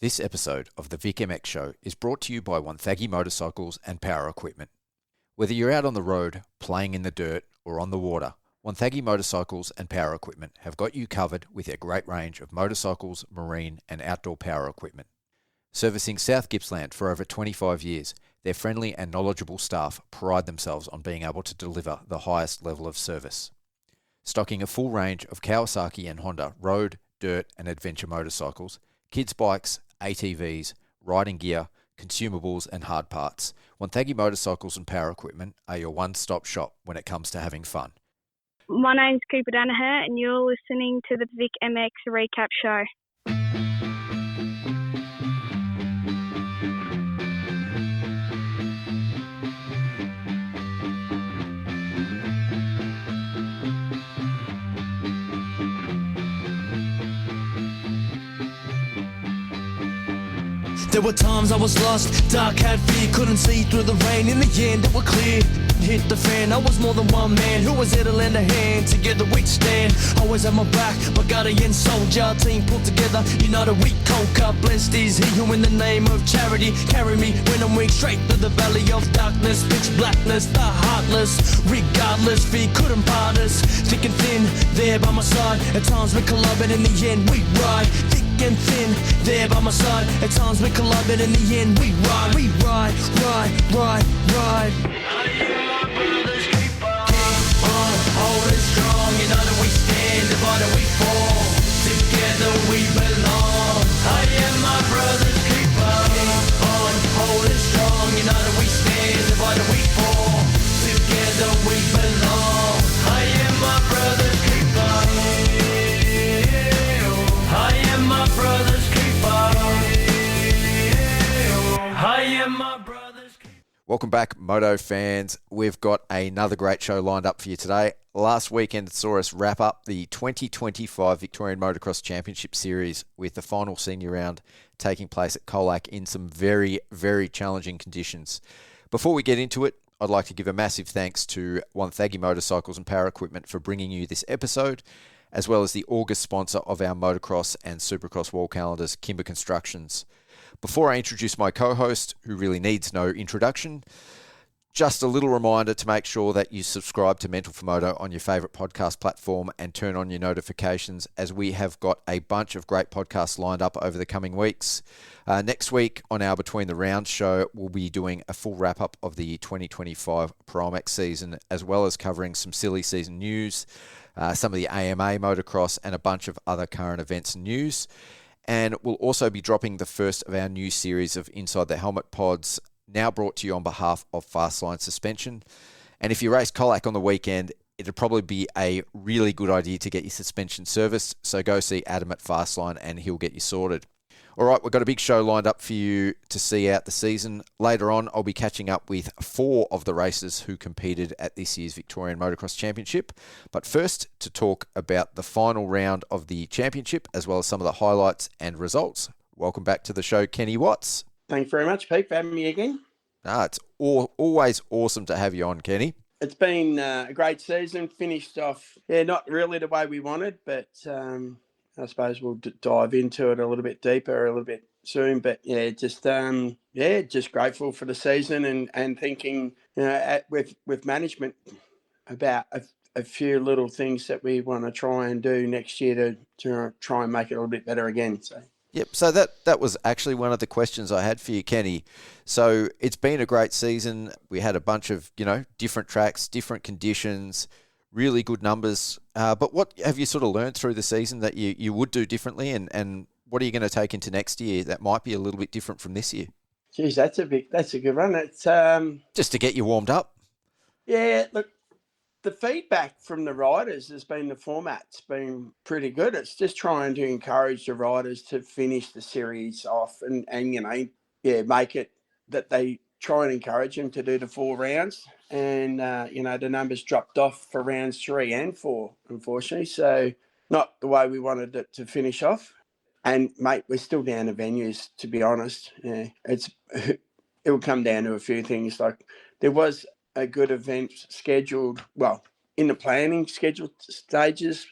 This episode of the Vic MX Show is brought to you by Wonthaggi motorcycles and power equipment. Whether you're out on the road, playing in the dirt, or on the water, Wonthaggi motorcycles and power equipment have got you covered with their great range of motorcycles, marine, and outdoor power equipment. Servicing South Gippsland for over 25 years, their friendly and knowledgeable staff pride themselves on being able to deliver the highest level of service. Stocking a full range of Kawasaki and Honda road, dirt, and adventure motorcycles, kids' bikes, ATVs, riding gear, consumables and hard parts, Wonthaggi motorcycles and power equipment are your one-stop shop when it comes to having fun. My name's Cooper Danaher and you're listening to the Vic MX Recap Show. There were times I was lost, dark had fear, couldn't see through the rain. In the end it was clear, hit the fan. I was more than one man who was there to lend a hand. Together we'd stand, always at my back, my guardian soldier. Team pulled together, united we conquer. Blessed is he who in the name of charity carry me when I'm weak, straight through the valley of darkness. Pitch blackness, the heartless, regardless, fear couldn't part us. Thick and thin, there by my side. At times we collide, but in the end we ride. Thick and thin, there by my side. At times we collide, but in the end we ride. We ride, ride, ride, ride. I am my brother's keeper. Keep on holding strong. United we stand, divided we fall. Together we belong. I am my brother's keeper. Keep on holding strong. United we stand, divided we fall. Together we belong. I am my brother's keeper. I am my brother's keeper. I am my brother's keeper. Welcome back, Moto fans. We've got another great show lined up for you today. Last weekend saw us wrap up the 2025 Victorian Motocross Championship Series with the final senior round taking place at Colac in some very, very challenging conditions. Before we get into it, I'd like to give a massive thanks to Wonthaggi Motorcycles and Power Equipment for bringing you this episode, as well as the August sponsor of our motocross and supercross wall calendars, Kimber Constructions. Before I introduce my co-host, who really needs no introduction, just a little reminder to make sure that you subscribe to Mental for Moto on your favourite podcast platform and turn on your notifications, as we have got a bunch of great podcasts lined up over the coming weeks. Next week on our Between the Rounds show, we'll be doing a full wrap-up of the 2025 Pro-Max season, as well as covering some silly season news, some of the AMA motocross, and a bunch of other current events and news. And we'll also be dropping the first of our new series of Inside the Helmet pods, now brought to you on behalf of Fastline Suspension. And if you race Colac on the weekend, it'd probably be a really good idea to get your suspension serviced. So go see Adam at Fastline and he'll get you sorted. All right, we've got a big show lined up for you to see out the season. Later on, I'll be catching up with 4 of the racers who competed at this year's Victorian Motocross Championship. But first, to talk about the final round of the championship, as well as some of the highlights and results. Welcome back to the show, Kenny Watts. Thanks very much, Pete, for having me again. It's always awesome to have you on, Kenny. It's been a great season. Finished off, not really the way we wanted, but I suppose we'll dive into it a little bit deeper a little bit soon. But just grateful for the season and thinking, with management about a few little things that we want to try and do next year to try and make it a little bit better again. So. Yep, so that was actually one of the questions I had for you, Kenny. So it's been a great season. We had a bunch of, different tracks, different conditions, really good numbers. But what have you sort of learned through the season that you would do differently, and what are you going to take into next year that might be a little bit different from this year? Geez, that's a good one. It's just to get you warmed up. Yeah, look, the feedback from the riders has been the format's been pretty good. It's just trying to encourage the riders to finish the series off and make it that they try and encourage them to do the 4 rounds. And, the numbers dropped off for rounds 3 and 4, unfortunately. So not the way we wanted it to finish off. And, mate, we're still down to venues, to be honest. Yeah, it will come down to a few things. Like there was a good event scheduled, in the planning scheduled stages,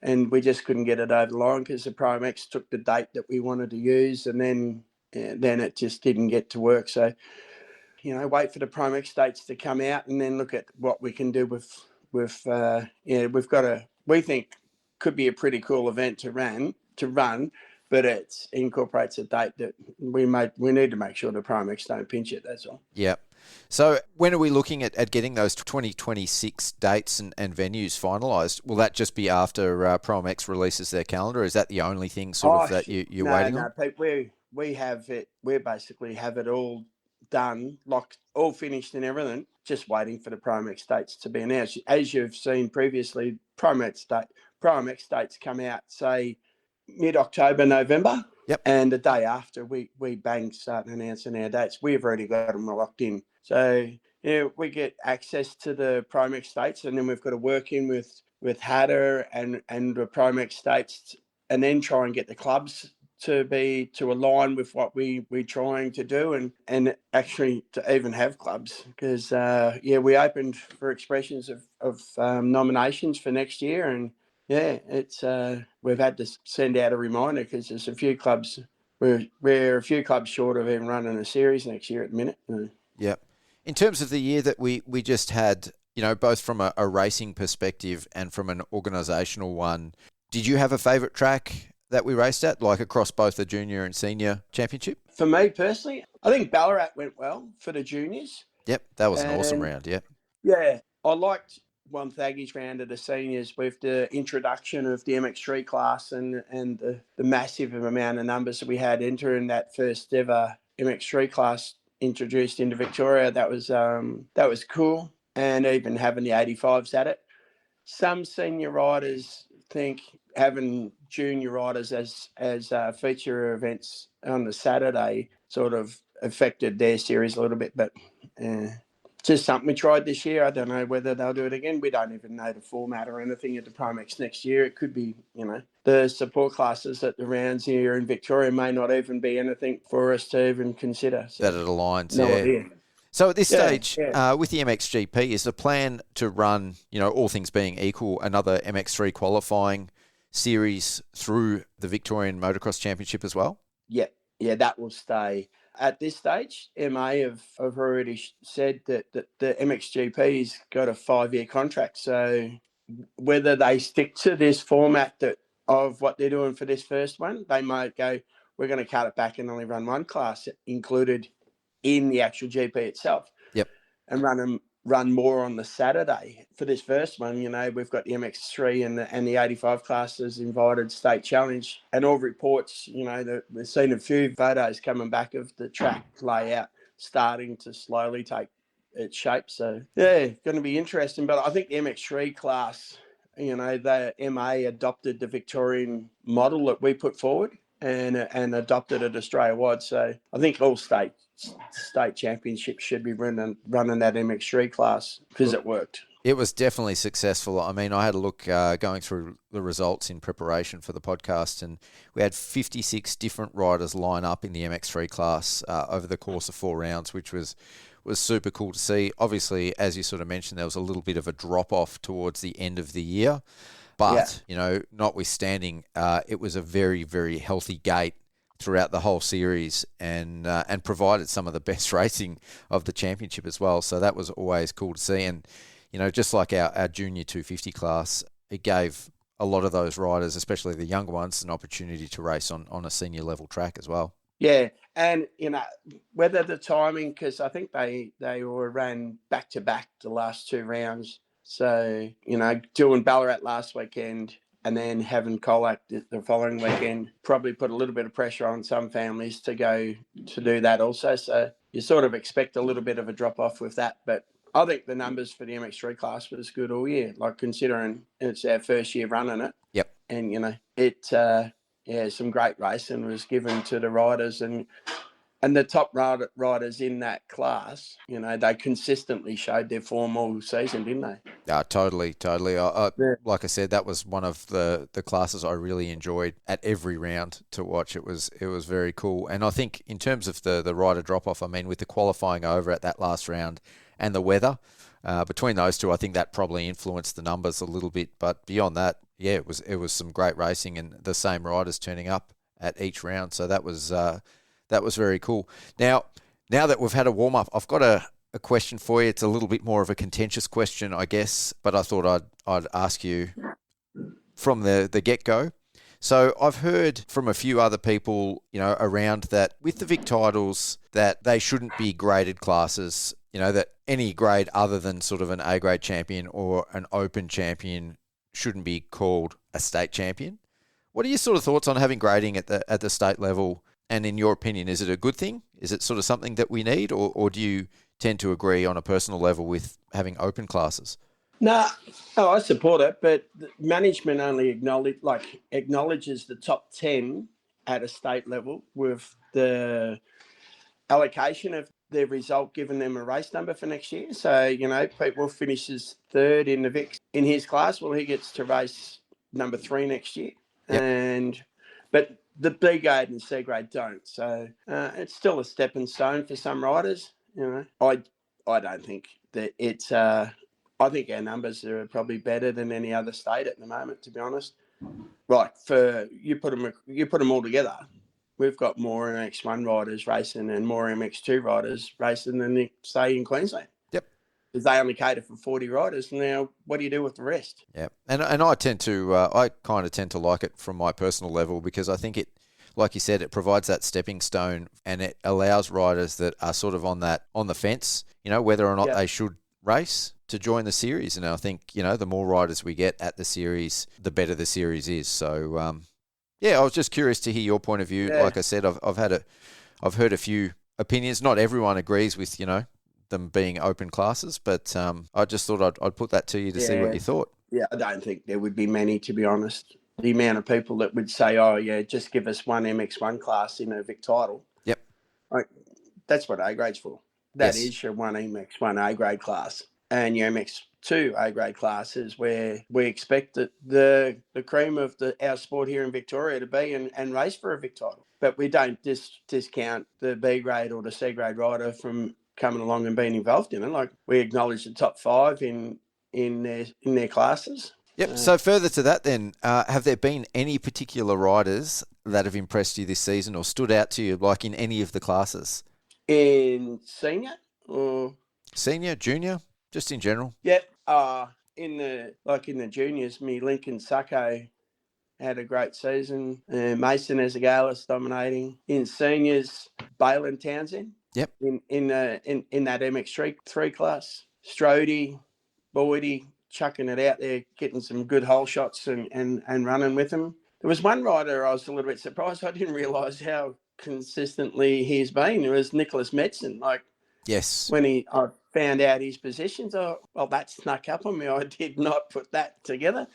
and we just couldn't get it over the line because the Pro-MX took the date that we wanted to use, and then it just didn't get to work. So, wait for the Pro-MX dates to come out, and then look at what we can do with we've got we think could be a pretty cool event to run, but it incorporates a date that we need to make sure the Pro-MX don't pinch it. That's all. Yeah. So when are we looking at getting those 2026 dates and venues finalised? Will that just be after Pro-MX releases their calendar? Is that the only thing that you're waiting on? No, Pete, we have it. We basically have it all done, all finished and everything, just waiting for the Pro-MX dates to be announced. As you've seen previously, Pro-MX dates come out, say, mid-October, November. Yep. And the day after, we start announcing our dates. We've already got them locked in. So, we get access to the Pro-MX dates, and then we've got to work in with Sheather and the Pro-MX dates, and then try and get the clubs to align with what we're trying to do, and actually to even have clubs, because we opened for expressions of nominations for next year, and it's we've had to send out a reminder because there's a few clubs. We're a few clubs short of even running a series next year at the minute. Yeah. In terms of the year that we just had, both from a racing perspective and from an organisational one, did you have a favourite track that we raced at, like across both the junior and senior championship? For me personally, I think Ballarat went well for the juniors. Yep, that was an awesome round, yep. Yeah, I liked Wonthaggi's round of the seniors with the introduction of the MX3 class and the massive amount of numbers that we had entering that first ever MX3 class introduced into Victoria. That was cool, and even having the 85s at it. Some senior riders think having junior riders as feature events on the Saturday sort of affected their series a little bit, but just something we tried this year. I don't know whether they'll do it again. We don't even know the format or anything at the Pro-MX next year. It could be, the support classes at the rounds here in Victoria may not even be anything for us to even consider. So, that it aligns, no idea. So at this stage, with the MXGP, is the plan to run, all things being equal, another MX3 qualifying series through the Victorian Motocross Championship as well? Yeah, that will stay. At this stage, MA have already said that the MXGP's got a 5-year contract. So whether they stick to this format of what they're doing for this first one, they might go, we're going to cut it back and only run one class included in the actual GP itself. Yep. And run more on the Saturday. For this first one, we've got the MX3 and the 85 classes invited state challenge, and all reports, we've seen a few photos coming back of the track layout starting to slowly take its shape. So going to be interesting. But I think the MX3 class, the MA adopted the Victorian model that we put forward and adopted it Australia-wide. So I think all state championships should be running that MX3 class because it worked. It was definitely successful. I mean, I had a look going through the results in preparation for the podcast, and we had 56 different riders line up in the MX3 class over the course of 4 rounds, which was super cool to see. Obviously, as you sort of mentioned, there was a little bit of a drop-off towards the end of the year. But, notwithstanding, it was a very, very healthy gate throughout the whole series and provided some of the best racing of the championship as well. So that was always cool to see. And, just like our junior 250 class, it gave a lot of those riders, especially the younger ones, an opportunity to race on a senior level track as well. Yeah. And, whether the timing, because I think they were ran back-to-back the last 2 rounds. So, doing Ballarat last weekend and then having Colac the following weekend probably put a little bit of pressure on some families to go to do that also. So you sort of expect a little bit of a drop-off with that. But I think the numbers for the MX3 class was good all year, like considering it's our first year running it. Yep. And, some great racing was given to the riders and the top riders in that class, they consistently showed their form all season, didn't they? Yeah, totally. Like I said, that was one of the classes I really enjoyed at every round to watch. It was very cool. And I think in terms of the rider drop-off, I mean, with the qualifying over at that last round and the weather, between those two, I think that probably influenced the numbers a little bit. But beyond that, yeah, it was some great racing and the same riders turning up at each round. So that was very cool. Now that we've had a warm up, I've got a question for you. It's a little bit more of a contentious question, I guess, but I thought I'd ask you from the get go. So I've heard from a few other people, around that with the Vic titles that they shouldn't be graded classes. That any grade other than sort of an A grade champion or an open champion shouldn't be called a state champion. What are your sort of thoughts on having grading at the state level? And in your opinion, is it a good thing? Is it sort of something that we need, or do you tend to agree on a personal level with having open classes? No, I support it, but management only acknowledges the top 10 at a state level with the allocation of their result, giving them a race number for next year. So, people finishes third in the Vic in his class. Well, he gets to race number 3 next year. Yep. But the B grade and C grade don't. So it's still a stepping stone for some riders. I don't think that it's. I think our numbers are probably better than any other state at the moment, to be honest. Like for you put them all together, we've got more MX1 riders racing and more MX2 riders racing than say in Queensland. Yep. Because they only cater for 40 riders. Now, what do you do with the rest? Yeah, and I tend to I kind of tend to like it from my personal level because I think it, like you said, it provides that stepping stone and it allows riders that are sort of on the fence, whether or not they should race to join the series. And I think, the more riders we get at the series, the better the series is. So, I was just curious to hear your point of view. Yeah. Like I said, I've heard a few opinions. Not everyone agrees with, them being open classes, but I just thought I'd put that to you to see what you thought. Yeah, I don't think there would be many, to be honest. The amount of people that would say, oh, yeah, just give us one MX1 class in a Vic title. Yep. That's what A grade's for. That is your one MX1 A grade class. And your MX2 A grade class is where we expect the cream of our sport here in Victoria to be and race for a Vic title. But we don't discount the B grade or the C grade rider from coming along and being involved in it. Like, we acknowledge the top 5 in their classes. Yep. So further to that then, have there been any particular riders that have impressed you this season or stood out to you, like in any of the classes? In senior or senior, junior, just in general? Yep. In the juniors, Lincoln Sacco had a great season. Mason Ezagalis dominating. In seniors, Balin Townsend. Yep. In that MX3 class, Strody, Boydie, chucking it out there, getting some good hole shots and running with them. There was one rider I was a little bit surprised. I didn't realise how consistently he's been. It was Nicholas Metzen. Yes. When I found out his positions, that snuck up on me. I did not put that together.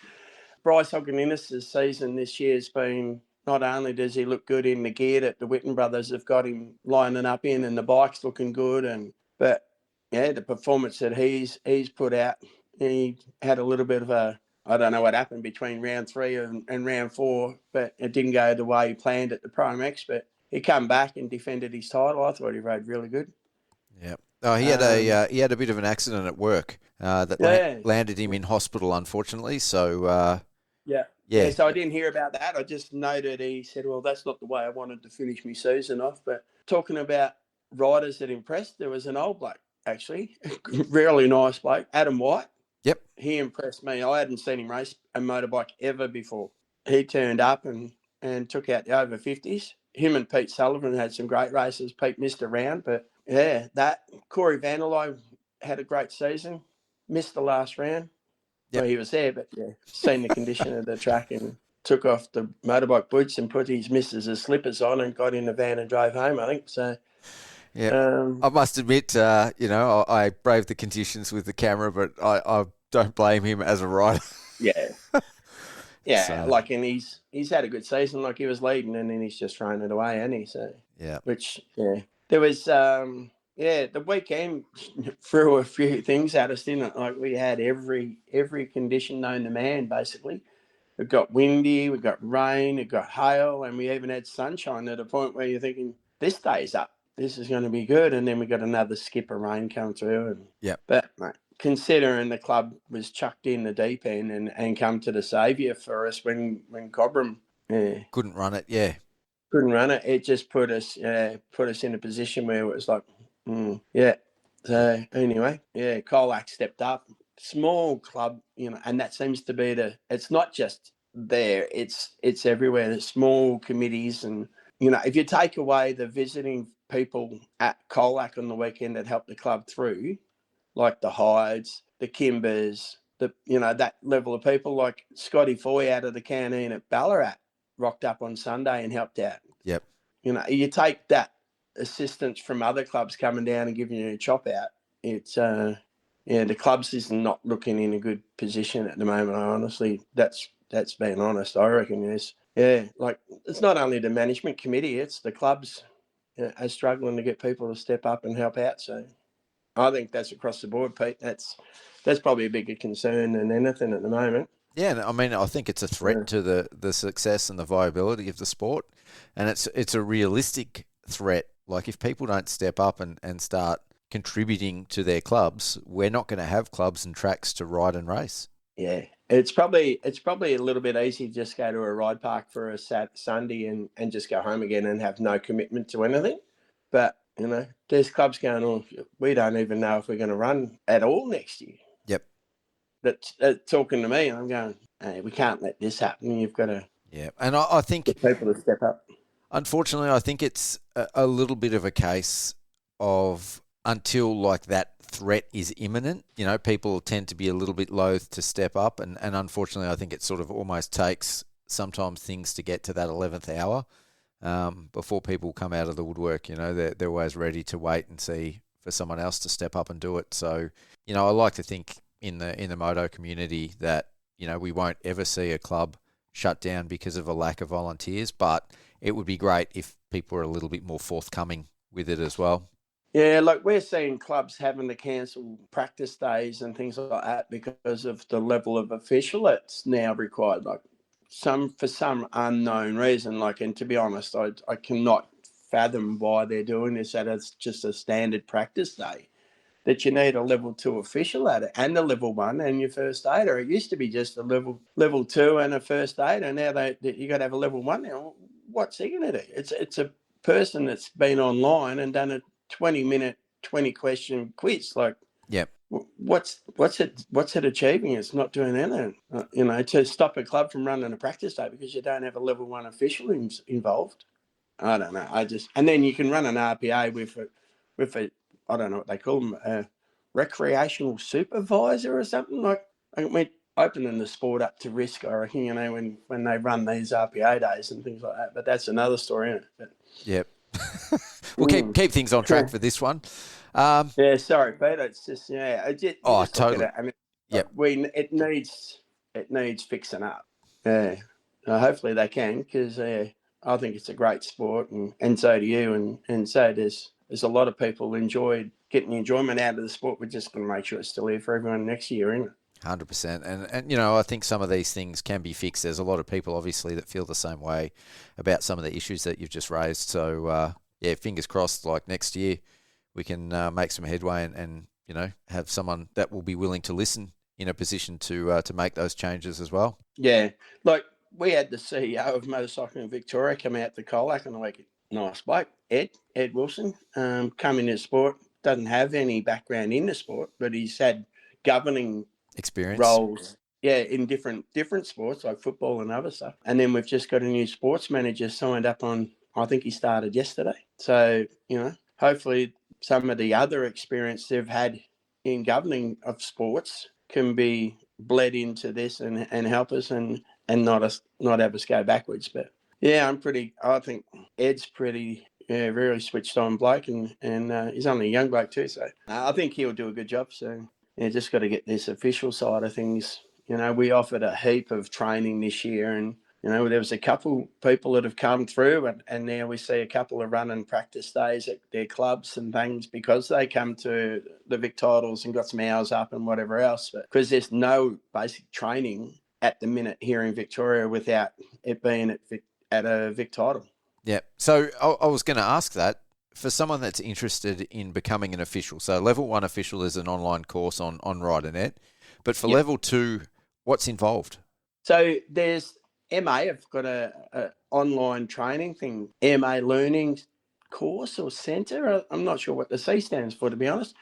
Bryce Hogganinis' season this year has been, not only does he look good in the gear that the Whitten brothers have got him lining up in, and the bike's looking good, but the performance that he's put out, he had a little bit of I don't know what happened between round 3 and round 4, but it didn't go the way he planned at the Pro X, but he come back and defended his title. I thought he rode really good. Yeah. Oh, he had a bit of an accident at work that landed him in hospital, unfortunately. So Yeah, so I didn't hear about that. I just noted he said, well, that's not the way I wanted to finish my season off. But talking about riders that impressed, there was an old bloke, actually, really nice bloke, Adam White. Yep. He impressed me. I hadn't seen him race a motorbike ever before. He turned up and took out the over 50s. Him and Pete Sullivan had some great races. Pete missed a round, but Corey Vanderlei had a great season, missed the last round. Yep. Well, he was there, but seen the condition of the track and took off the motorbike boots and put his missus' slippers on and got in the van and drove home, I think. So, I must admit, I braved the conditions with the camera, but I don't blame him as a rider. Yeah. And he's had a good season. Like, he was leading and then he's just thrown it away, hasn't he? So, there was, the weekend threw a few things at us, didn't it? Like, we had every condition known to man, basically. It got windy, we got rain, it got hail, and we even had sunshine at a point where you're thinking, this day's up. This is going to be good. And then we got another skip of rain come through. But, mate, considering the club was chucked in the deep end and come to the saviour for us when Cobram couldn't run it. Yeah, couldn't run it. It just put us in a position where it was like, yeah. So anyway, yeah, Colac stepped up. Small club, and that seems to be it's not just there, it's everywhere. There's small committees, and if you take away the visiting people at Colac on the weekend that helped the club through, like the Hydes, the Kimbers, that level of people, like Scotty Foy out of the canteen at Ballarat rocked up on Sunday and helped out. Yep. You take that assistance from other clubs coming down and giving you a chop out. It's the clubs is not looking in a good position at the moment. Honestly, that's being honest. I reckon it's not only the management committee, it's the clubs are struggling to get people to step up and help out. So I think that's across the board, Pete. That's probably a bigger concern than anything at the moment. Yeah, I mean, I think it's a threat to the success and the viability of the sport, and it's a realistic threat. Like, if people don't step up and start contributing to their clubs, we're not going to have clubs and tracks to ride and race. Yeah, it's probably a little bit easy to just go to a ride park for a Sunday and just go home again and have no commitment to anything. But there's clubs going on. We don't even know if we're going to run at all next year. Yep. That's talking to me, and I'm going, hey, we can't let this happen. You've got to. Yeah, and I think get people to step up. Unfortunately, I think it's a little bit of a case of, until like that threat is imminent, people tend to be a little bit loath to step up, and unfortunately, I think it sort of almost takes sometimes things to get to that 11th hour before people come out of the woodwork. They're always ready to wait and see for someone else to step up and do it. So, I like to think in the moto community that we won't ever see a club shut down because of a lack of volunteers, but it would be great if people are a little bit more forthcoming with it as well. Yeah, like we're seeing clubs having to cancel practice days and things like that because of the level of official that's now required. Like for some unknown reason, and to be honest, I cannot fathom why they're doing this at just a standard practice day. That you need a level 2 official at it and a level 1 and your first aider. It used to be just a level 2 and a first aider. Now you got to have a level 1 now. What's he going to do? It's a person that's been online and done a 20-minute, 20-question quiz. Yep. What's it achieving? It's not doing anything. To stop a club from running a practice day because you don't have a level 1 official involved. I don't know. And then you can run an RPA with a I don't know what they call them, a recreational supervisor or something. We're opening the sport up to risk, I reckon, when they run these RPA days and things like that. But that's another story, isn't it? But, yep. We'll keep things on track for this one. Yeah, sorry, Peter. It's just, totally. Yep. It needs fixing up. Yeah. Hopefully they can, because I think it's a great sport, and so do you, and so there's a lot of people getting enjoyment out of the sport. We're just going to make sure it's still here for everyone next year, isn't it? 100%. And I think some of these things can be fixed. There's a lot of people, obviously, that feel the same way about some of the issues that you've just raised. So, fingers crossed, next year we can make some headway and have someone that will be willing to listen in a position to make those changes as well. Yeah. We had the CEO of Motorcycling Victoria come out to Colac on the weekend. Nice bloke, Ed Wilson, come into sport, doesn't have any background in the sport, but he's had governing experience roles, in different sports like football and other stuff. And then we've just got a new sports manager signed up on, I think he started yesterday. So, hopefully some of the other experience they've had in governing of sports can be bled into this and help us and not have us go backwards. But yeah, I think Ed's pretty, really switched on bloke, and he's only a young bloke too. So I think he'll do a good job. So just got to get this official side of things. We offered a heap of training this year, and there was a couple people that have come through, and now we see a couple of running practice days at their clubs and things because they come to the Vic titles and got some hours up and whatever else. But because there's no basic training at the minute here in Victoria without it being at a Vic title. Yeah. So I was going to ask that for someone that's interested in becoming an official, so level 1 official is an online course on RiderNet, but for level 2, what's involved? So there's MA. I've got a online training thing, MA learning course or centre. I'm not sure what the C stands for, to be honest.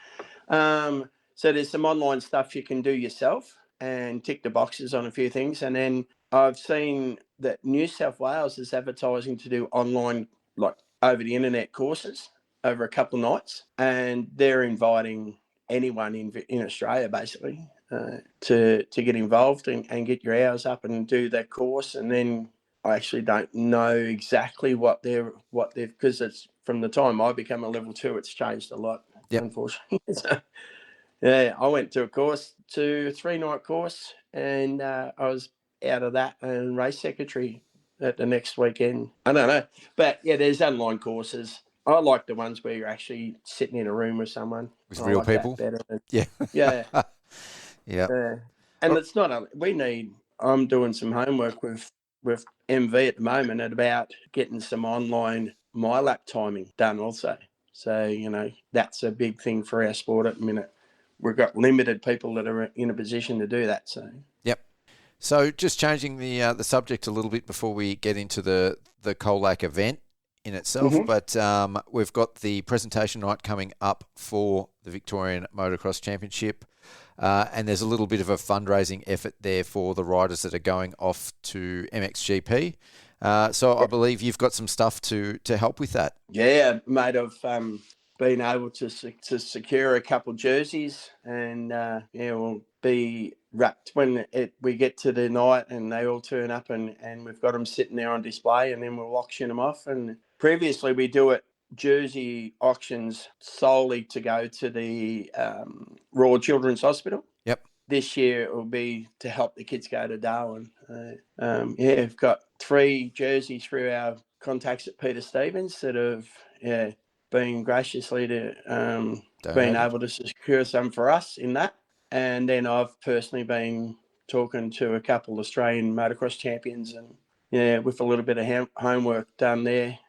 So there's some online stuff you can do yourself and tick the boxes on a few things. And then I've seen that New South Wales is advertising to do online, like over the internet courses over a couple of nights. And they're inviting anyone in Australia, basically, to get involved and get your hours up and do that course. And then I actually don't know exactly what they've, because it's from the time I became a level 2, it's changed a lot, unfortunately. So, yeah, I went to a course, to a 3-night course, and I was out of that and race secretary at the next weekend. I don't know. But yeah, there's online courses. I like the ones where you're actually sitting in a room with someone. With real people? Better than, Yeah. Yeah. Yeah. And it's not, I'm doing some homework with MV at the moment about getting some online MyLap timing done also. So, that's a big thing for our sport at the minute. We've got limited people that are in a position to do that. So. Yep. So just changing the subject a little bit before we get into the Colac event in itself, but we've got the presentation night coming up for the Victorian Motocross Championship, and there's a little bit of a fundraising effort there for the riders that are going off to MXGP. So I believe you've got some stuff to help with that. Yeah, mate, I've been able to secure a couple jerseys, and we'll be wrapped when we get to the night and they all turn up, and we've got them sitting there on display, and then we'll auction them off. And previously we do it jersey auctions solely to go to the Royal Children's Hospital. Yep. This year it will be to help the kids go to Darwin. We've got 3 jerseys through our contacts at Peter Stevens that have been graciously been able to secure some for us in that. And then I've personally been talking to a couple of Australian motocross champions, and with a little bit of homework done there,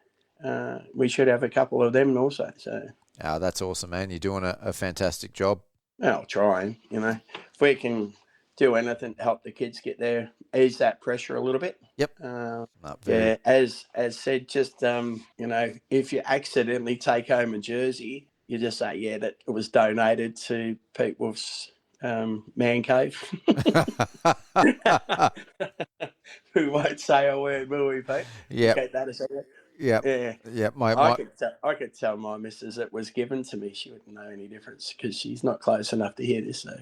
we should have a couple of them also. So, that's awesome, man. You're doing a fantastic job. I'll try. If we can do anything to help the kids get there, ease that pressure a little bit. Yep. As said, just if you accidentally take home a jersey, you just say, that it was donated to Pete Wolf's man cave. We won't say a word, will we, Pete? Yeah. Keep that a second. Yeah. I could tell my missus it was given to me. She wouldn't know any difference because she's not close enough to hear this. So.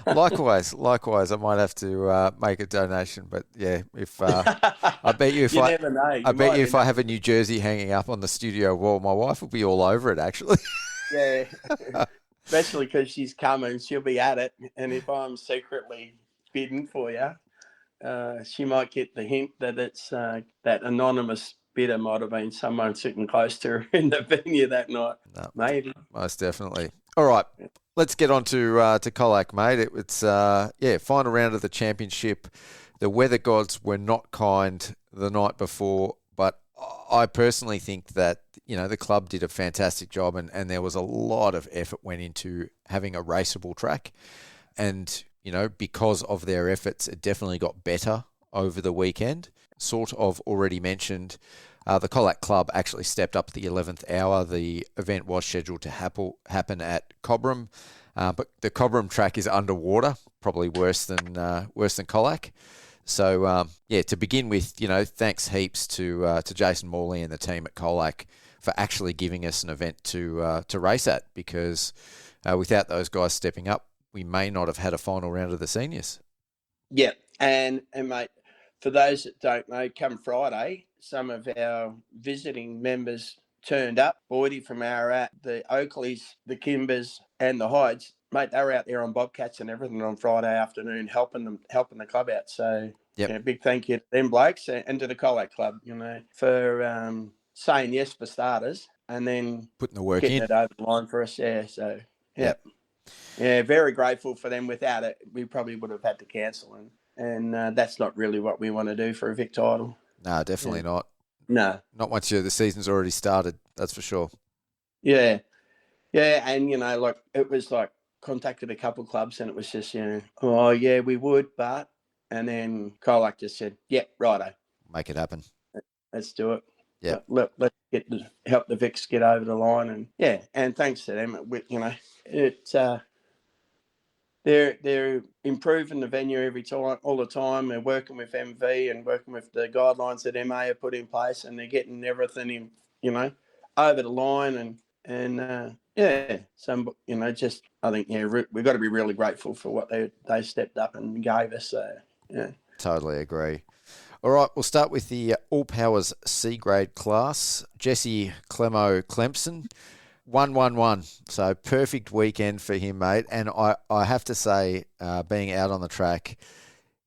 Likewise, I might have to make a donation. But if I bet you if I have a New Jersey hanging up on the studio wall, my wife will be all over it. Actually. Yeah. Especially because she's coming, she'll be at it. And if I'm secretly bidding for you, she might get the hint that it's that anonymous bidder might have been someone sitting close to her in the venue that night. No, maybe. Most definitely. All right, let's get on to Colac, mate. It's final round of the championship. The weather gods were not kind the night before, but I personally think that the club did a fantastic job, and there was a lot of effort went into having a raceable track, and because of their efforts, it definitely got better over the weekend. Sort of already mentioned, the Colac Club actually stepped up at the 11th hour. The event was scheduled to happen at Cobram, but the Cobram track is underwater, probably worse than Colac. So, to begin with, thanks heaps to Jason Morley and the team at Colac for actually giving us an event to race at, because without those guys stepping up, we may not have had a final round of the seniors. Yeah, and mate, for those that don't know, come Friday, some of our visiting members turned up. Boydie from Ararat, the Oakleys, the Kimbers, and the Hydes, mate, they were out there on bobcats and everything on Friday afternoon, helping the club out. So, big thank you to them blokes and to the Colac Club, for saying yes for starters, and then putting the work getting in it over the line for us. Yeah, so very grateful for them. Without it, we probably would have had to cancel, and that's not really what we want to do for a Vic title. No, definitely not. No. Not once the season's already started, that's for sure. Yeah. Yeah, and, like, it was like contacted a couple of clubs and it was just, oh, yeah, we would, but... And then Colac just said, yeah, righto. Make it happen. Let's do it. Yeah. Let's help the Vics get over the line. And thanks to them, they're improving the venue every time, all the time. They're working with MV and working with the guidelines that MA have put in place, and they're getting everything over the line. So just I think we've got to be really grateful for what they stepped up and gave us. So yeah, totally agree. All right, we'll start with the All Powers C grade class. Jesse Clempson. 1-1-1. So perfect weekend for him, mate. And I have to say, being out on the track,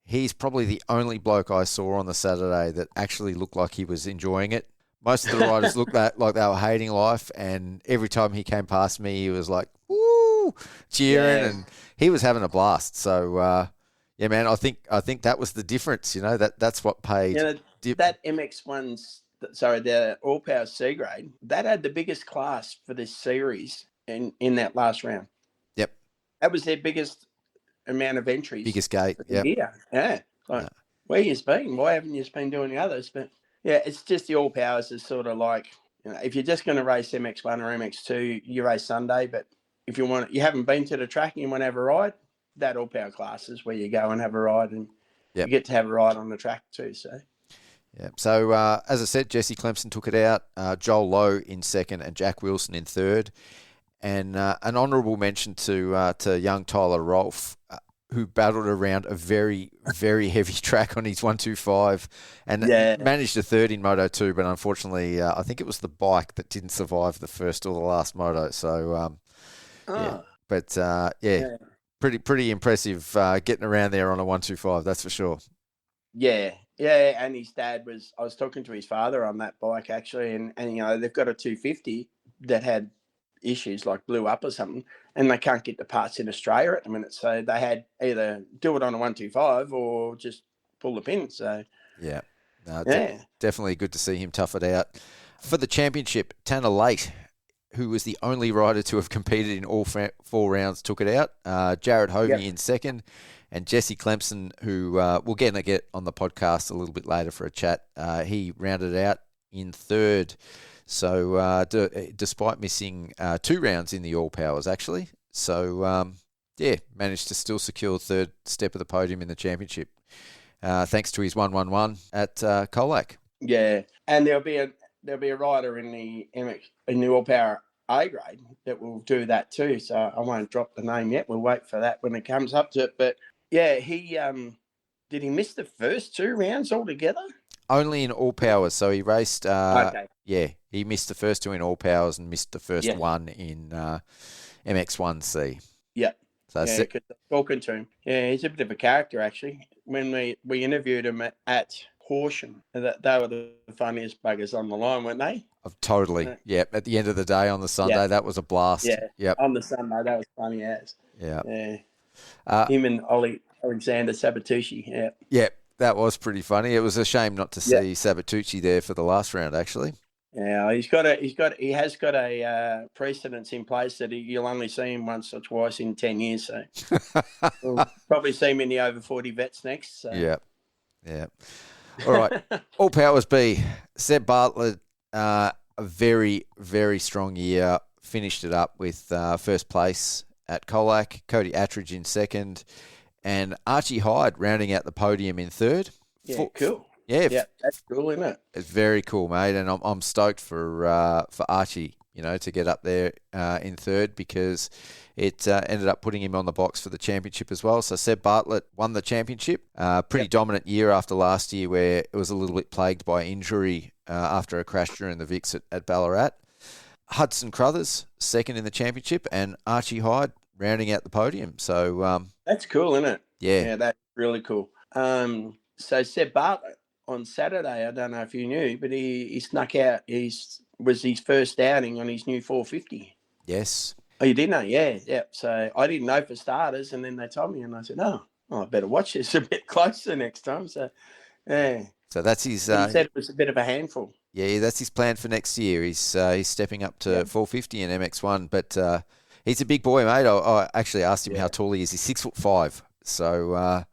he's probably the only bloke I saw on the Saturday that actually looked like he was enjoying it. Most of the riders looked like they were hating life, and every time he came past me, he was like, woo, cheering, and he was having a blast. So, yeah, man, I think that was the difference, that's what paid. That MX1's... Sorry, the All Power C grade, that had the biggest class for this series in that last round. Yep. That was their biggest amount of entries. Biggest gate, yeah. Yeah. Like, where you been? Why haven't you been doing the others? But, yeah, it's just the All Powers is sort of like, if you're just going to race MX1 or MX2, you race Sunday. But if you haven't been to the track and you want to have a ride, that All Power class is where you go and have a ride. And you get to have a ride on the track too, so... Yeah. So, as I said, Jesse Clempson took it out, Joel Lowe in second and Jack Wilson in third. And an honourable mention to young Tyler Rolfe, who battled around a very, very heavy track on his 125 and managed a third in Moto 2, but unfortunately, I think it was the bike that didn't survive the first or the last Moto. So, pretty impressive getting around there on a 125, that's for sure. Yeah. Yeah, and his dad I was talking to his father on that bike actually, and they've got a 250 that had issues like blew up or something, and they can't get the parts in Australia at the minute. So they had either do it on a 125 or just pull the pin. So yeah, definitely good to see him tough it out. For the championship, Tanner Late, who was the only rider to have competed in all 4 rounds, took it out. Jared Hovey in second. And Jesse Clempson, who we're going to get on the podcast a little bit later for a chat, he rounded out in third. So despite missing 2 rounds in the All Powers, actually. So, managed to still secure third step of the podium in the championship, thanks to his 1-1-1 at Colac. Yeah, and there'll be a rider in the All Power A grade that will do that too. So I won't drop the name yet. We'll wait for that when it comes up to it. But yeah, did he miss the first 2 rounds altogether? Only in All Powers. So he raced. Okay. Yeah, he missed the first 2 in All Powers and missed the first one in MX1C. Yeah. So because I was talking to him. Yeah, he's a bit of a character actually. When we interviewed him at Horsham, they were the funniest buggers on the line, weren't they? Totally. Yeah. At the end of the day on the Sunday, that was a blast. Yeah. Yep. On the Sunday, that was funny as. Yeah. Yeah. Him and Alexander Sabatucci. Yeah. Yeah, that was pretty funny. It was a shame not to see Sabatucci there for the last round, actually. Yeah, he has got a precedence in place that you'll only see him once or twice in 10 years. So we'll probably see him in the over 40 vets next. So. Yeah. All right. All Powers B. Seb Bartlett, a very, very strong year. Finished it up with first place at Colac, Cody Attridge in second, and Archie Hyde rounding out the podium in third. Yeah, cool. Yeah, that's cool, isn't it? It's very cool, mate, and I'm stoked for Archie, to get up there in third, because it ended up putting him on the box for the championship as well. So Seb Bartlett won the championship. Pretty dominant year after last year, where it was a little bit plagued by injury after a crash during the Vics at Ballarat. Hudson Crothers second in the championship, and Archie Hyde rounding out the podium. So that's cool, isn't it? Yeah, that's really cool. So Seb Bartlett on Saturday, I don't know if you knew, but he snuck out. Was his first outing on his new 450. Yes. Oh, you didn't know? Yeah. So I didn't know for starters, and then they told me, and I said, oh, I better watch this a bit closer next time. So, yeah. So that's his... he said it was a bit of a handful. Yeah, that's his plan for next year. He's stepping up to 450 in MX1, but he's a big boy, mate. I actually asked him how tall he is. He's 6'5". So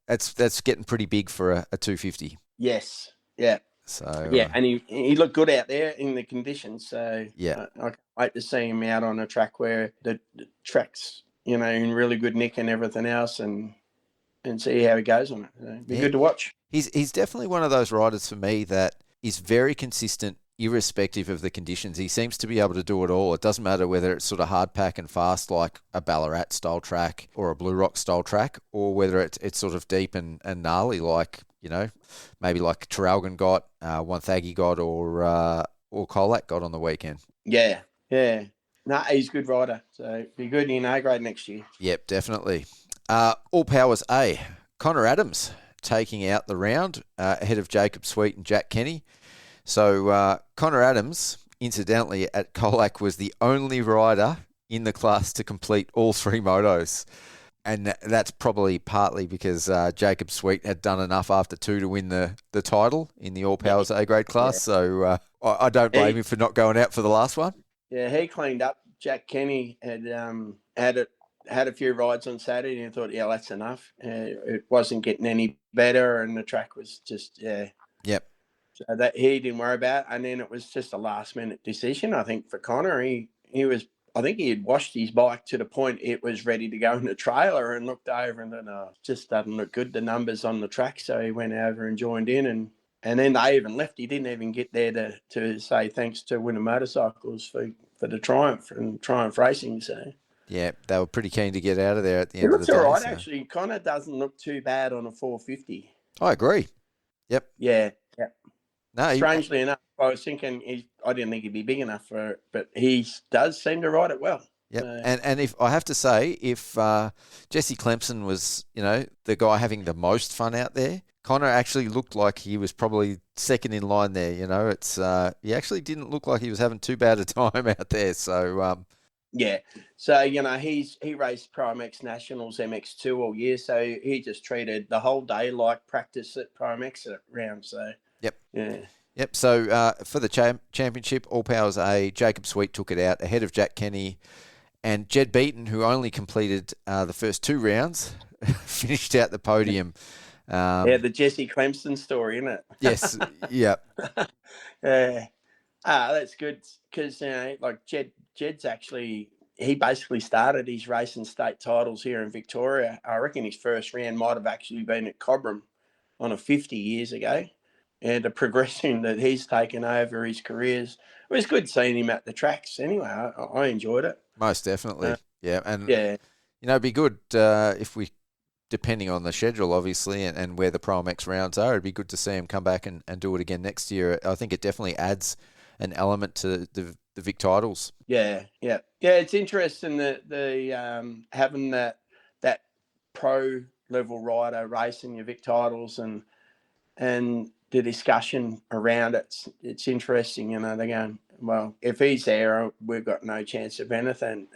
that's getting pretty big for a 250. Yes, yeah. So and he looked good out there in the conditions. So yeah, I can't wait to see him out on a track where the track's in really good nick and everything else, and see how he goes on it. So it'd be good to watch. He's definitely one of those riders for me that is very consistent, irrespective of the conditions. He seems to be able to do it all. It doesn't matter whether it's sort of hard pack and fast like a Ballarat style track or a Blue Rock style track, or whether it's sort of deep and gnarly like, maybe like Traralgon got, Wonthaggi got, or Colac got on the weekend. Yeah. No, he's a good rider. So be good in A grade next year. Yep, definitely. All Powers A. Connor Adams taking out the round ahead of Jacob Sweet and Jack Kenny. So Connor Adams, incidentally, at Colac was the only rider in the class to complete all 3 motos. And that's probably partly because Jacob Sweet had done enough after 2 to win the title in the All Powers A grade class. So I don't blame him for not going out for the last one. Yeah, he cleaned up. Jack Kenny had a few rides on Saturday and thought, that's enough. It wasn't getting any better, and the track was just, Yep. So that he didn't worry about. And then it was just a last-minute decision, I think, for Connor. He had washed his bike to the point it was ready to go in the trailer, and looked over and thought, it just doesn't look good, the numbers on the track. So he went over and joined in, and then they even left. He didn't even get there to say thanks to Winter Motorcycles for the Triumph and Triumph Racing. So yeah, they were pretty keen to get out of there at the end of the day. It looks all right, actually. Connor doesn't look too bad on a 450. I agree. Yep. Yeah. No, strangely enough, I was thinking I didn't think he'd be big enough for it, but he does seem to ride it well. Yep. And if I have to say, if Jesse Clempson was, the guy having the most fun out there, Connor actually looked like he was probably second in line there. It's he actually didn't look like he was having too bad a time out there. So yeah. So he raced Pro MX Nationals MX2 all year, so he just treated the whole day like practice at Pro MX round. So yep. Yeah. Yep. So for the championship, All Powers A, Jacob Sweet took it out ahead of Jack Kenny, and Jed Beaton, who only completed the first 2 rounds, finished out the podium. The Jesse Clemson story, isn't it? Yes. Yeah. Yeah. That's good because like Jed's actually, he basically started his racing state titles here in Victoria. I reckon his first round might have actually been at Cobram on a 50 years ago. And the progression that he's taken over his careers, it was good seeing him at the tracks. Anyway, I enjoyed it. Most definitely. Yeah. And, yeah. It'd be good if we, depending on the schedule, obviously, and where the Pro MX rounds are, it'd be good to see him come back and do it again next year. I think it definitely adds an element to the Vic titles. Yeah. It's interesting that the having that pro level rider racing your Vic titles and the discussion around it's interesting. They're going, well, if he's there, we've got no chance of anything.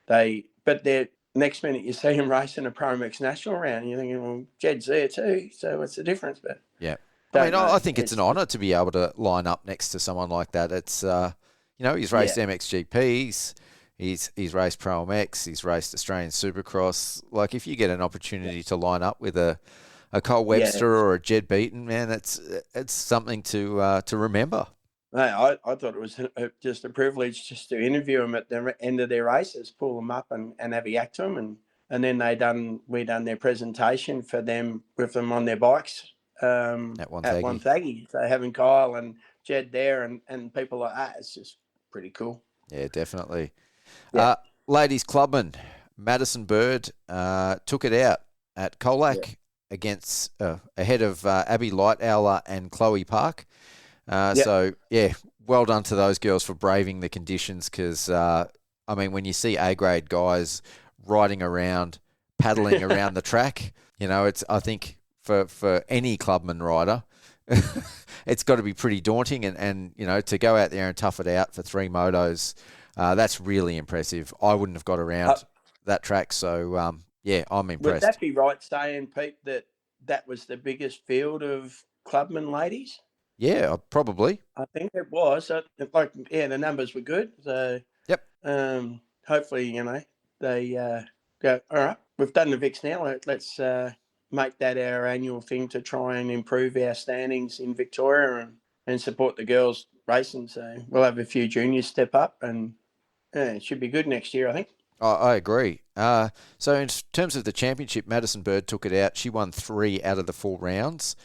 But they're next minute you see him racing a Pro MX National round, and you're thinking, well, Jed's there too, so what's the difference? But yeah. I think it's an honour to be able to line up next to someone like that. It's, he's raced MXGPs, he's raced Pro MX, he's raced Australian Supercross. Like, if you get an opportunity to line up with a Cole Webster or a Jed Beaton, man, it's something to remember. I thought it was just a privilege just to interview them at the end of their races, pull them up and have a yak to them, and then we done their presentation for them with them on their bikes. At Wonthaggi. So having Kyle and Jed there and people like that, it's just pretty cool. Yeah, definitely. Yeah. Ladies Clubman, Madison Bird took it out at Colac against ahead of Abby Lightowler and Chloe Park. So, well done to those girls for braving the conditions because, when you see A-grade guys riding around, paddling around the track, I think for any clubman rider, it's got to be pretty daunting. And to go out there and tough it out for 3 motos, that's really impressive. I wouldn't have got around that track. So, I'm impressed. Would that be right saying, Pete, that was the biggest field of clubman ladies? Yeah, probably. I think it was. The numbers were good. So, Yep. hopefully, they go, all right, we've done the Vics now. Let's make that our annual thing to try and improve our standings in Victoria and support the girls racing. So we'll have a few juniors step up, and it should be good next year, I think. I agree. So in terms of the championship, Madison Bird took it out. She won 3 out of the 4 rounds.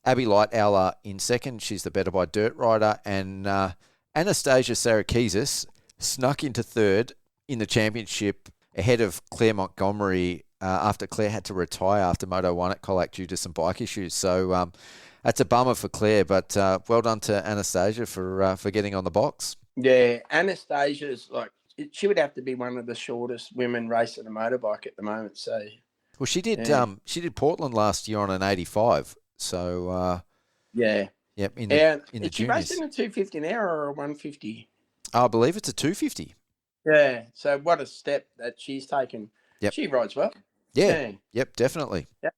Abby Lightowler in second. She's the better by dirt rider. And Anastasia Sarakisis snuck into third in the championship ahead of Clare Montgomery after Claire had to retire after Moto 1 at Colac due to some bike issues. So that's a bummer for Claire, but well done to Anastasia for getting on the box. Yeah, Anastasia's she would have to be one of the shortest women racing a motorbike at the moment. So, well, she did. Yeah. She did Portland last year on an 85. So, yeah. Yep. In the is she juniors. racing a 250 now or a 150? I believe it's a 250. Yeah. So what a step that she's taken. Yep. She rides well. Yeah. Yep. Definitely. Yep.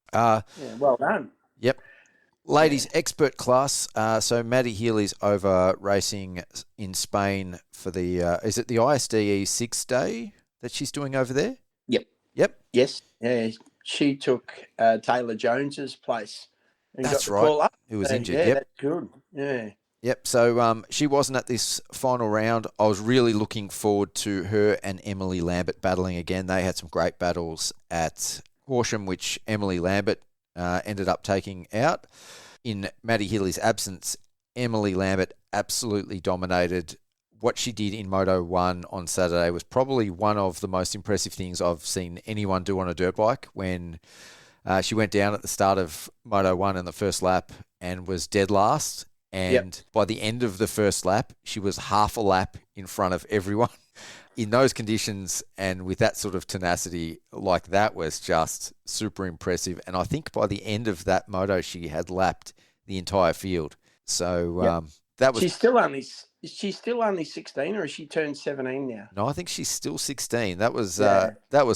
Well done. Yep. Ladies, expert class. So Maddie Healy's over racing in Spain for the, is it the ISDE 6 day that she's doing over there? Yep. Yes. Yeah. She took Taylor Jones's place. And that's got the right. call up. Who was injured. Yeah, yep. That's good. Yeah. Yep. So she wasn't at this final round. I was really looking forward to her and Emily Lambert battling again. They had some great battles at Horsham, which Emily Lambert ended up taking out. In Maddie Healy's absence, Emily Lambert absolutely dominated. What she did in Moto 1 on Saturday was probably one of the most impressive things I've seen anyone do on a dirt bike when she went down at the start of Moto 1 in the first lap and was dead last. And by the end of the first lap, she was half a lap in front of everyone. In those conditions and with that sort of tenacity, like that was just super impressive. And I think by the end of that moto, she had lapped the entire field. So that was. She's still only 16, or has she turned 17 now? No, I think she's still 16. That was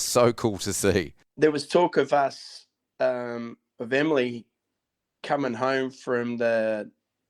so cool to see. There was talk of us of Emily coming home from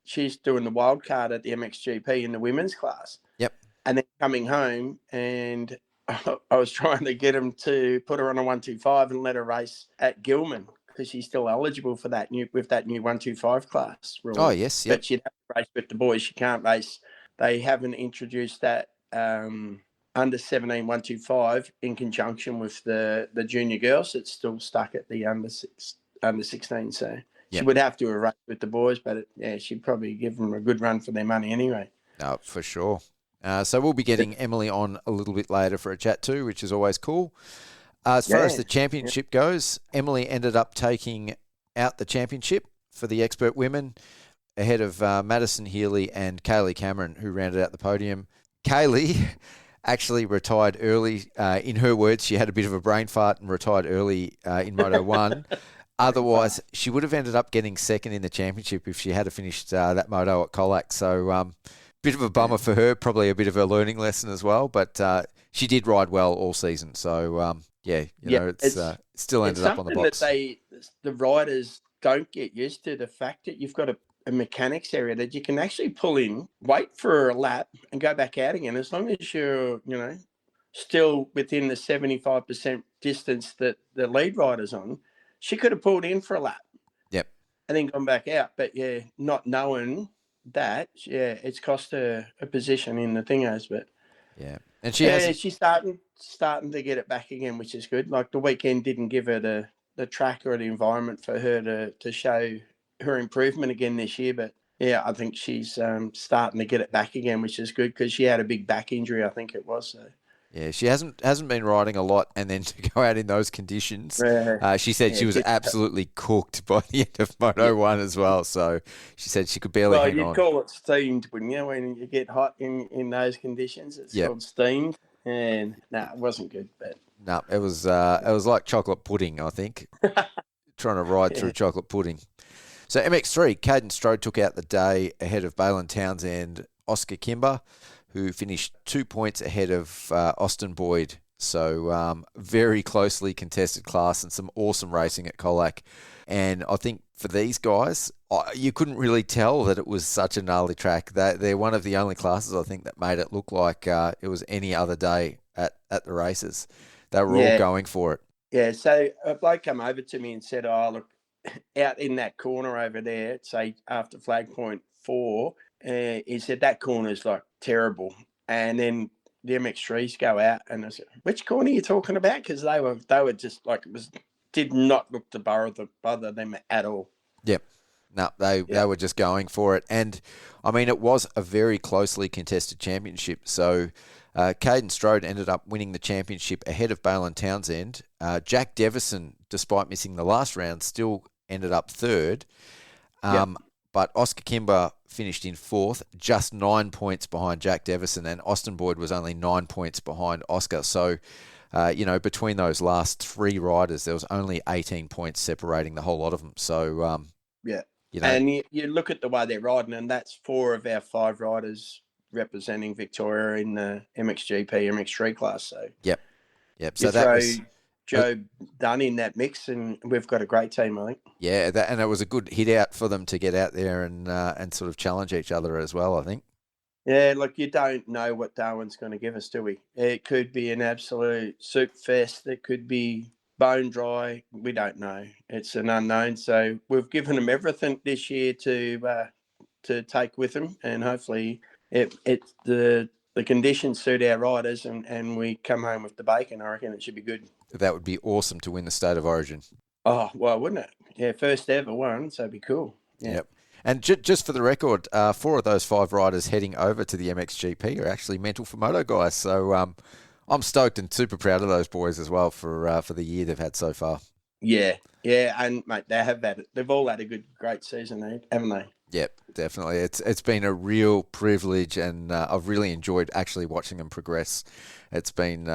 she's doing the wild card at the MXGP in the women's class. Yep. And then coming home, and I was trying to get him to put her on a 125 and let her race at Gilman because she's still eligible for that new 125 class rule. Oh yes, yep. But she'd have to race with the boys. She can't race. They haven't introduced that under 17 125 in conjunction with the junior girls. It's still stuck at the under 16. So she would have to race with the boys, but she'd probably give them a good run for their money anyway. No, for sure. So we'll be getting Emily on a little bit later for a chat too, which is always cool. As far as the championship goes, Emily ended up taking out the championship for the expert women ahead of Madison Healy and Kaylee Cameron, who rounded out the podium. Kaylee actually retired early. In her words, she had a bit of a brain fart and retired early in Moto 1. Otherwise, she would have ended up getting second in the championship if she had finished that moto at Colac. So bit of a bummer for her, probably a bit of a learning lesson as well. But she did ride well all season. So, it's still ended up on the box. That the riders don't get used to, the fact that you've got a mechanics area that you can actually pull in, wait for a lap and go back out again. As long as you're, still within the 75% distance that the lead rider's on, she could have pulled in for a lap. Yep. And then gone back out. But not knowing that, it's cost her a position in the thingos. But and she's starting to get it back again, which is good. Like the weekend didn't give her the track or the environment for her to show her improvement again this year. But I think she's starting to get it back again, which is good because she had a big back injury, I think it was. So. Yeah, she hasn't been riding a lot, and then to go out in those conditions, she said she was absolutely cooked by the end of Moto 1 as well. So she said she could barely hang on. Well, you'd call it steamed, wouldn't you? When you get hot in those conditions, it's called steamed. And it wasn't good. But no, it was like chocolate pudding, I think. Trying to ride through chocolate pudding. So MX3, Caden Strode took out the day ahead of Balin Townsend, Oscar Kimber, who finished 2 points ahead of Austin Boyd. So very closely contested class and some awesome racing at Colac. And I think for these guys, you couldn't really tell that it was such a gnarly track. They're one of the only classes, I think, that made it look like it was any other day at the races. They were all going for it. Yeah, so a bloke came over to me and said, oh, look, out in that corner over there, say after flag point 4, he said that corner's like terrible. And then the MX3s go out, and I said, which corner are you talking about? Because they were just like, did not look to bother them at all. Yep. No, they were just going for it. And, I mean, it was a very closely contested championship. So Caden Strode ended up winning the championship ahead of Balin Townsend. Jack Devison, despite missing the last round, still ended up third. But Oscar Kimber finished in fourth, just 9 points behind Jack Devison, and Austin Boyd was only 9 points behind Oscar. So, between those last 3 riders, there was only 18 points separating the whole lot of them. So, and you look at the way they're riding, and that's 4 of our 5 riders representing Victoria in the MXGP, MX3 class. So, yep. So that was Joe Dunn in that mix, and we've got a great team, I think. Yeah, and it was a good hit out for them to get out there and sort of challenge each other as well, I think. Yeah, look, you don't know what Darwin's going to give us, do we? It could be an absolute soup fest. It could be bone dry. We don't know. It's an unknown. So we've given them everything this year to take with them, and hopefully the conditions suit our riders, and we come home with the bacon. I reckon it should be good. That would be awesome to win the State of Origin. Oh, well, wouldn't it? Yeah, first ever one, so it'd be cool. Yeah. Yep. And just for the record, 4 of those 5 riders heading over to the MXGP are actually Mental for Moto guys. So I'm stoked and super proud of those boys as well for the year they've had so far. Yeah, and mate, they've all had a great season, haven't they? Yep, definitely. It's been a real privilege, and I've really enjoyed actually watching them progress. It's been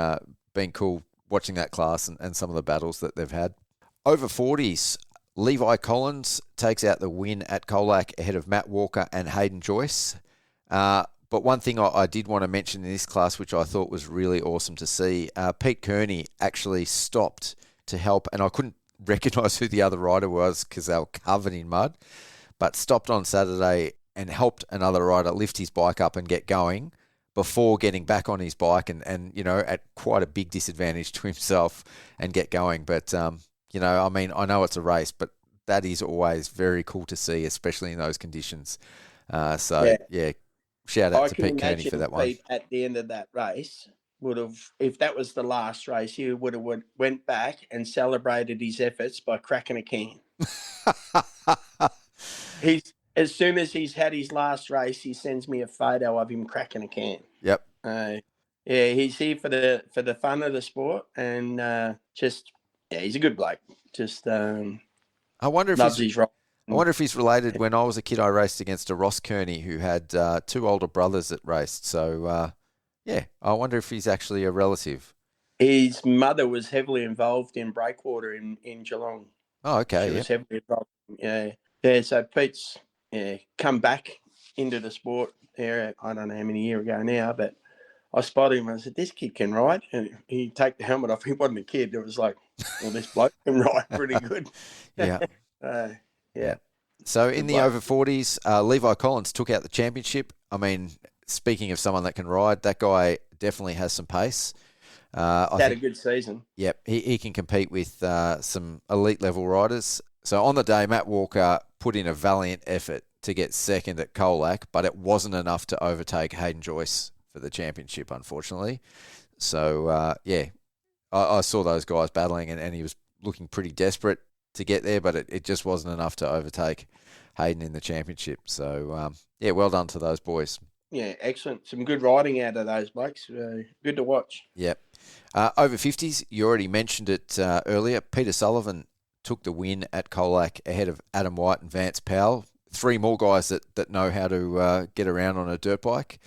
cool watching that class and some of the battles that they've had. Over 40s, Levi Collins takes out the win at Colac ahead of Matt Walker and Hayden Joyce. But one thing I did want to mention in this class, which I thought was really awesome to see, Pete Kearney actually stopped to help, and I couldn't recognise who the other rider was because they were covered in mud, but stopped on Saturday and helped another rider lift his bike up and get going before getting back on his bike and at quite a big disadvantage to himself and get going. But, I mean, I know it's a race, but that is always very cool to see, especially in those conditions. Shout out to Pete Kearney for that one. Pete, at the end of that race, would have, if that was the last race, he would have went back and celebrated his efforts by cracking a can. As soon as he's had his last race, he sends me a photo of him cracking a can. Yep. He's here for the fun of the sport, and he's a good bloke. I wonder if loves his ride. I wonder if he's related. When I was a kid, I raced against a Ross Kearney who had 2 older brothers that raced. So, I wonder if he's actually a relative. His mother was heavily involved in breakwater in Geelong. Oh, okay. She was heavily involved. Yeah. So Pete's come back into the sport there. I don't know how many years ago now, but I spotted him and I said, "This kid can ride." And he'd take the helmet off. He wasn't a kid. It was like, well, this bloke can ride pretty good. Yeah. Yeah. So in the over 40s, Levi Collins took out the championship. I mean, speaking of someone that can ride, that guy definitely has some pace. Had a good season. Yep, he can compete with some elite level riders. So on the day, Matt Walker put in a valiant effort to get second at Colac, but it wasn't enough to overtake Hayden Joyce for the championship, unfortunately. So, I saw those guys battling, and he was looking pretty desperate to get there, but it just wasn't enough to overtake Hayden in the championship. So, well done to those boys. Yeah, excellent. Some good riding out of those blokes. Good to watch. Yep. Over 50s, you already mentioned it earlier. Peter Sullivan took the win at Colac ahead of Adam White and Vance Powell. 3 more guys that know how to get around on a dirt bike.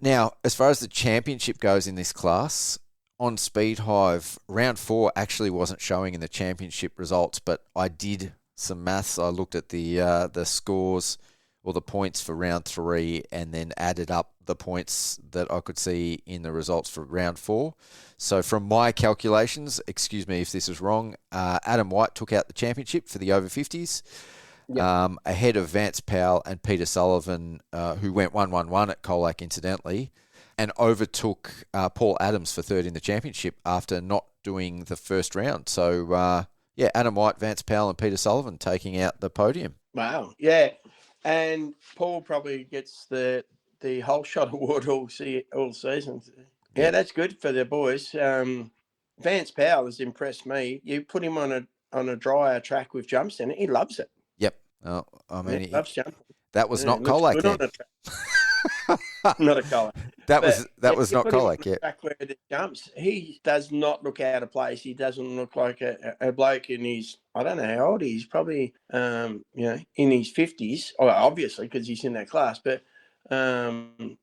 Now, as far as the championship goes in this class, on Speed Hive, round 4 actually wasn't showing in the championship results, but I did some maths. I looked at the scores or the points for round 3 and then added up the points that I could see in the results for round 4. So from my calculations, excuse me if this is wrong, Adam White took out the championship for the over 50s, ahead of Vance Powell and Peter Sullivan, who went 1-1-1 at Colac incidentally, and overtook Paul Adams for third in the championship after not doing the first round. So, Adam White, Vance Powell and Peter Sullivan taking out the podium. Wow, yeah. And Paul probably gets the whole shot award all season. Yeah, that's good for the boys. Vance Powell has impressed me. You put him on a drier track with jumps in it, he loves it. Yep. Oh, I mean, he loves jumping. That was not Colac. Not a Colac. That was not Colac. Yeah. Track where it jumps, he does not look out of place. He doesn't look like a bloke in his, I don't know how old he is, probably in his 50s. Oh, obviously because he's in that class, but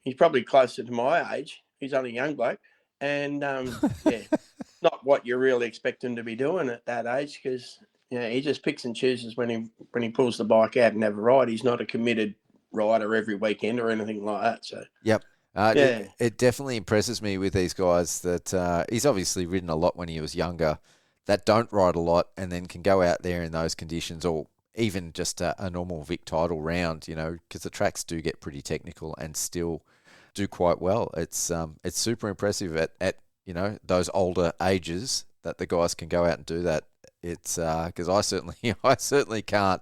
he's probably closer to my age. He's only a young bloke, and not what you really expect him to be doing at that age, because he just picks and chooses when he pulls the bike out and have a ride. He's not a committed rider every weekend or anything like that. So yep. It definitely impresses me with these guys that he's obviously ridden a lot when he was younger, that don't ride a lot and then can go out there in those conditions, or even just a normal Vic title round, because the tracks do get pretty technical and still do quite well. It's super impressive at those older ages that the guys can go out and do that. It's because I certainly can't.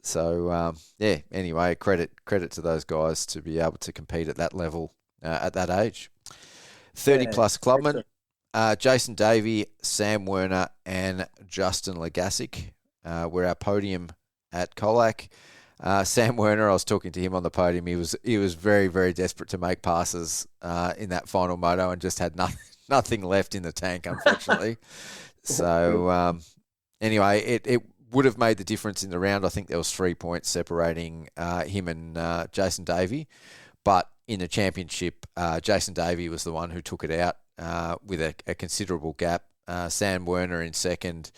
So anyway, credit to those guys to be able to compete at that level at that age. 30 plus clubmen, Jason Davey, Sam Werner, and Justin Legasic were our podium at Colac. Sam Werner, I was talking to him on the podium. He was very, very desperate to make passes in that final moto and just had nothing left in the tank, unfortunately. So anyway, it would have made the difference in the round. I think there was 3 points separating him and Jason Davey. But in the championship, Jason Davey was the one who took it out with a considerable gap. Sam Werner in second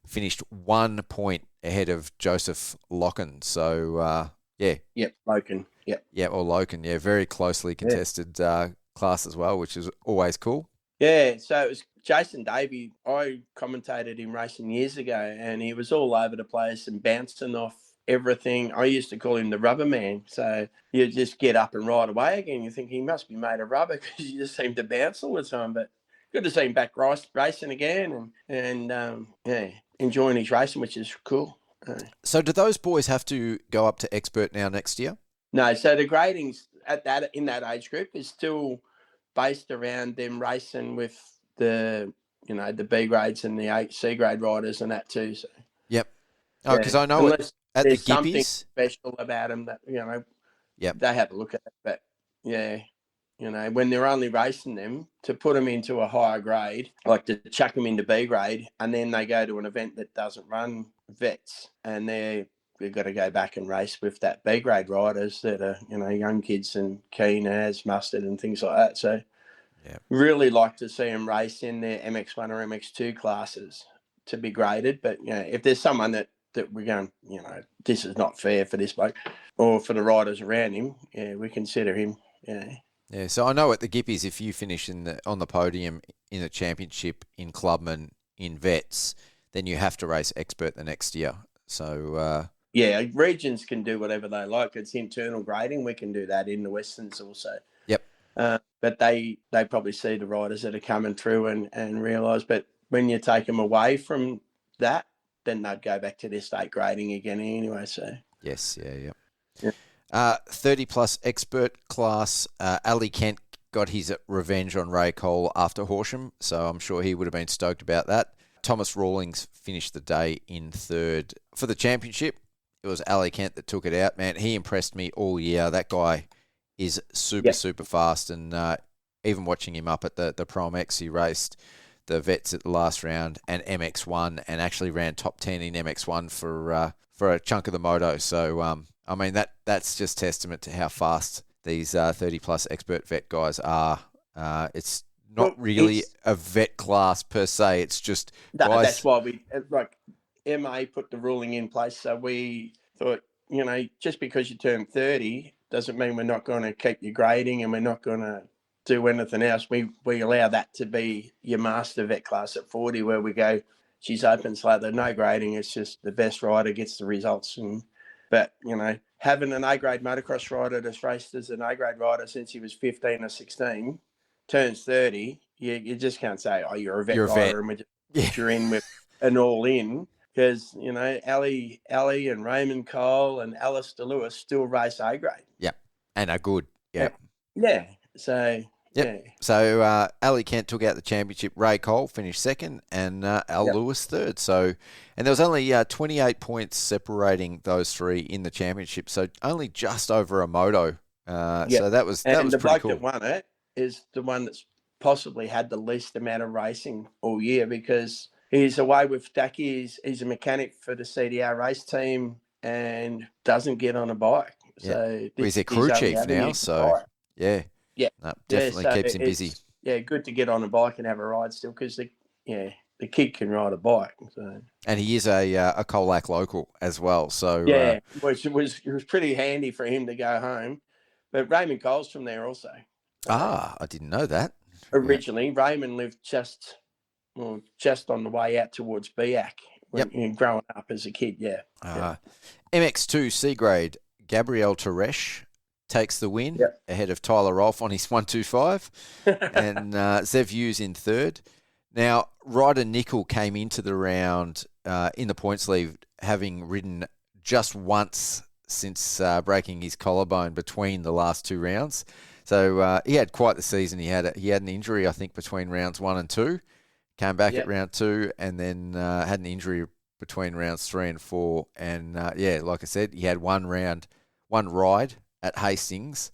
finished 1 point ahead of Joseph Locken. So, Yep, Locken. Yep. Yeah, or Locken. Yeah, very closely contested class as well, which is always cool. Yeah, so it was Jason Davey. I commentated him racing years ago, and he was all over the place and bouncing off everything. I used to call him the rubber man. So you just get up and ride away again. You think he must be made of rubber because you just seem to bounce all the time. But good to see him back racing again and enjoying his racing, which is cool. So do those boys have to go up to expert now next year? No, so the gradings in that age group is still based around them racing with the B grades and the C grade riders and that too. So yep. Oh, because I know at the Gippies, something special about them that they have a look at it. But when they're only racing them, to put them into a higher grade, like to chuck them into B grade, and then they go to an event that doesn't run vets, and we've got to go back and race with that B grade riders that are young kids and keen as mustard and things like that. So really like to see them race in their MX1 or MX2 classes to be graded. But if there's someone that we're going, this is not fair for this bloke or for the riders around him, we consider him. Yeah, so I know at the Gippies, if you finish on the podium in a championship in clubman in vets, then you have to race expert the next year. So regions can do whatever they like. It's internal grading. We can do that in the Westerns also. Yep. But they probably see the riders that are coming through and realise. But when you take them away from that, then they'd go back to their state grading again anyway. So yes, yeah. 30 plus expert class. Ali Kent got his revenge on Ray Cole after Horsham, so I'm sure he would have been stoked about that. Thomas Rawlings finished the day in third. For the championship, it was Ali Kent that took it out. Man, he impressed me all year. That guy is super fast, and even watching him up at the Prom X, he raced the vets at the last round and MX1, and actually ran top 10 in MX1 for a chunk of the moto. So I mean that's just testament to how fast these 30 plus expert vet guys are. It's not really a vet class per se. It's just guys. That's why we MA put the ruling in place. So we thought just because you turn 30 doesn't mean we're not going to keep you grading and we're not going to do anything else. We allow that to be your master vet class at 40, where we go, she's open slather, no grading. It's just the best rider gets the results. But having an A-grade motocross rider that's raced as an A-grade rider since he was 15 or 16, turns 30, you just can't say, oh, you're a vet rider and we just put you in with an all-in. Because, Ali and Raymond Cole and Alistair Lewis still race A-grade. Yep, and are good. Yep. Yeah, so... Yep. Yeah. So Ali Kent took out the championship. Ray Cole finished second, and Al Lewis third. So, and there was only 28 points separating those three in the championship. So only just over a moto. So that was pretty cool. And the bloke that won it is the one that's possibly had the least amount of racing all year, because he's away with Ducky. He's a mechanic for the CDR race team and doesn't get on a bike. So he's a crew chief now. So yeah. Yeah, no, definitely keeps him busy. Yeah, good to get on a bike and have a ride still, because the kid can ride a bike. So. And he is a Colac local as well. So which was pretty handy for him to go home. But Raymond Cole's from there also. I didn't know that. Originally, Raymond lived just on the way out towards Biak when growing up as a kid. MX2 C grade, Gabriel Teresh takes the win ahead of Tyler Rolfe on his 125 and Zev Hughes in third. Now, Ryder Nickel came into the round in the points lead having ridden just once since breaking his collarbone between the last two rounds. So he had quite the season. He had an injury, I think, between rounds 1 and 2. Came back at round 2 and then had an injury between rounds 3 and 4. And, like I said, he had one ride at Hastings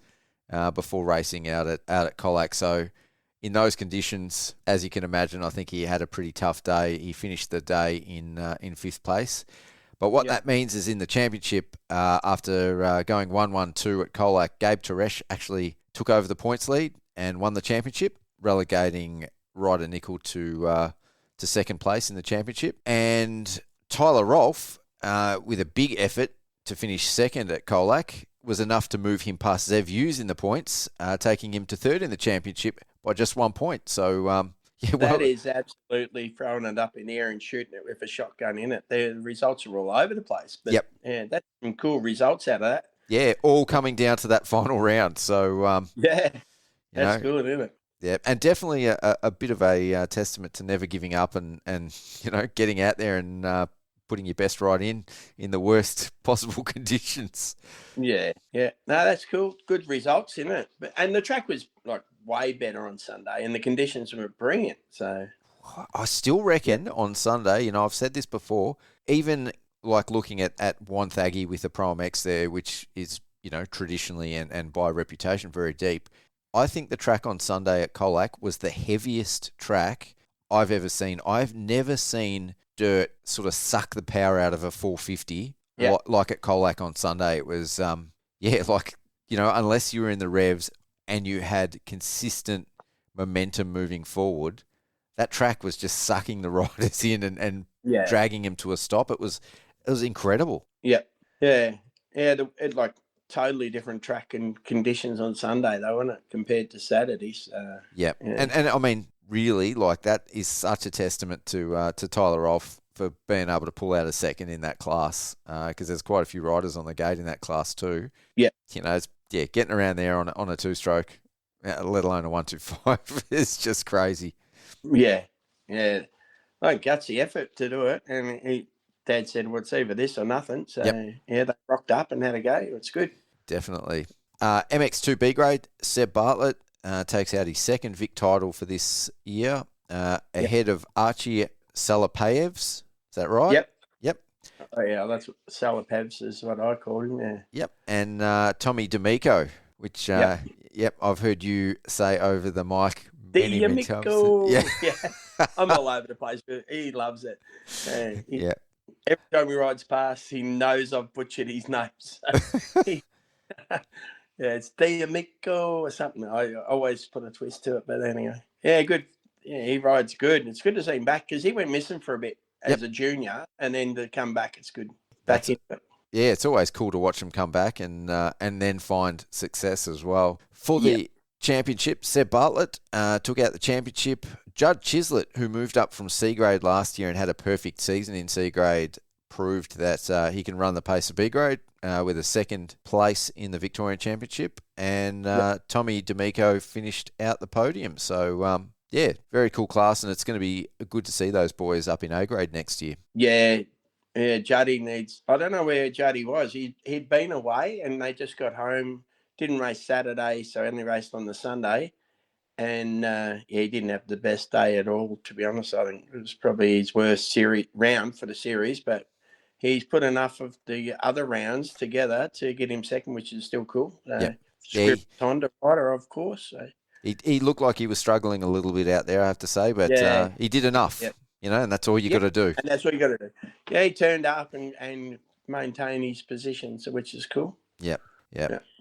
before racing out at Colac. So in those conditions, as you can imagine, I think he had a pretty tough day. He finished the day in 5th place. But what that means is in the championship, after going 1-1-2 at Colac, Gabe Teresh actually took over the points lead and won the championship, relegating Ryder Nickel to second place in the championship. And Tyler Rolfe, with a big effort to finish second at Colac, was enough to move him past Zev Hughes in the points, taking him to third in the championship by just 1 point. So, that is absolutely throwing it up in the air and shooting it with a shotgun in it. The results are all over the place. But yeah, that's some cool results out of that. Yeah, all coming down to that final round. So, that's good, isn't it? Yeah, and definitely a bit of a testament to never giving up and getting out there and putting your best ride in the worst possible conditions. Yeah. No, that's cool. Good results, isn't it? And the track was like way better on Sunday and the conditions were brilliant. So I still reckon on Sunday, I've said this before, even like looking at Wonthaggi with the Pro MX there, which is, traditionally and by reputation very deep, I think the track on Sunday at Colac was the heaviest track I've ever seen. I've never seen dirt sort of suck the power out of a 450 like at Colac on Sunday. It was, unless you were in the revs and you had consistent momentum moving forward, that track was just sucking the riders in and dragging them to a stop. It was incredible. Yeah. It totally different track and conditions on Sunday though, wasn't it, compared to Saturdays? And I mean, really, that is such a testament to Tyler Rolfe for being able to pull out a second in that class, because there's quite a few riders on the gate in that class too. Yeah, getting around there on a 2-stroke, let alone a 125, is just crazy. Yeah. Gutsy effort to do it, and Dad said, "Well, it's either this or nothing." So they rocked up and had a go. It's good. Definitely. MX2 B grade, Seb Bartlett takes out his second Vic title for this year, ahead of Archie Salapayevs. Is that right? Yep. Oh, yeah, that's Salapayevs is what I call him. Yeah. Yep. And Tommy D'Amico, which I've heard you say over the mic many times. Yeah. I'm all over the place, but he loves it. Every time he rides past, he knows I've butchered his name. So it's D'Amico or something. I always put a twist to it, but anyway. Yeah, good. Yeah, he rides good. It's good to see him back because he went missing for a bit as a junior, and then to come back, it's good. Yeah, it's always cool to watch them come back and then find success as well. For the championship, Seb Bartlett took out the championship. Judd Chislett, who moved up from C grade last year and had a perfect season in C grade, proved that he can run the pace of B grade with a second place in the Victorian Championship. And Tommy D'Amico finished out the podium. So, very cool class, and it's going to be good to see those boys up in A grade next year. Yeah, Juddy needs... I don't know where Juddy was. He'd been away, and they just got home. Didn't race Saturday, so only raced on the Sunday. And, he didn't have the best day at all, to be honest. I think it was probably his worst round for the series, but he's put enough of the other rounds together to get him second, which is still cool. Honda rider, of course. So. He looked like he was struggling a little bit out there, I have to say, but he did enough, and that's all you got to do. And that's what you got to do. Yeah, he turned up and maintained his position, which is cool. Yep.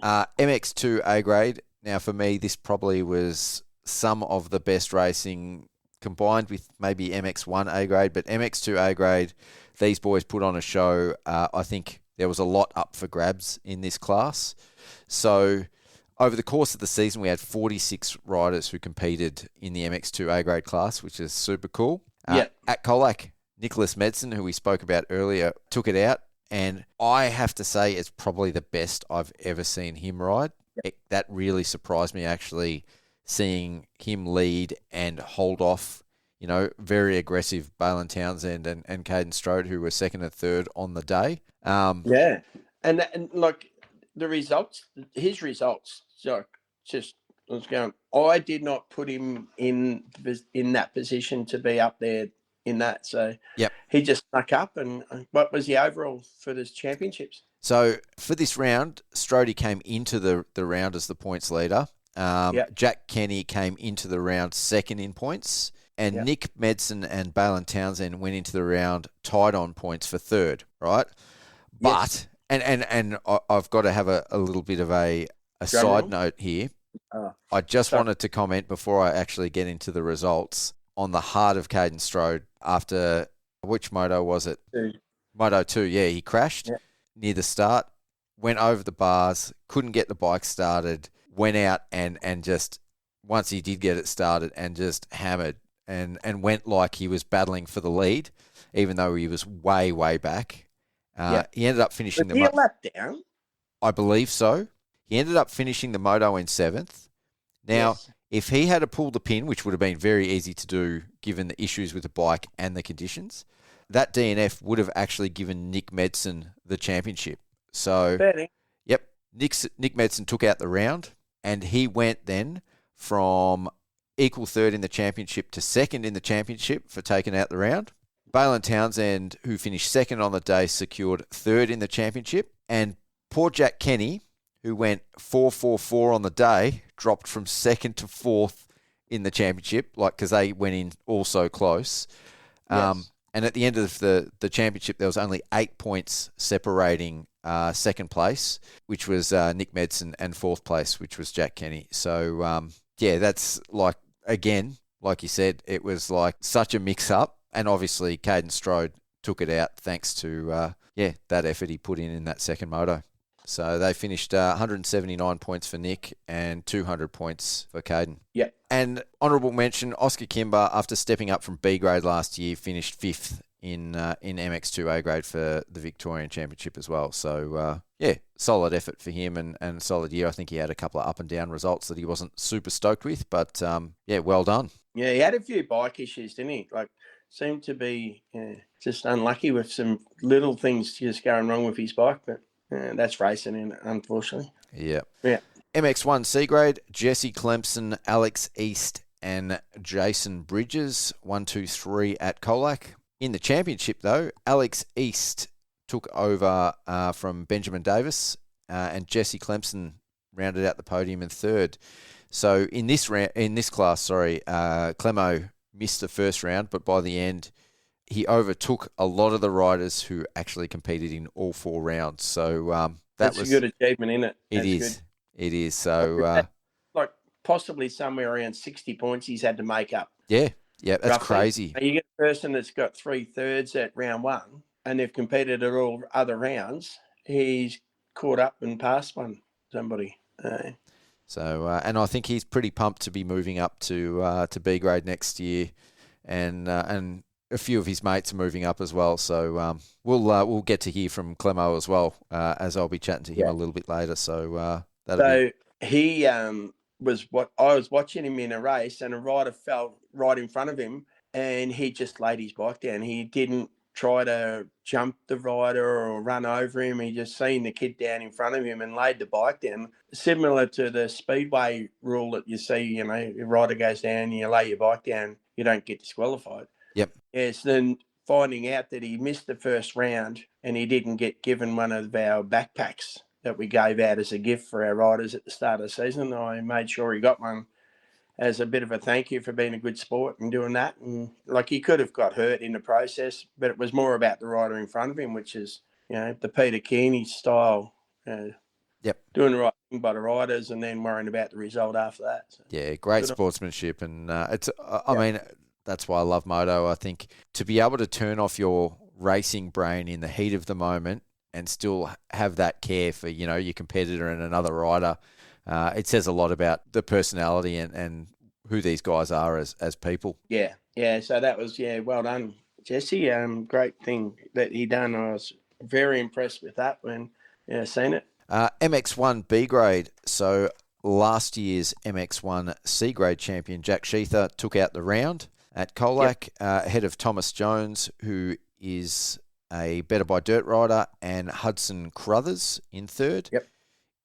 MX2 A grade. Now, for me, this probably was some of the best racing combined with maybe MX1 A grade, but MX2 A grade, these boys put on a show. I think there was a lot up for grabs in this class. So over the course of the season, we had 46 riders who competed in the MX2 A grade class, which is super cool. At Colac, Nicholas Medson, who we spoke about earlier, took it out. And I have to say it's probably the best I've ever seen him ride. That really surprised me, actually, seeing him lead and hold off, very aggressive Balin Townsend and Caden Strode, who were second and third on the day. And like the results, his results, just I was going, I did not put him in that position to be up there in that. So he just snuck up. And what was the overall for this championships? So for this round, Strode came into the round as the points leader. Jack Kenny came into the round second in points. And Nick Medson and Balin Townsend went into the round tied on points for third, right? But, and I've got to have a little bit of a side note here. I just wanted to comment before I actually get into the results on the heart of Caden Strode after, which moto was it? Moto 2, he crashed near the start, went over the bars, couldn't get the bike started, went out and just, once he did get it started, and just hammered and went like he was battling for the lead, even though he was way, way back. He ended up finishing the moto. Lap down? I believe so. He ended up finishing the moto in 7th. Now, if he had pulled the pin, which would have been very easy to do given the issues with the bike and the conditions, that DNF would have actually given Nick Medson the championship. So, Nick Medson took out the round, and he went then from equal third in the championship to second in the championship for taking out the round. Balin Townsend, who finished second on the day, secured third in the championship. And poor Jack Kenny, who went 4.44 on the day, dropped from second to fourth in the championship, because they went in all so close. And at the end of the championship, there was only 8 points separating second place, which was Nick Medson, and fourth place, which was Jack Kenny. So, that's again, like you said, it was like such a mix-up. And obviously, Caden Strode took it out thanks to, that effort he put in that second moto. So they finished 179 points for Nick and 200 points for Caden. And honourable mention, Oscar Kimber, after stepping up from B grade last year, finished 5th in MX2 A grade for the Victorian Championship as well. So, solid effort for him and solid year. I think he had a couple of up and down results that he wasn't super stoked with, but, well done. Yeah, he had a few bike issues, didn't he? Seemed to be just unlucky with some little things just going wrong with his bike, but that's racing, unfortunately. Yeah. MX1 C grade, Jesse Clempson, Alex East, and Jason Bridges, 1, 2, 3 at Colac. In the championship, though, Alex East took over from Benjamin Davis, and Jesse Clempson rounded out the podium in third. So in this class, Clemo missed the first round, but by the end, he overtook a lot of the riders who actually competed in all 4 rounds. So that's a good achievement, isn't it? It is. So possibly somewhere around 60 points he's had to make up. Yeah, that's roughly crazy. You get a person that's got 3/3 at round 1, and they've competed at all other rounds, he's caught up and passed somebody. So, and I think he's pretty pumped to be moving up to B grade next year, and a few of his mates are moving up as well. So we'll get to hear from Clemo as well, as I'll be chatting to him a little bit later. So he I was watching him in a race, and a rider fell right in front of him, and he just laid his bike down. He didn't try to jump the rider or run over him. He just seen the kid down in front of him and laid the bike down. Similar to the speedway rule that you see, your rider goes down, you lay your bike down, you don't get disqualified. Yep. Yes, then finding out that he missed the first round and he didn't get given one of our backpacks that we gave out as a gift for our riders at the start of the season. I made sure he got one as a bit of a thank you for being a good sport and doing that. And he could have got hurt in the process, but it was more about the rider in front of him, which is, the Peter Kearney style, doing the right thing by the riders and then worrying about the result after that. So, yeah, great sportsmanship. And I mean, that's why I love moto. I think to be able to turn off your racing brain in the heat of the moment and still have that care for, your competitor and another rider, it says a lot about the personality and who these guys are as people. Yeah. So that was, well done, Jesse. Great thing that he done. I was very impressed with that when seen it. MX1 B grade. So last year's MX1 C grade champion, Jack Sheather, took out the round at Colac, ahead of Thomas Jones, who is a Better by Dirt rider, and Hudson Crothers in third. Yep.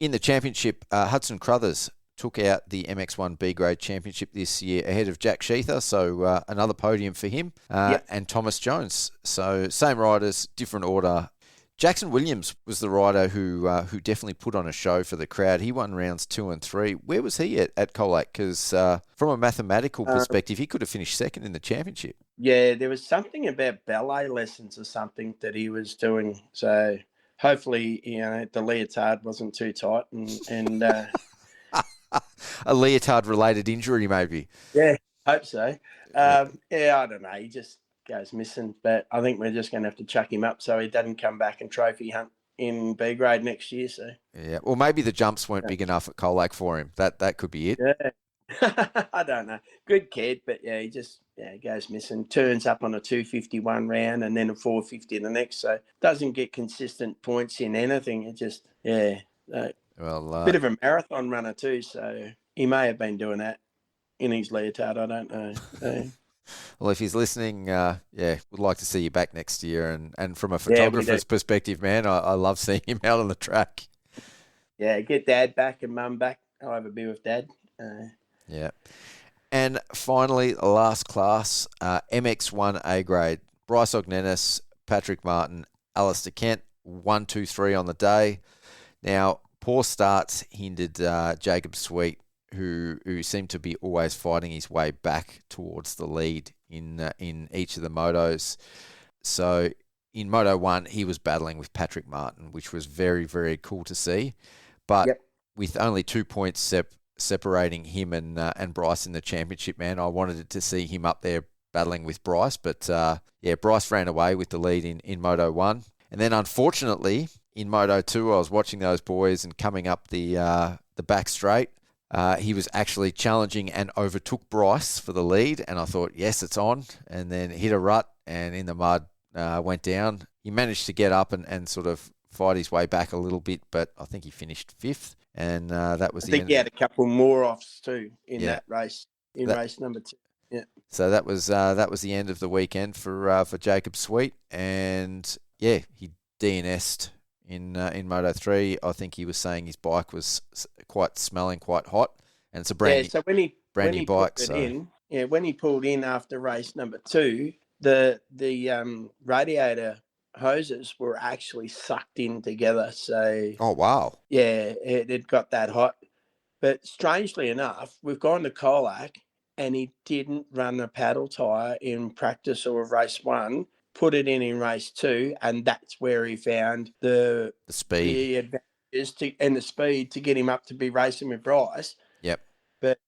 In the championship, Hudson Crothers took out the MX1 B grade championship this year ahead of Jack Sheather, so another podium for him, and Thomas Jones. So same riders, different order. Jackson Williams was the rider who definitely put on a show for the crowd. He won rounds 2 and 3. Where was he at Colac? Because from a mathematical perspective, he could have finished second in the championship. Yeah, there was something about ballet lessons or something that he was doing. So hopefully, the leotard wasn't too tight and a leotard-related injury, maybe. Yeah, hope so. I don't know. He just goes missing, but I think we're just going to have to chuck him up so he doesn't come back and trophy hunt in B grade next year. So yeah, well, maybe the jumps weren't big enough at Colac for him. That could be it. Yeah. I don't know. Good kid, but he just goes missing. Turns up on a 251 round and then a 450 the next. So doesn't get consistent points in anything. It just bit of a marathon runner too. So he may have been doing that in his leotard. I don't know. Well, if he's listening, would like to see you back next year. And from a photographer's perspective, man, I love seeing him out on the track. Yeah, get Dad back and Mum back. I'll have a beer with Dad. Yeah. And finally, last class, MX1 A grade. Bryce Ognenis, Patrick Martin, Alistair Kent, 1, 2, 3 on the day. Now, poor starts hindered Jacob Sweet, who seemed to be always fighting his way back towards the lead in each of the motos. So in Moto 1, he was battling with Patrick Martin, which was very, very cool to see. But with only 2 points separating him and Bryce in the championship, man, I wanted to see him up there battling with Bryce. But Bryce ran away with the lead in Moto 1. And then unfortunately, in Moto 2, I was watching those boys and coming up the back straight. He was actually challenging and overtook Bryce for the lead, and I thought, yes, it's on, and then hit a rut and in the mud went down. He managed to get up and sort of fight his way back a little bit, but I think he finished 5th, and that was the end. I think he had a couple more offs too in that race, race number 2. Yeah. So that was the end of the weekend for Jacob Sweet, and he DNS'd in Moto 3. I think he was saying his bike was smelling quite hot, and it's a brand new bike. When he pulled in after race number 2, the radiator hoses were actually sucked in together. So it got that hot. But strangely enough, we've gone to Colac and he didn't run a paddle tyre in practice or race 1. Put it in race 2, and that's where he found the speed, the advantages and the speed to get him up to be racing with Bryce. Yep. But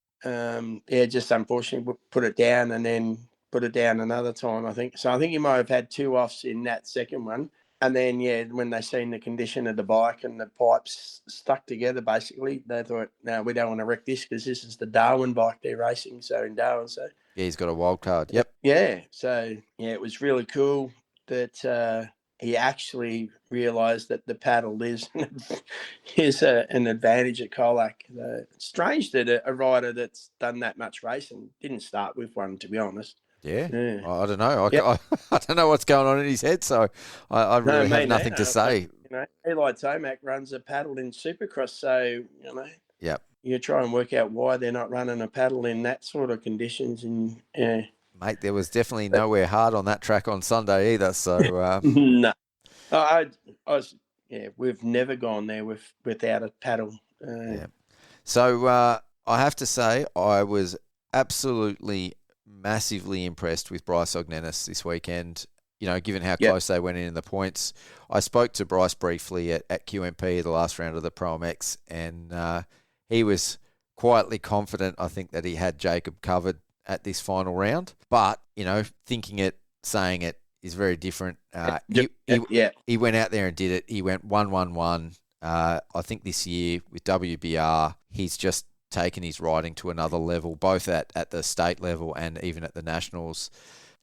just unfortunately put it down and then put it down another time, I think. So I think he might have had 2 offs in that second one. And then, when they seen the condition of the bike and the pipes stuck together, basically, they thought, no, we don't want to wreck this because this is the Darwin bike they're racing, so in Darwin. So Yeah, he's got a wild card. Yep. Yeah. So, it was really cool that he actually realised that the paddle is an advantage at Colac. It's strange that a rider that's done that much racing didn't start with one, to be honest. Yeah. I don't know. I don't know what's going on in his head, so I really have nothing to say. Eli Tomac runs a paddle in Supercross, so, Yep. You try and work out why they're not running a paddle in that sort of conditions. And Mate, there was definitely nowhere hard on that track on Sunday either, so... No. We've never gone there without a paddle. Yeah. So I have to say I was absolutely massively impressed with Bryce Ognenis this weekend, given how close they went in the points. I spoke to Bryce briefly at QMP, the last round of the Pro MX, and he was quietly confident, I think, that he had Jacob covered at this final round. But, thinking it, saying it is very different. He went out there and did it. He went 1-1-1. I think this year with WBR, he's just taken his riding to another level, both at the state level and even at the nationals.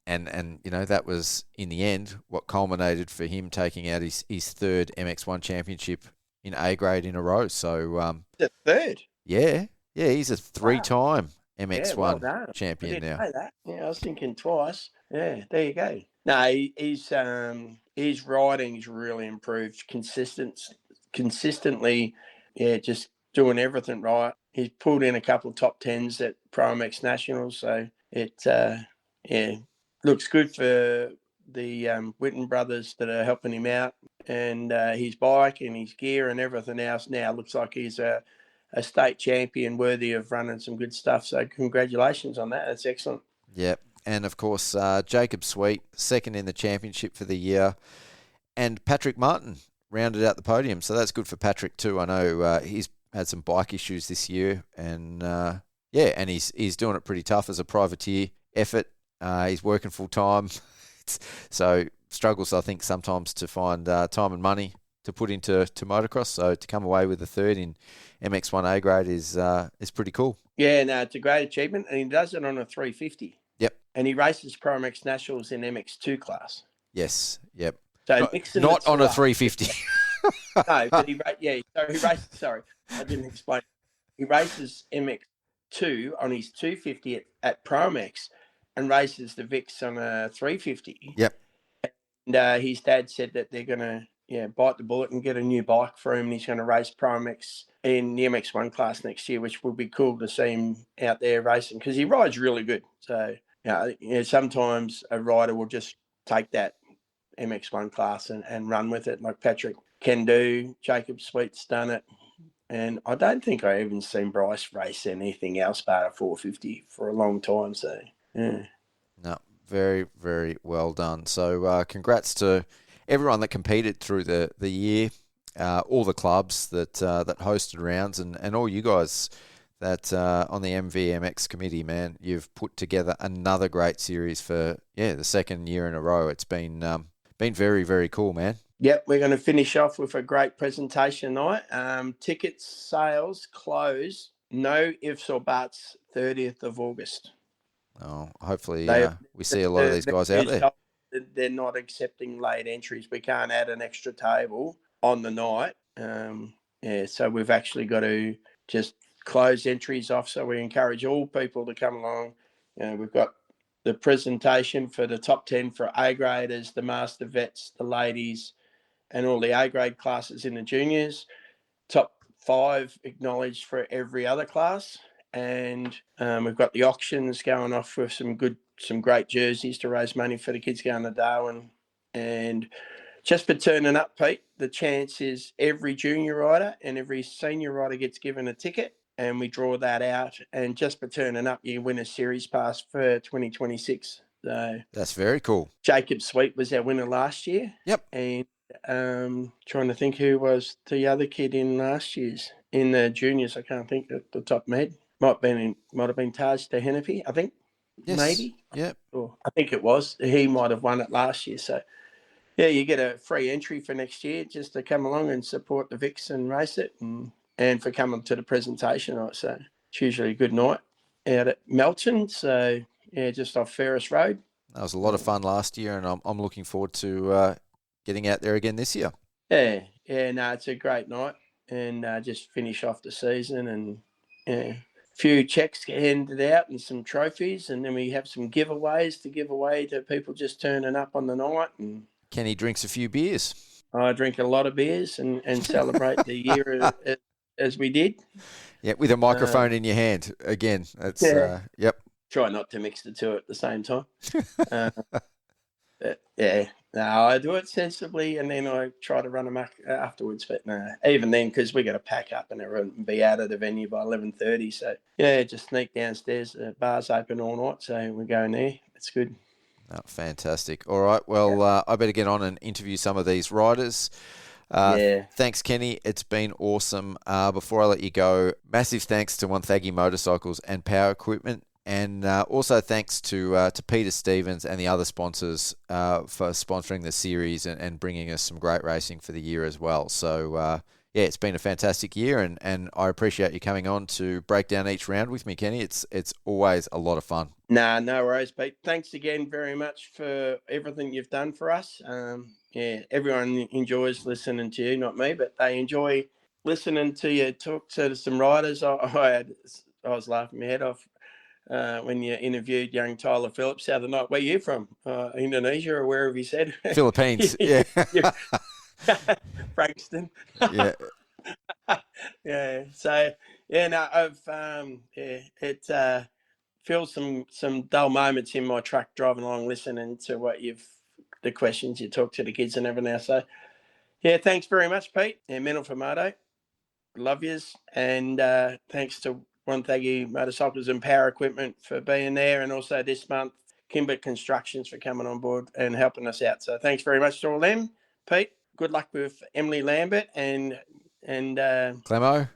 And that was, in the end, what culminated for him taking out his third MX1 championship in A grade in a row. So the third? Yeah, he's a three-time MX1 champion now. I was thinking twice. Yeah, there you go. No, his riding's really improved consistently. Yeah, just doing everything right. He's pulled in a couple of top 10s at Pro MX Nationals, so it looks good for the Witten brothers that are helping him out, and his bike and his gear and everything else now looks like he's a state champion worthy of running some good stuff. So congratulations on that. That's excellent. Yep. And, of course, Jacob Sweet, second in the championship for the year, and Patrick Martin rounded out the podium. So that's good for Patrick too. I know he's had some bike issues this year, and and he's doing it pretty tough as a privateer effort. He's working full time, so struggles, I think, sometimes to find time and money to put into motocross. So to come away with a third in MX1 A grade is pretty cool. Yeah, no, it's a great achievement, and he does it on a 350. Yep. And he races Pro MX Nationals in MX2 class. Yes. Yep. So not on a 350. No, but he races. Sorry, I didn't explain. He races MX2 on his 250 at Pro MX, and races the Vics on a 350. Yep. And his dad said that they're gonna bite the bullet and get a new bike for him. And he's going to race Pro MX in the MX1 class next year, which will be cool to see him out there racing because he rides really good. So sometimes a rider will just take that MX1 class and run with it, like Patrick can do. Jacob Sweet's done it. And I don't think I even seen Bryce race anything else but a 450 for a long time. So, yeah. No, very, very well done. So congrats to everyone that competed through the year, all the clubs that hosted rounds, and all you guys that on the MVMX committee, man. You've put together another great series for the second year in a row. It's been very, very cool, man. Yep, we're going to finish off with a great presentation night. Ticket sales close, no ifs or buts, 30th of August. Oh, hopefully we see a lot of these guys out there. They're not accepting late entries. We can't add an extra table on the night. So we've actually got to just close entries off. So we encourage all people to come along. We've got the presentation for the top 10 for A graders, the master vets, the ladies, and all the A grade classes in the juniors. Top 5 acknowledged for every other class. And we've got the auctions going off with some great jerseys to raise money for the kids going to Darwin. And just for turning up, Pete, the chance is every junior rider and every senior rider gets given a ticket, and we draw that out. And just for turning up, you win a series pass for 2026. So that's very cool. Jacob Sweet was our winner last year. Yep. And trying to think who was the other kid in last year's in the juniors. I can't think at the top of my head. Might have been Taj Tehenepi, I think. Yes. Maybe. Yeah. I think it was. He might have won it last year. So Yeah, you get a free entry for next year just to come along and support the Vics and race it, and for coming to the presentation. So it's usually a good night out at Melton. So yeah, just off Ferris Road. That was a lot of fun last year, and I'm looking forward to getting out there again this year. Yeah, no, it's a great night, and just finish off the season, and a few checks get handed out and some trophies, and then we have some giveaways to give away to people just turning up on the night. And Kenny drinks a few beers. I drink a lot of beers and celebrate the year as we did. Yeah, with a microphone in your hand. Again, that's, yep. Try not to mix the two at the same time. Yeah, no, I do it sensibly, and then I try to run amok afterwards. But no, even then, because we got to pack up and everyone be out of the venue by 11:30. So yeah, just sneak downstairs. The bar's open all night, so we're going there. It's good. Oh, fantastic. All right, well, I better get on and interview some of these riders. Thanks, Kenny. It's been awesome. Before I let you go, massive thanks to Wonthaggi Motorcycles and Power Equipment. And also thanks to Peter Stevens and the other sponsors for sponsoring the series and bringing us some great racing for the year as well. So, it's been a fantastic year, and I appreciate you coming on to break down each round with me, Kenny. It's always a lot of fun. Nah, no worries, Pete. Thanks again very much for everything you've done for us. Everyone enjoys listening to you, not me, but they enjoy listening to you talk to some riders. I was laughing my head off when you interviewed young Tyler Phillips the other night. Where are you from? Indonesia or wherever you said? Philippines, yeah. Frankston. Yeah. Yeah. So, I've, it fills some dull moments in my truck driving along, listening to the questions you talk to the kids and everything else. So, yeah, thanks very much, Pete. Yeah, Mental for Moto. Love yous. And thanks to Wonthaggi Motorcycles and Power Equipment for being there, and also this month Kimber Constructions for coming on board and helping us out. So thanks very much to all them. Pete, good luck with Emily Lambert and Clemo.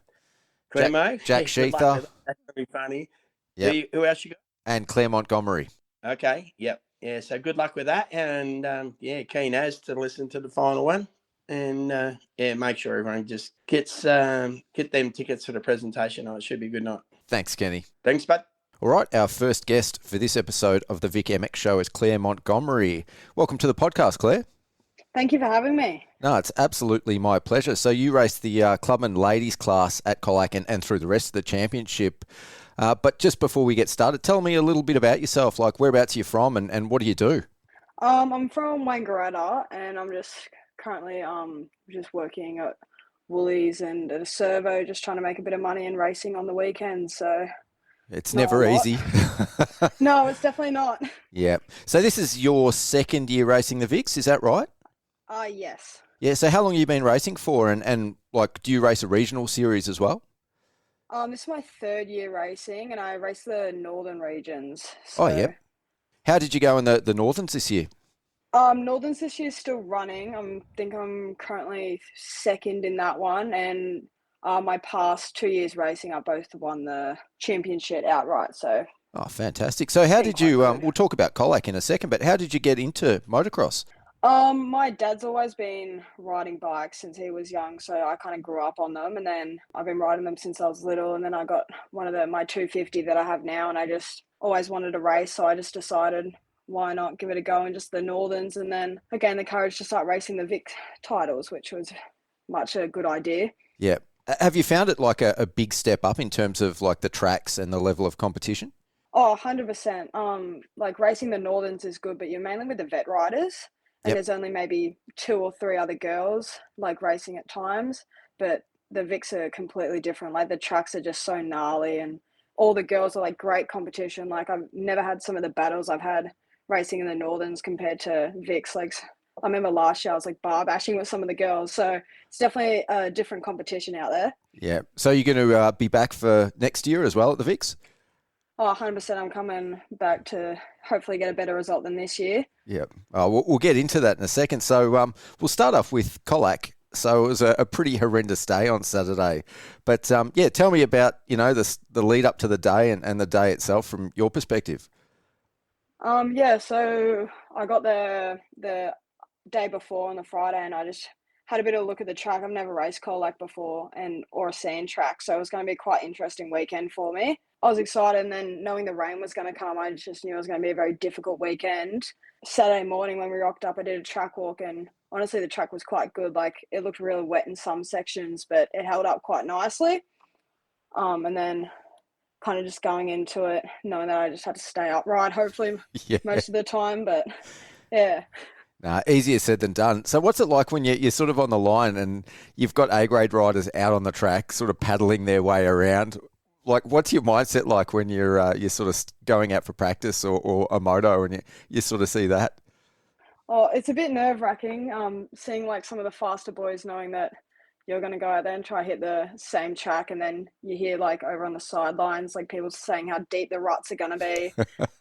Jack Sheather. That's going to be funny. Yep. Who else you got? And Clare Montgomery. Okay, yep. Yeah, so good luck with that. And keen as to listen to the final one. And make sure everyone just get them tickets for the presentation. It should be a good night. Thanks, Kenny. Thanks, bud. All right, our first guest for this episode of the Vic MX Show is Clare Montgomery. Welcome to the podcast, Claire. Thank you for having me. No, it's absolutely my pleasure. So you raced the Clubman Ladies class at Colac and through the rest of the championship. But just before we get started, tell me a little bit about yourself, like whereabouts you're from and what do you do? I'm from Wangaratta, and I'm just currently just working at Woolies and at a servo, just trying to make a bit of money and racing on the weekends. So it's never easy. No, it's definitely not. Yeah. So this is your second year racing the Vics, is that right? Yes. Yeah. So how long have you been racing for, and like, do you race a regional series as well? This is my third year racing, and I race the northern regions. So. Oh, yeah. How did you go in the Northerns this year? Northerns this year is still running. I think I'm currently second in that one, and my past 2 years racing, I both won the championship outright. So. Oh, fantastic. So how did you, we'll talk about Colac in a second, but how did you get into motocross? My dad's always been riding bikes since he was young, so I kind of grew up on them, and then I've been riding them since I was little, and then I got one of my 250 that I have now, and I just always wanted to race, so I just decided why not give it a go in just the Northerns, and then again the courage to start racing the Vic titles, which was much a good idea. Yeah. Have you found it like a big step up in terms of like the tracks and the level of competition? Oh, 100%. Like racing the Northerns is good, but you're mainly with the vet riders. And there's only maybe 2 or 3 other girls like racing at times, but the Vics are completely different. Like the tracks are just so gnarly, and all the girls are like great competition. Like I've never had some of the battles I've had racing in the Northerns compared to Vics. Like I remember last year I was like bar bashing with some of the girls. So it's definitely a different competition out there. Yeah. So you're going to be back for next year as well at the Vics? Oh, 100%. I'm coming back to hopefully get a better result than this year. Yeah. We'll get into that in a second. So we'll start off with Colac. So it was a pretty horrendous day on Saturday. But, tell me about, the lead up to the day and the day itself from your perspective. So I got the day before on the Friday, and I just had a bit of a look at the track. I've never raced Colac before or a sand track, so it was going to be quite interesting weekend for me. I was excited, and then knowing the rain was going to come, I just knew it was going to be a very difficult weekend. Saturday morning when we rocked up, I did a track walk, and honestly, the track was quite good. Like, it looked really wet in some sections, but it held up quite nicely. And then kind of just going into it, knowing that I just had to stay upright, hopefully, most of the time. But, yeah. Nah, easier said than done. So what's it like when you're sort of on the line and you've got A-grade riders out on the track sort of paddling their way around? Like, what's your mindset like when you're sort of going out for practice or a moto and you sort of see that? Oh, it's a bit nerve-wracking, seeing like some of the faster boys, knowing that you're going to go out there and try hit the same track, and then you hear like over on the sidelines like people saying how deep the ruts are going to be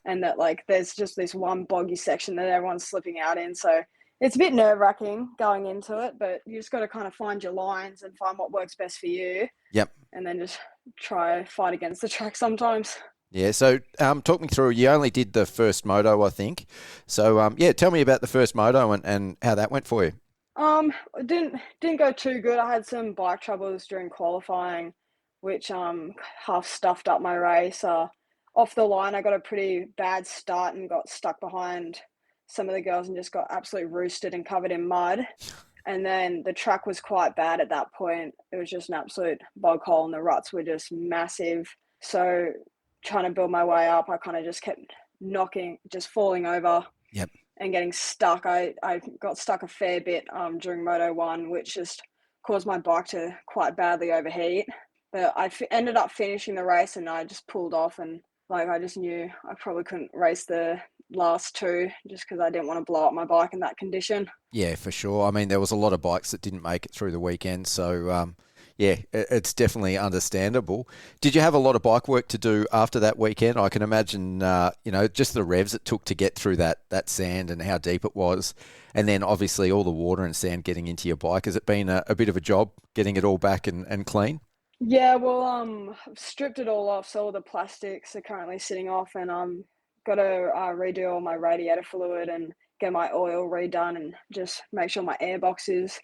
and that like there's just this one boggy section that everyone's slipping out in. So it's a bit nerve-wracking going into it, but you just got to kind of find your lines and find what works best for you. Yep. And then just try fight against the track sometimes. Yeah, so talk me through, you only did the first moto, I think. So, tell me about the first moto and how that went for you. It didn't go too good. I had some bike troubles during qualifying, which half stuffed up my race. Off the line, I got a pretty bad start and got stuck behind some of the girls and just got absolutely roosted and covered in mud. And then the track was quite bad at that point. It was just an absolute bog hole and the ruts were just massive. So trying to build my way up, I kind of just kept falling over. Yep. And getting stuck. I got stuck a fair bit during Moto 1, which just caused my bike to quite badly overheat. But I ended up finishing the race and I just pulled off, and like I just knew I probably couldn't race the last two just because I didn't want to blow up my bike in that condition. Yeah, for sure. I mean, there was a lot of bikes that didn't make it through the weekend, so it's definitely understandable. Did you have a lot of bike work to do after that weekend? I can imagine, just the revs it took to get through that sand and how deep it was, and then obviously all the water and sand getting into your bike. Has it been a bit of a job getting it all back and clean? Yeah, well, I've stripped it all off, so all the plastics are currently sitting off, and got to redo all my radiator fluid and get my oil redone and just make sure my airbox is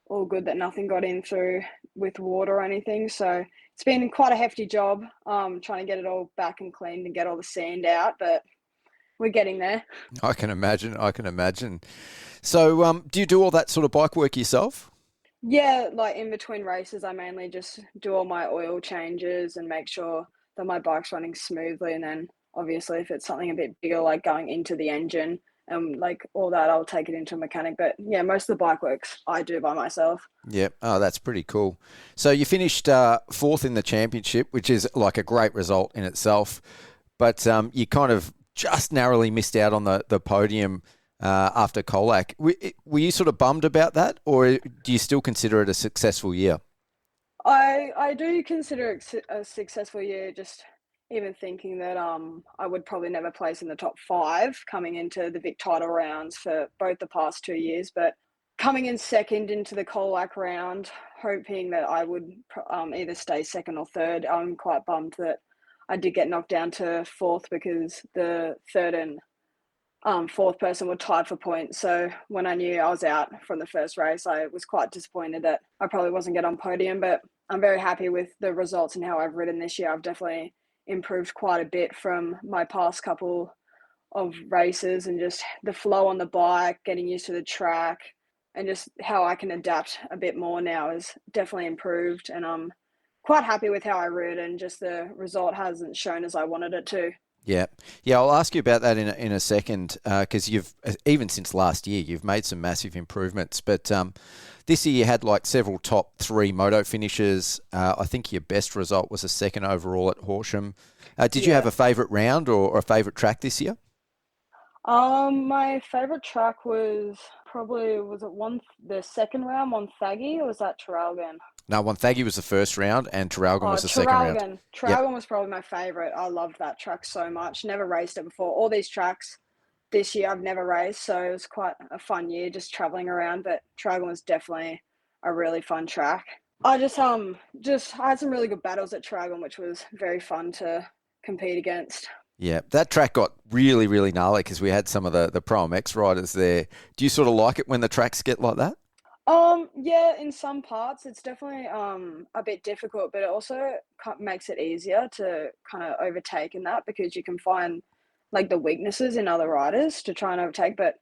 all good, that nothing got in through with water or anything. So it's been quite a hefty job trying to get it all back and cleaned and get all the sand out, but we're getting there. I can imagine. So do you do all that sort of bike work yourself? Yeah, like in between races, I mainly just do all my oil changes and make sure that my bike's running smoothly. And then obviously if it's something a bit bigger, like going into the engine and like all that, I'll take it into a mechanic. But yeah, most of the bike works I do by myself. Yep. Oh, that's pretty cool. So you finished fourth in the championship, which is like a great result in itself. But you kind of just narrowly missed out on the podium after Colac. Were you sort of bummed about that, or do you still consider it a successful year? I do consider it a successful year, just even thinking that I would probably never place in the top 5 coming into the Vic title rounds for both the past 2 years, but coming in second into the Colac round, hoping that I would either stay second or third. I'm quite bummed that I did get knocked down to 4th because the 3rd and 4th person were tied for points. So when I knew I was out from the first race, I was quite disappointed that I probably wasn't getting on podium, but I'm very happy with the results and how I've ridden this year. I've definitely improved quite a bit from my past couple of races, and just the flow on the bike, getting used to the track, and just how I can adapt a bit more now has definitely improved. And I'm quite happy with how I rid, and just the result hasn't shown as I wanted it to. Yeah. I'll ask you about that in a second, because you've, even since last year, you've made some massive improvements. But this year you had like several top 3 moto finishes. I think your best result was a 2nd overall at Horsham. Did you have a favourite round or a favourite track this year? My favourite track was probably, the second round, Wonthaggi, or was that Traralgon? No, Wonthaggi was the first round and Traralgon was the second round. Traralgon was probably my favourite. I loved that track so much. Never raced it before. All these tracks this year I've never raced, so it was quite a fun year just travelling around, but Traralgon was definitely a really fun track. I just I had some really good battles at Traralgon, which was very fun to compete against. Yeah, that track got really, really gnarly because we had some of the Pro MX riders there. Do you sort of like it when the tracks get like that? Yeah, in some parts it's definitely a bit difficult, but it also makes it easier to kind of overtake in that because you can find like the weaknesses in other riders to try and overtake. But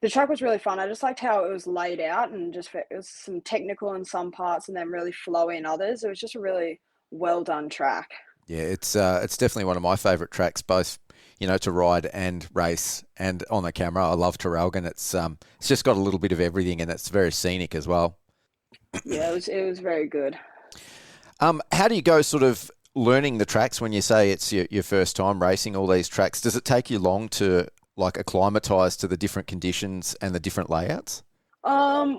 the track was really fun. I just liked how it was laid out and just it was some technical in some parts and then really flowy in others. It was just a really well done track. Yeah, it's definitely one of my favourite tracks, both to ride and race. And on the camera, I love Traralgon. It's just got a little bit of everything, and it's very scenic as well. Yeah, it was very good. How do you go sort of learning the tracks when you say it's your first time racing all these tracks? Does it take you long to like acclimatise to the different conditions and the different layouts?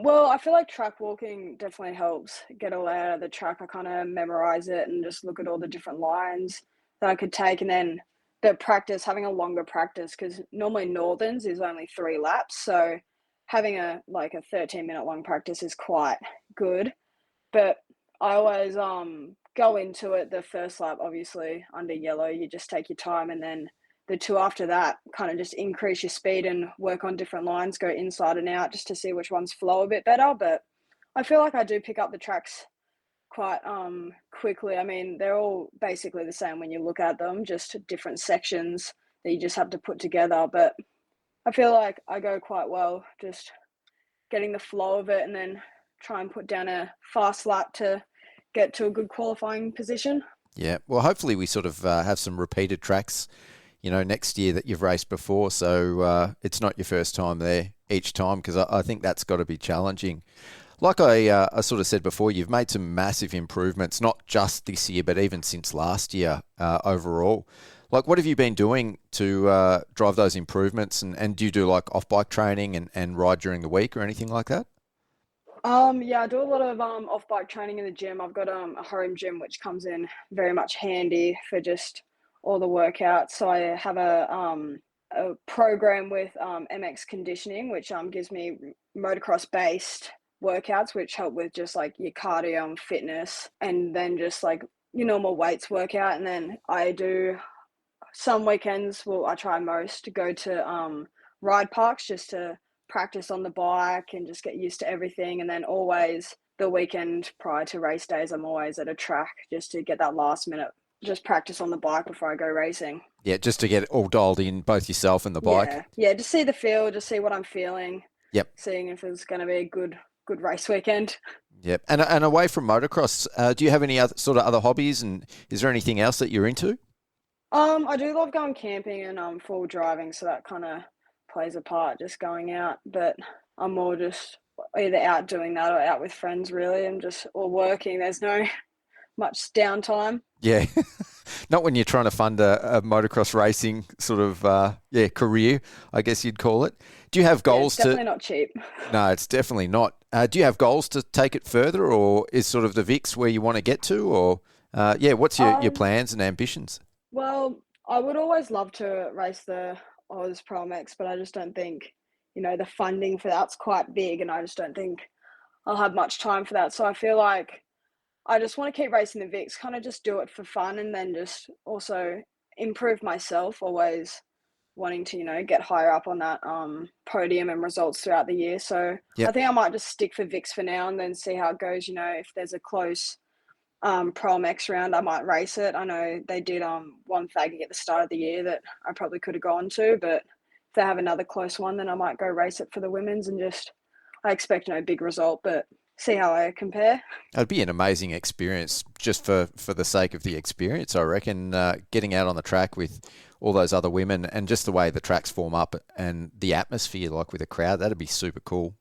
Well, I feel like track walking definitely helps get a layout of the track. I kind of memorize it and just look at all the different lines that I could take, and then the practice, having a longer practice, because normally Northerns is only 3 laps, so having a 13-minute long practice is quite good. But I always go into it the first lap, obviously under yellow, you just take your time, and then the 2 after that kind of just increase your speed and work on different lines, go inside and out just to see which ones flow a bit better. But I feel like I do pick up the tracks quite quickly. I mean, they're all basically the same when you look at them, just different sections that you just have to put together. But I feel like I go quite well just getting the flow of it and then try and put down a fast lap to get to a good qualifying position. Yeah, well, hopefully we sort of have some repeated tracks next year that you've raced before. So it's not your first time there each time, because I think that's got to be challenging. Like I sort of said before, you've made some massive improvements, not just this year, but even since last year overall. Like, what have you been doing to drive those improvements? And do you do like off-bike training and ride during the week or anything like that? Yeah, I do a lot of off-bike training in the gym. I've got a home gym, which comes in very much handy for just all the workouts. So I have a program with MX conditioning, which gives me motocross-based workouts, which help with just like your cardio and fitness, and then just like your normal weights workout. And then I do some weekends, well, I try most to go to ride parks just to practice on the bike and just get used to everything. And then always the weekend prior to race days, I'm always at a track just to get that last minute, just practice on the bike before I go racing. Yeah, just to get it all dialed in, both yourself and the bike. Yeah, just see the feel, just see what I'm feeling. Yep. Seeing if it's going to be a good race weekend. Yep. And away from motocross, do you have any other sort of other hobbies, and is there anything else that you're into? I do love going camping and full driving, so that kind of plays a part, just going out. But I'm more just either out doing that or out with friends, really, and just or working. There's no much downtime. Yeah, not when you're trying to fund a motocross racing sort of career, I guess you'd call it. Do you have goals it's definitely not cheap. No, it's definitely not. Do you have goals to take it further, or is sort of the VIX where you want to get to, or what's your plans and ambitions? Well, I would always love to race the Oz Pro MX, but I just don't think, the funding for that's quite big, and I just don't think I'll have much time for that. So I feel like I just want to keep racing the VIX, kind of just do it for fun, and then just also improve myself, always wanting to, get higher up on that podium and results throughout the year. So yep. I think I might just stick for VIX for now and then see how it goes. If there's a close Pro MX round, I might race it. I know they did Wonthaggi at the start of the year that I probably could have gone to, but if they have another close one, then I might go race it for the women's and just, I expect no big result, but see how I compare. It'd be an amazing experience just for the sake of the experience, I reckon, getting out on the track with all those other women and just the way the tracks form up and the atmosphere, like with a crowd, that'd be super cool.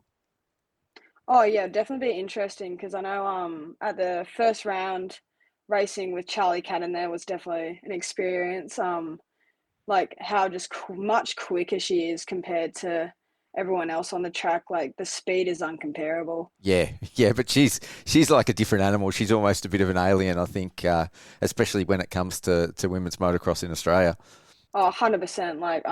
Oh yeah, definitely be interesting, because I know at the first round racing with Charlie Cannon there was definitely an experience. Like how just much quicker she is compared to everyone else on the track. Like the speed is uncomparable. Yeah, but she's like a different animal. She's almost a bit of an alien, I think, especially when it comes to women's motocross in Australia. Oh, 100%. Like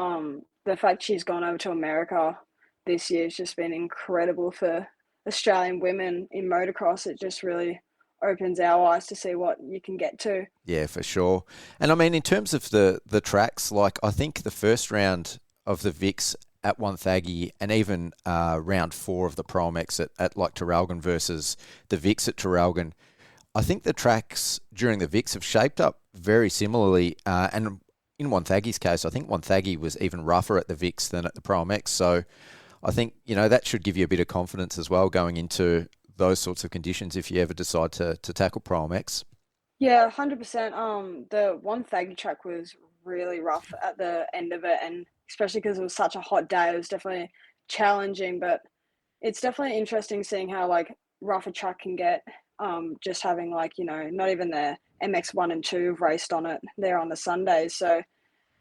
the fact she's gone over to America this year has just been incredible for Australian women in motocross. It just really opens our eyes to see what you can get to. Yeah, for sure. And I mean, in terms of the tracks, like I think the first round of the Vics at Wonthaggi and even round 4 of the Pro MX at like Traralgon versus the Vics at Traralgon, I think the tracks during the Vics have shaped up very similarly. And in Wonthaggi's case, I think Wonthaggi was even rougher at the Vics than at the Pro MX. So I think, that should give you a bit of confidence as well going into those sorts of conditions if you ever decide to tackle Pro MX. Yeah, 100%. The Wonthaggi track was really rough at the end of it, and especially because it was such a hot day, it was definitely challenging. But it's definitely interesting seeing how like rough a track can get. Just having like not even the MX1 and 2 have raced on it there on the Sundays, so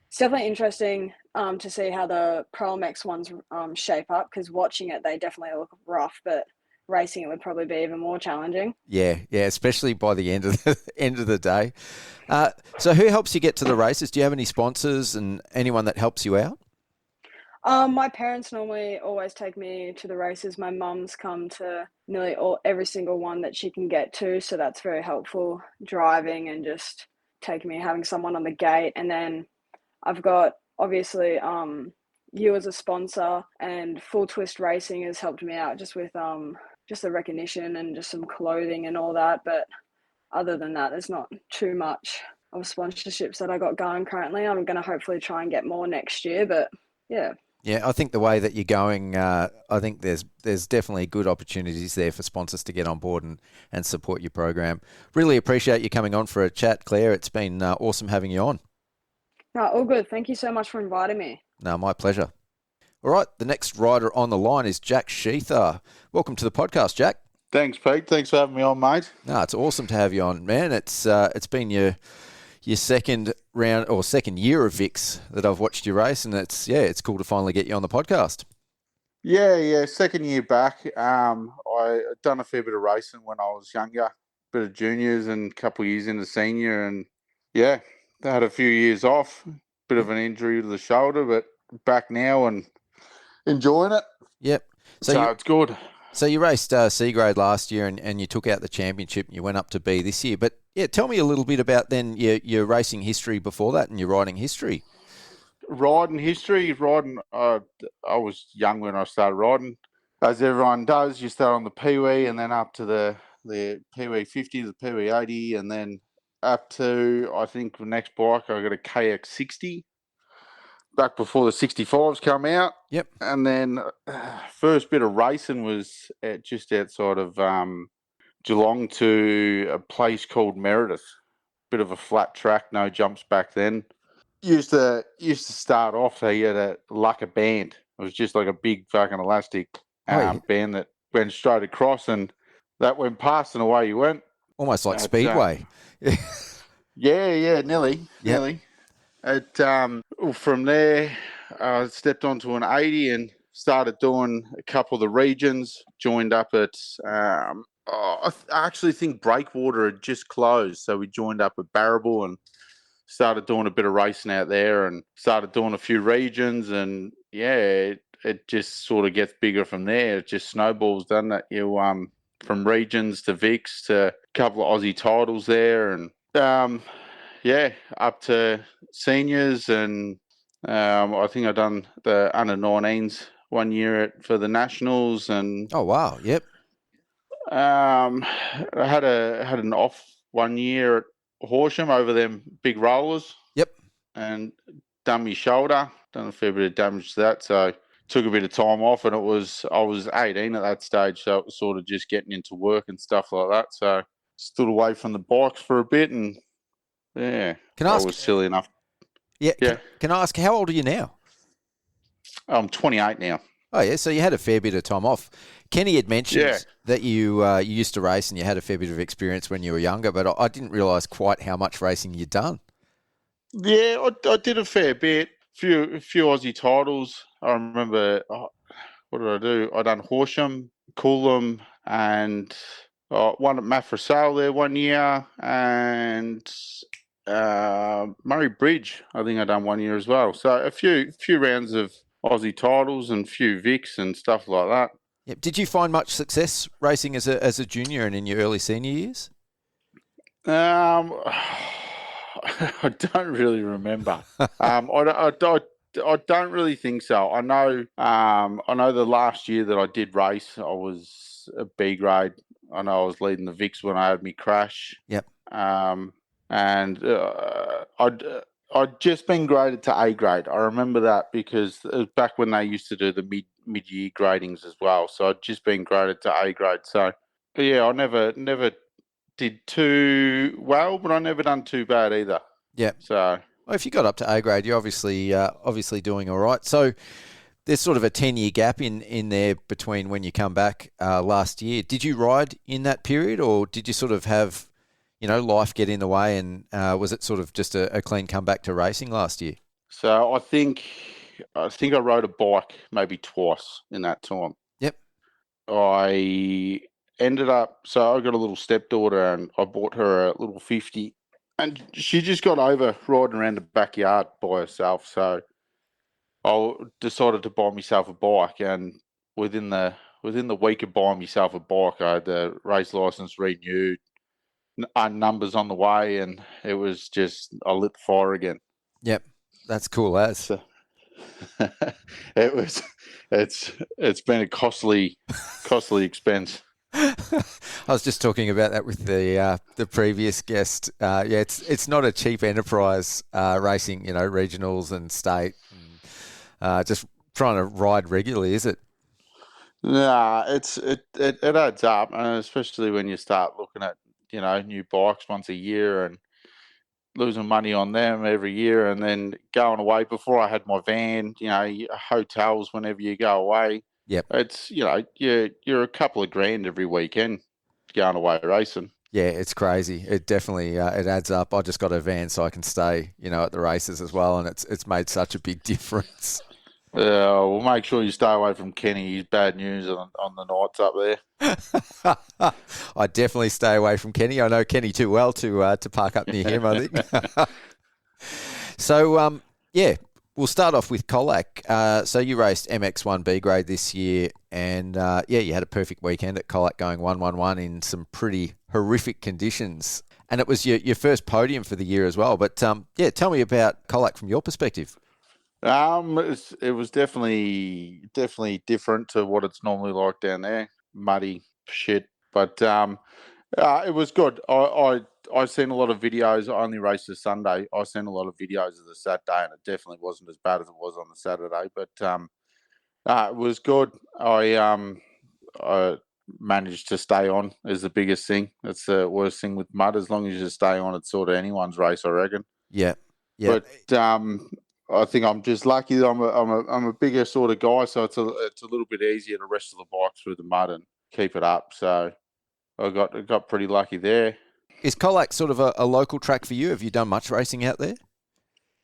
it's definitely interesting to see how the Pro MX ones shape up, because watching it they definitely look rough, but racing it would probably be even more challenging. Yeah, especially by the end of the day. So who helps you get to the races? Do you have any sponsors and anyone that helps you out? My parents normally always take me to the races. My mum's come to nearly every single one that she can get to, so that's very helpful, driving and just taking me, having someone on the gate. And then I've got, obviously, you as a sponsor, and Full Twist Racing has helped me out just with just the recognition and just some clothing and all that. But other than that, there's not too much of sponsorships that I got going currently. I'm going to hopefully try and get more next year, but yeah. Yeah, I think the way that you're going, I think there's definitely good opportunities there for sponsors to get on board and support your program. Really appreciate you coming on for a chat, Claire. It's been awesome having you on. No, all good. Thank you so much for inviting me. No, my pleasure. All right, the next rider on the line is Jack Sheather. Welcome to the podcast, Jack. Thanks, Pete. Thanks for having me on, mate. No, it's awesome to have you on, man. It's been your second round or second year of Vics that I've watched you race, and it's cool to finally get you on the podcast. Yeah, second year back. I done a fair bit of racing when I was younger, bit of juniors and a couple of years into senior, and yeah, they had a few years off, bit of an injury to the shoulder, but back now and enjoying it. Yep. So it's good. So you raced C grade last year and you took out the championship and you went up to B this year. But yeah, tell me a little bit about then your racing history before that and your riding history. Riding, I was young when I started riding. As everyone does, you start on the Pee-wee and then up to the Pee-wee 50, the Pee-wee 80, and then up to, I think, the next bike, I got a KX 60. Back before the 65s come out. Yep. And then first bit of racing was just outside of Geelong to a place called Meredith. Bit of a flat track, no jumps back then. Used to start off, they had a Lucka band. It was just like a big fucking elastic band that went straight across, and that went past and away you went. Almost like Speedway. Yeah, nearly. From there, I stepped onto an 80 and started doing a couple of the regions, joined up at, I actually think Breakwater had just closed, so we joined up at Barrable and started doing a bit of racing out there and started doing a few regions, and yeah, it just sort of gets bigger from there. It just snowballs, doesn't it? You from regions to Vics to a couple of Aussie titles there, and up to seniors, and I think I've done the under-19s 1 year for the Nationals, and oh wow, yep. I had an off 1 year at Horsham over them big rollers. Yep. And done my shoulder, done a fair bit of damage to that, so took a bit of time off, and I was 18 at that stage, so it was sort of just getting into work and stuff like that. So stood away from the bikes for a bit, and yeah, I was silly enough. Yeah. Can I ask, how old are you now? I'm 28 now. Oh, yeah, so you had a fair bit of time off. Kenny had mentioned that you used to race and you had a fair bit of experience when you were younger, but I didn't realise quite how much racing you'd done. Yeah, I did a fair bit. Few Aussie titles. I remember, what did I do? I done Horsham, Coolum, and one at Maffrasale there 1 year, and Murray Bridge, I think I done 1 year as well. So a few rounds of Aussie titles and few Vics and stuff like that. Yep. Did you find much success racing as a junior and in your early senior years? I don't really remember. I don't really think so. I know the last year that I did race, I was a B grade. I know I was leading the Vics when I had me crash. Yep. And I'd just been graded to A grade. I remember that because it was back when they used to do the mid-year gradings as well. So I'd just been graded to A grade. So yeah, I never did too well, but I never done too bad either. Yeah. So well, if you got up to A grade, you're obviously doing all right. So there's sort of a 10-year gap in there between when you come back last year. Did you ride in that period, or did you sort of have, life get in the way, and was it sort of just a clean comeback to racing last year? So I think I rode a bike maybe twice in that time. Yep. I ended up, so I got a little stepdaughter, and I bought her a little 50, and she just got over riding around the backyard by herself. So I decided to buy myself a bike, and within the week of buying myself a bike, I had the race license renewed, numbers on the way, and it was just, I lit the fire again. Yep, that's cool as. So, it's been a costly expense. I was just talking about that with the previous guest. It's not a cheap enterprise racing, regionals and state, and, just trying to ride regularly, is it? Nah, it adds up, and especially when you start looking at new bikes once a year and losing money on them every year, and then going away. Before I had my van, hotels whenever you go away. Yep. It's you're a couple of grand every weekend going away racing. Yeah, it's crazy. It definitely it adds up. I just got a van so I can stay, at the races as well, and it's made such a big difference. We'll make sure you stay away from Kenny. He's bad news on the nights up there. I definitely stay away from Kenny. I know Kenny too well to park up near him, I think. So, we'll start off with Colac. So you raced MX1 B grade this year, and you had a perfect weekend at Colac, going 1-1-1 in some pretty horrific conditions. And it was your first podium for the year as well. But tell me about Colac from your perspective. It was definitely different to what it's normally like down there. Muddy shit, but it was good. I've seen a lot of videos. I only raced the Sunday. I've seen a lot of videos of the Saturday, and it definitely wasn't as bad as it was on the Saturday. But it was good. I managed to stay on is the biggest thing. That's the worst thing with mud. As long as you stay on, it's sort of anyone's race, I reckon. Yeah. But I think I'm just lucky that I'm a bigger sort of guy, so it's a little bit easier to wrestle the bike through the mud and keep it up. So I got pretty lucky there. Is Colac sort of a local track for you? Have you done much racing out there?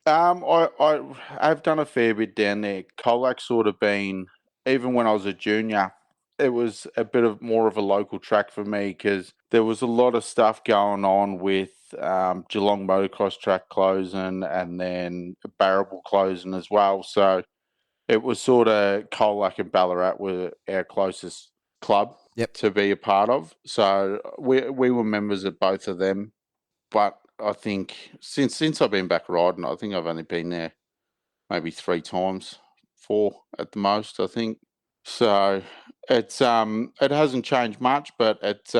I've done a fair bit down there. Colac's sort of been, even when I was a junior, it was a bit of more of a local track for me because there was a lot of stuff going on with Geelong Motocross track closing and then Barrable closing as well. So it was sort of Colac and Ballarat were our closest club to be a part of. So we were members of both of them. But I think since I've been back riding, I think I've only been there maybe 3 times, 4 at the most, I think. So it's it hasn't changed much, but it's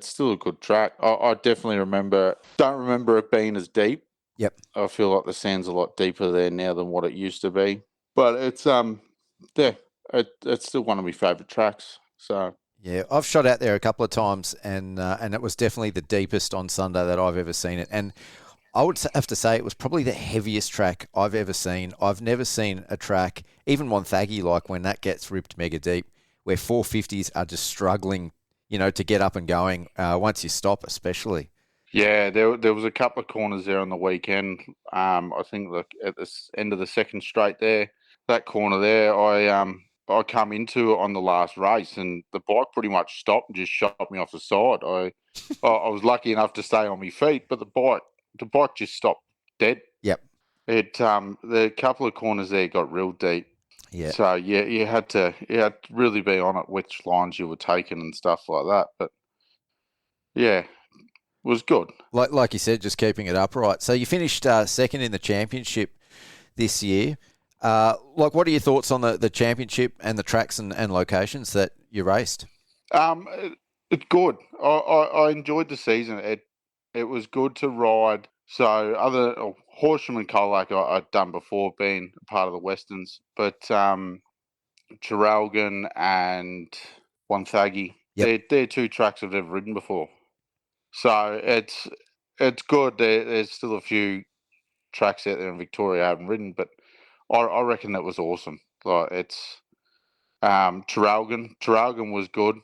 still a good track. I definitely don't remember it being as deep. Yep. I feel like the sand's a lot deeper there now than what it used to be. But it's it's still one of my favourite tracks. So yeah, I've shot out there a couple of times, and it was definitely the deepest on Sunday that I've ever seen it. And I would have to say it was probably the heaviest track I've ever seen. I've never seen a track, even Wonthaggi, like when that gets ripped mega deep, where 450s are just struggling, to get up and going once you stop, especially. Yeah, there was a couple of corners there on the weekend. I think at the end of the second straight there, that corner there, I come into it on the last race, and the bike pretty much stopped and just shot me off the side. I was lucky enough to stay on my feet, but the bike just stopped dead. Yep. The couple of corners there got real deep. Yeah. So you had to really be on it which lines you were taking and stuff like that. But yeah, was good. Like you said, just keeping it upright. So you finished second in the championship this year. What are your thoughts on the championship and the tracks and locations that you raced? It's good. I enjoyed the season. It was good to ride. So Horsham and Colac I'd done before, being a part of the Westerns, but Traralgon and Wonthaggi, they're two tracks I've never ridden before. So it's good. There's still a few tracks out there in Victoria I haven't ridden, but I reckon that was awesome. Like it's Traralgon was good.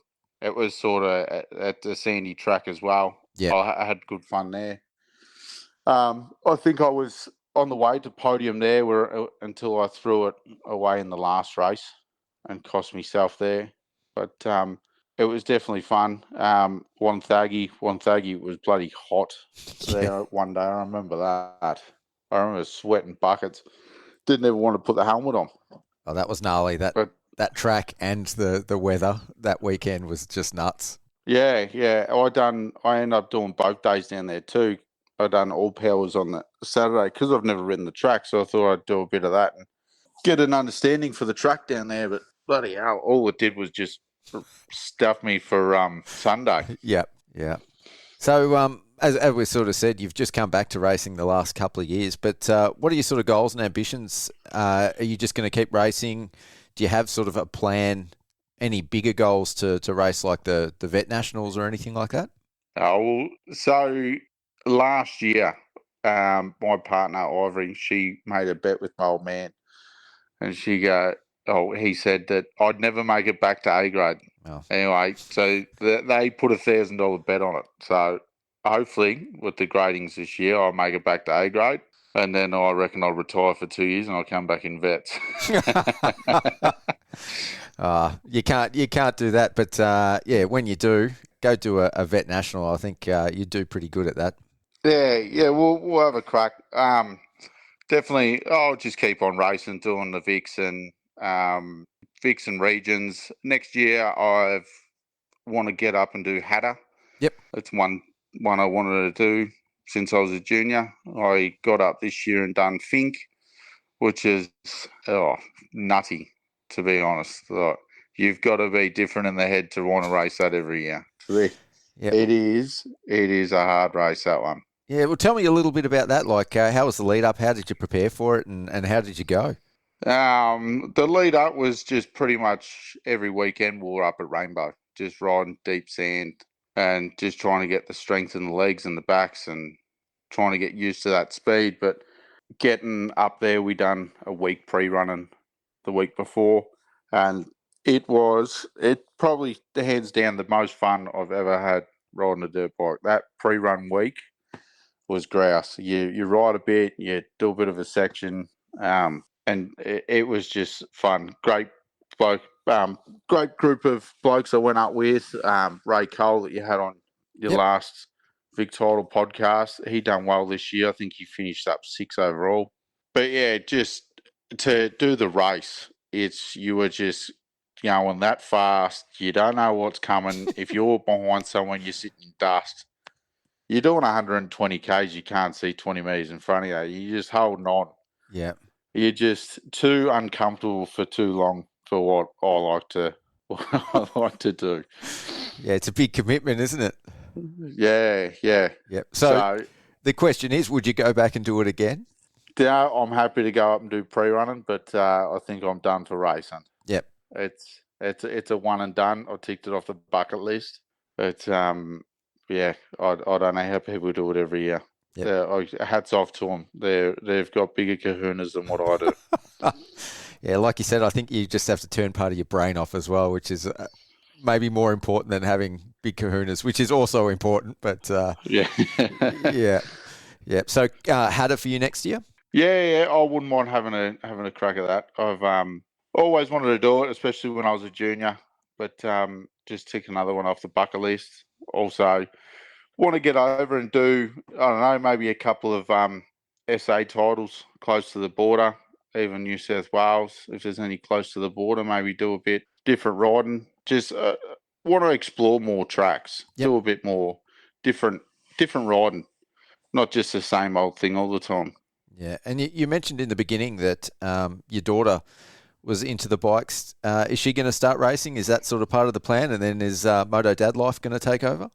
It was sort of at the sandy track as well. Yeah, I had good fun there. I think I was on the way to podium there until I threw it away in the last race and cost myself there. But it was definitely fun. Wonthaggi was bloody hot there one day. I remember that. I remember sweating buckets. Didn't even want to put the helmet on. Oh, that was gnarly. That track and the weather that weekend was just nuts. Yeah. I ended up doing both days down there too. I done all powers on the Saturday because I've never ridden the track, so I thought I'd do a bit of that and get an understanding for the track down there. But bloody hell, all it did was just stuff me for Sunday. Yeah. So as we sort of said, you've just come back to racing the last couple of years. But what are your sort of goals and ambitions? Are you just going to keep racing? Do you have sort of a plan? Any bigger goals to race like the Vet Nationals or anything like that? Oh, so last year, my partner Ivory, she made a bet with my old man, and he said that I'd never make it back to A grade. Oh. Anyway, so they put $1,000 bet on it. So hopefully, with the gradings this year, I'll make it back to A grade, and then I reckon I'll retire for 2 years and I'll come back in vets. You can't do that, but when you do, go do a Vet National. I think you do pretty good at that. Yeah, we'll have a crack. Definitely, I'll just keep on racing, doing the Vics and regions. Next year, I want to get up and do Hatter. Yep, it's one I wanted to do since I was a junior. I got up this year and done Fink, which is nutty, to be honest. Like, you've got to be different in the head to want to race that every year. Yep. It is a hard race, that one. Yeah, well, tell me a little bit about that. Like, how was the lead up? How did you prepare for it, and how did you go? The lead up was just pretty much every weekend we were up at Rainbow, just riding deep sand and just trying to get the strength in the legs and the backs and trying to get used to that speed. But getting up there, we done a week pre-running the week before, and it probably hands down the most fun I've ever had riding a dirt bike. That pre-run week was grouse. You ride a bit, you do a bit of a section, and it was just fun. Great bloke, great group of blokes I went up with. Ray Cole that you had on your last Vic Title podcast, he done well this year. I think he finished up 6 overall. But yeah, just to do the race, you were just going that fast. You don't know what's coming. If you're behind someone, you're sitting in dust. You're doing 120 Ks, you can't see 20 metres in front of you. You're just holding on. Yeah. You're just too uncomfortable for too long for what I like to do. Yeah, it's a big commitment, isn't it? Yeah. So the question is, would you go back and do it again? Yeah, I'm happy to go up and do pre-running, but I think I'm done for racing. Yep. It's a one and done. I ticked it off the bucket list. But I don't know how people do it every year. Yep. Hats off to them. They've got bigger kahunas than what I do. Yeah, like you said, I think you just have to turn part of your brain off as well, which is maybe more important than having big kahunas, which is also important. But yeah. So Hatter for you next year? Yeah. I wouldn't mind having a crack at that. I've always wanted to do it, especially when I was a junior. But just tick another one off the bucket list. Also, want to get over and do, I don't know, maybe a couple of SA titles close to the border, even New South Wales, if there's any close to the border, maybe do a bit different riding. Just want to explore more tracks, do a bit more different different riding, not just the same old thing all the time. Yeah, and you mentioned in the beginning that your daughter was into the bikes. Is she going to start racing? Is that sort of part of the plan? And then is Moto Dad life going to take over?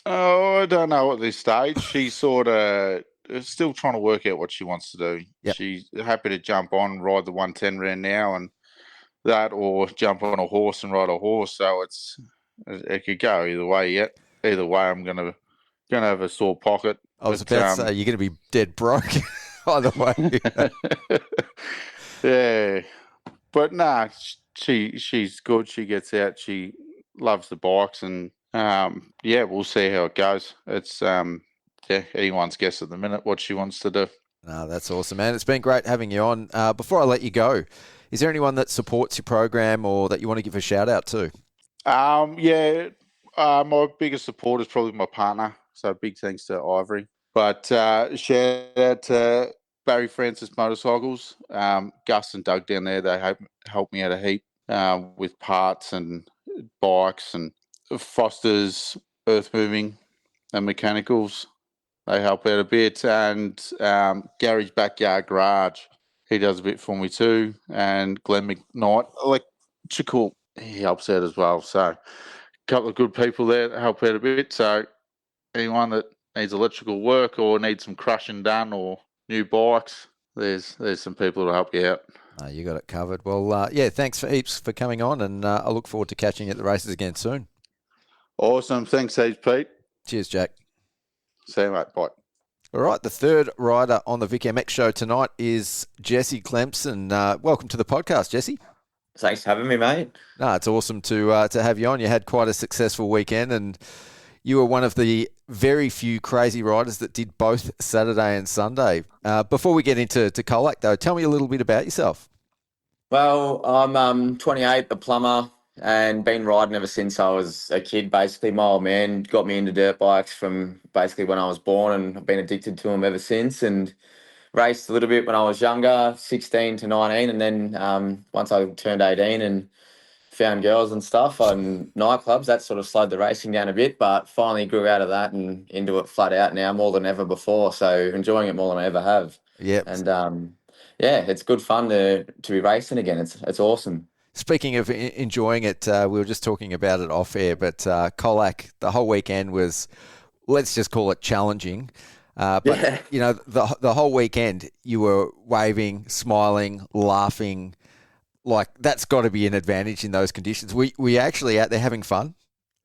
Oh, I don't know at this stage. She's sort of still trying to work out what she wants to do. Yep. She's happy to jump on, ride the 110 round now and that, or jump on a horse and ride a horse. So it could go either way yet. Either way, I'm gonna have a sore pocket. I was about to say, you're going to be dead broke either way. Yeah. But nah, she's good. She gets out. She loves the bikes, and we'll see how it goes. It's anyone's guess at the minute what she wants to do. No, that's awesome, man. It's been great having you on. Before I let you go, is there anyone that supports your program or that you want to give a shout out to? My biggest support is probably my partner. So big thanks to Ivory. But shout out to Barry Francis Motorcycles, Gus and Doug down there. They helped me out a heap with parts and bikes, and Foster's Earth Moving and Mechanicals. They help out a bit, and Gary's Backyard Garage. He does a bit for me too, and Glenn McKnight Electrical. He helps out as well. So a couple of good people there that help out a bit. So anyone that needs electrical work or needs some crushing done or new bikes, there's some people to help you out. You got it covered. Well, thanks for heaps for coming on, and I look forward to catching you at the races again soon. Awesome. Thanks, heaps, Pete. Cheers, Jack. See you, mate. Bye. All right, the third rider on the Vic MX show tonight is Jesse Clempson. Welcome to the podcast, Jesse. Thanks for having me, mate. No, it's awesome to have you on. You had quite a successful weekend, and you were one of the very few crazy riders that did both Saturday and Sunday. Before we get into Colac, though, tell me a little bit about yourself. Well, I'm 28, a plumber, and been riding ever since I was a kid, basically. My old man got me into dirt bikes from basically when I was born, and I've been addicted to them ever since, and raced a little bit when I was younger, 16 to 19, and then once I turned 18 and found girls and stuff and nightclubs, that sort of slowed the racing down a bit, but finally grew out of that and into it flat out now more than ever before. So enjoying it more than I ever have. Yeah. And it's good fun to be racing again. It's awesome. Speaking of enjoying it, we were just talking about it off air, but Colac, the whole weekend was, let's just call it challenging. You know, the whole weekend you were waving, smiling, laughing. Like, that's got to be an advantage in those conditions. Were you actually out there having fun?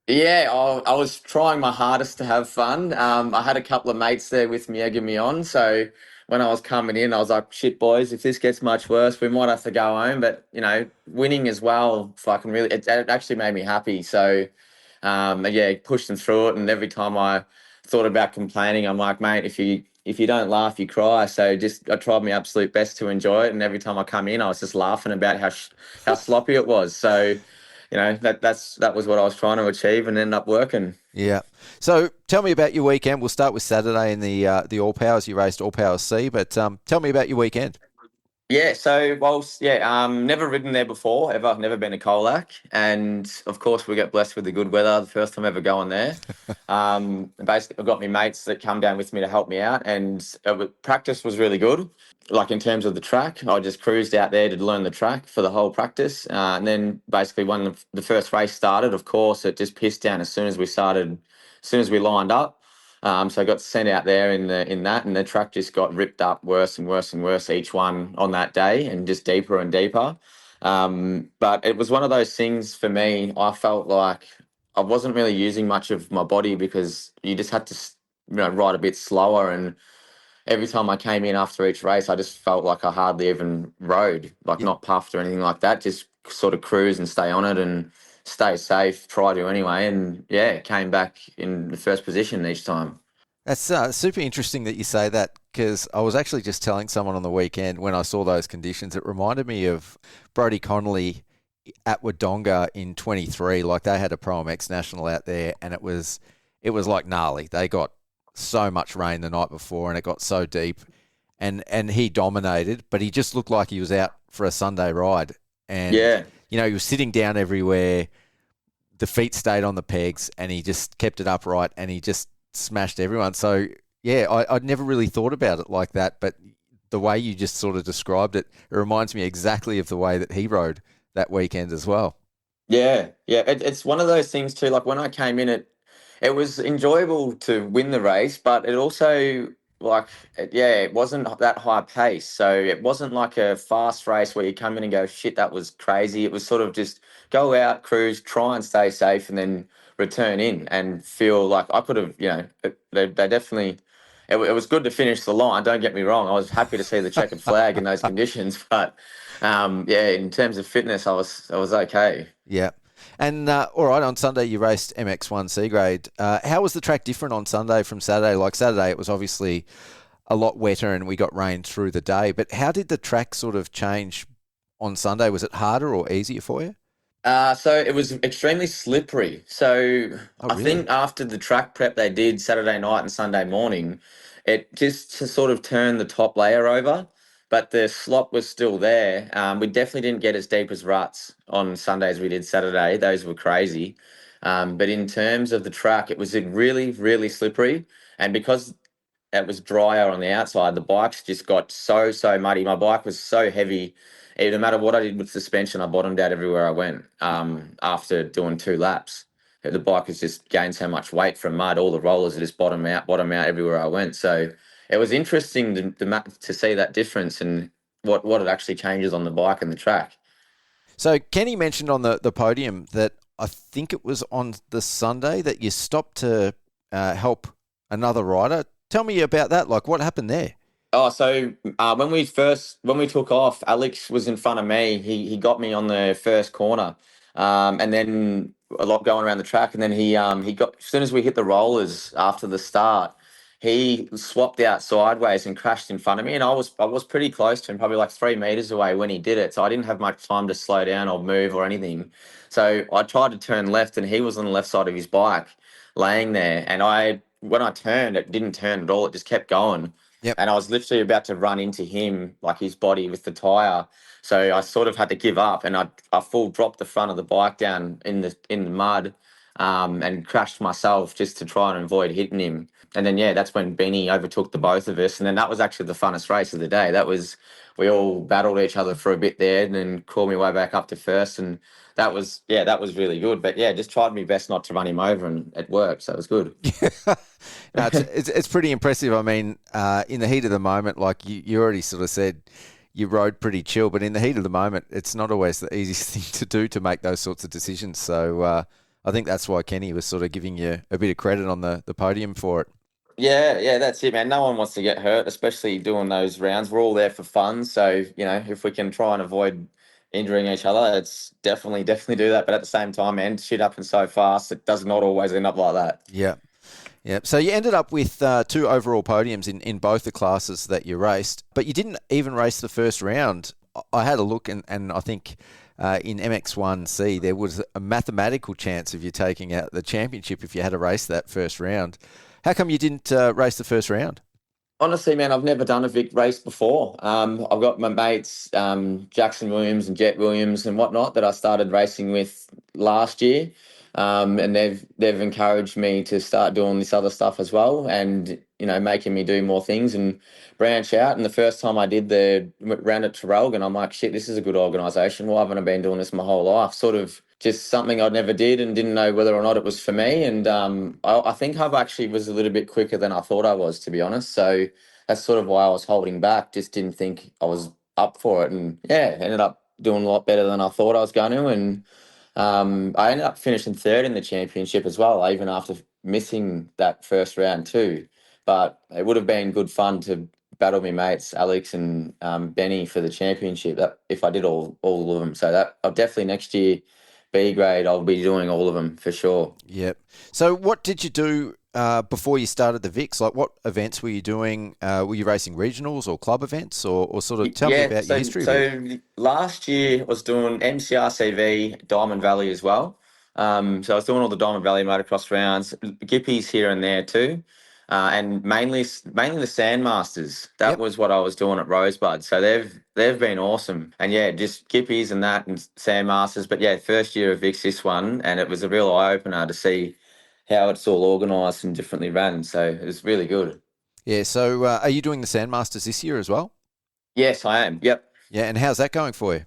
Yeah, I was trying my hardest to have fun. I had a couple of mates there with me egging me on. So when I was coming in, I was like, shit, boys, if this gets much worse, we might have to go home. But, you know, winning as well, it actually made me happy. So, pushed them through it. And every time I thought about complaining, I'm like, mate, if you don't laugh, you cry. So I tried my absolute best to enjoy it. And every time I come in, I was just laughing about how sloppy it was. So, you know, that was what I was trying to achieve and ended up working. Yeah. So tell me about your weekend. We'll start with Saturday in the All Powers. You raced All Powers C, but tell me about your weekend. Yeah, never ridden there before, ever. Never been to Colac. And, of course, we got blessed with the good weather the first time ever going there. Basically, I've got my mates that come down with me to help me out, and practice was really good. Like, in terms of the track, I just cruised out there to learn the track for the whole practice. And then, basically, when the first race started, of course, it just pissed down as soon as we lined up. So I got sent out there in that, and the track just got ripped up worse and worse and worse each one on that day, and just deeper and deeper. But it was one of those things for me. I felt like I wasn't really using much of my body because you just had to, ride a bit slower. And every time I came in after each race, I just felt like I hardly even rode, not puffed or anything like that. Just sort of cruise and stay on it and stay safe, try to anyway, and came back in the first position each time. That's super interesting that you say that, because I was actually just telling someone on the weekend when I saw those conditions, it reminded me of Brodie Connolly at Wodonga in 23. Like, they had a Pro MX National out there, and it was like gnarly. They got so much rain the night before, and it got so deep, and he dominated, but he just looked like he was out for a Sunday ride. And he was sitting down everywhere. The feet stayed on the pegs, and he just kept it upright, and he just smashed everyone. So, yeah, I'd never really thought about it like that, but the way you just sort of described it, it reminds me exactly of the way that he rode that weekend as well. Yeah, yeah. It's one of those things too. Like when I came in, it was enjoyable to win the race, but it also it wasn't that high pace. So it wasn't like a fast race where you come in and go, shit, that was crazy. It was sort of just go out, cruise, try and stay safe, and then return in and feel like I could have, they definitely. It was good to finish the line. Don't get me wrong. I was happy to see the checkered flag in those conditions, but in terms of fitness, I was okay. Yeah. And all right, on Sunday you raced MX1 C grade. How was the track different on Sunday from Saturday? Like Saturday, it was obviously a lot wetter and we got rain through the day. But how did the track sort of change on Sunday? Was it harder or easier for you? So it was extremely slippery. So I think after the track prep they did Saturday night and Sunday morning, it just to sort of turn the top layer over, but the slop was still there. We definitely didn't get as deep as ruts on Sunday as we did Saturday. Those were crazy. But in terms of the track, it was really, really slippery. And because it was drier on the outside, the bikes just got so muddy. My bike was so heavy. No matter what I did with suspension, I bottomed out everywhere I went after doing 2 laps. The bike has just gained so much weight from mud. All the rollers just bottom out everywhere I went. So it was interesting to see that difference and what it actually changes on the bike and the track. So Kenny mentioned on the podium that I think it was on the Sunday that you stopped to help another rider. Tell me about that. Like, what happened there? Oh, so when we took off, Alex was in front of me. He got me on the first corner, and then a lot going around the track. And then he got, as soon as we hit the rollers after the start, he swapped out sideways and crashed in front of me. And I was pretty close to him, probably like 3 meters away when he did it. So I didn't have much time to slow down or move or anything. So I tried to turn left, and he was on the left side of his bike, laying there. And when I turned, it didn't turn at all. It just kept going. Yep. And I was literally about to run into him, like his body with the tyre. So I sort of had to give up, and I full dropped the front of the bike down in the mud, and crashed myself just to try and avoid hitting him. And then that's when Benny overtook the both of us, and then that was actually the funnest race of the day. We all battled each other for a bit there, and then called me way back up to first, and that was really good. But just tried my best not to run him over, and it worked, so it was good. No, it's pretty impressive. I mean, in the heat of the moment, like you already sort of said, you rode pretty chill, but in the heat of the moment, it's not always the easiest thing to do to make those sorts of decisions. So I think that's why Kenny was sort of giving you a bit of credit on the podium for it. Yeah, that's it, man. No one wants to get hurt, especially doing those rounds. We're all there for fun. So, if we can try and avoid injuring each other, it's definitely do that. But at the same time, man, shit happens so fast, it does not always end up like that. Yeah. Yeah, so you ended up with 2 overall podiums in both the classes that you raced, but you didn't even race the first round. I had a look, and I think in MX1C there was a mathematical chance of you taking out the championship if you had to race that first round. How come you didn't race the first round? Honestly, man, I've never done a Vic race before. I've got my mates, Jackson Williams and Jet Williams and whatnot, that I started racing with last year. And they've encouraged me to start doing this other stuff as well, and making me do more things and branch out. And the first time I did the round at Traralgon, I'm like, shit, this is a good organisation. Why haven't I been doing this my whole life? Sort of just something I never did and didn't know whether or not it was for me. And I think I actually was a little bit quicker than I thought I was, to be honest. So that's sort of why I was holding back. Just didn't think I was up for it, and ended up doing a lot better than I thought I was going to. And I ended up finishing 3rd in the championship as well, even after missing that first round too. But it would have been good fun to battle my mates, Alex and Benny, for the championship if I did all of them. So that I'll definitely next year, B grade, I'll be doing all of them for sure. Yep. So what did you do before you started the Vics? Like, what events were you doing? Were you racing regionals or club events, or sort of tell me about your history? So last year I was doing MCRCV, Diamond Valley as well. So I was doing all the Diamond Valley motocross rounds, Gippies here and there too, and mainly the Sandmasters. That was what I was doing at Rosebud. So they've been awesome, and just Gippies and Sandmasters. But first year of Vics this one, and it was a real eye opener to see how it's all organised and differently ran. So it was really good. Yeah. So are you doing the Sandmasters this year as well? Yes, I am. Yep. Yeah. And how's that going for you?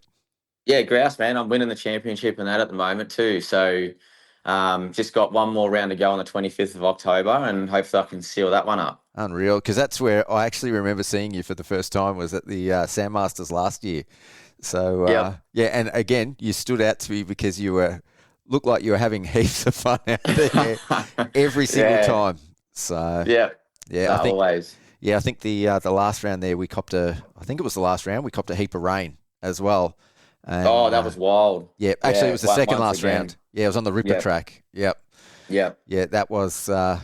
Yeah, grouse, man. I'm winning the championship and that at the moment too. So just got one more round to go on the 25th of October, and hopefully I can seal that one up. Unreal, because that's where I actually remember seeing you for the first time was at the Sandmasters last year. So, yeah, and again, you stood out to me because you looked like you were having heaps of fun out there every single time. So, yeah, I think always. Yeah, I think the last round there we copped I think it was the last round, we copped a heap of rain as well. And, that was wild. Yeah, actually it was the second last round. Yeah, it was on the Ripper track. Yep. Yeah, that was a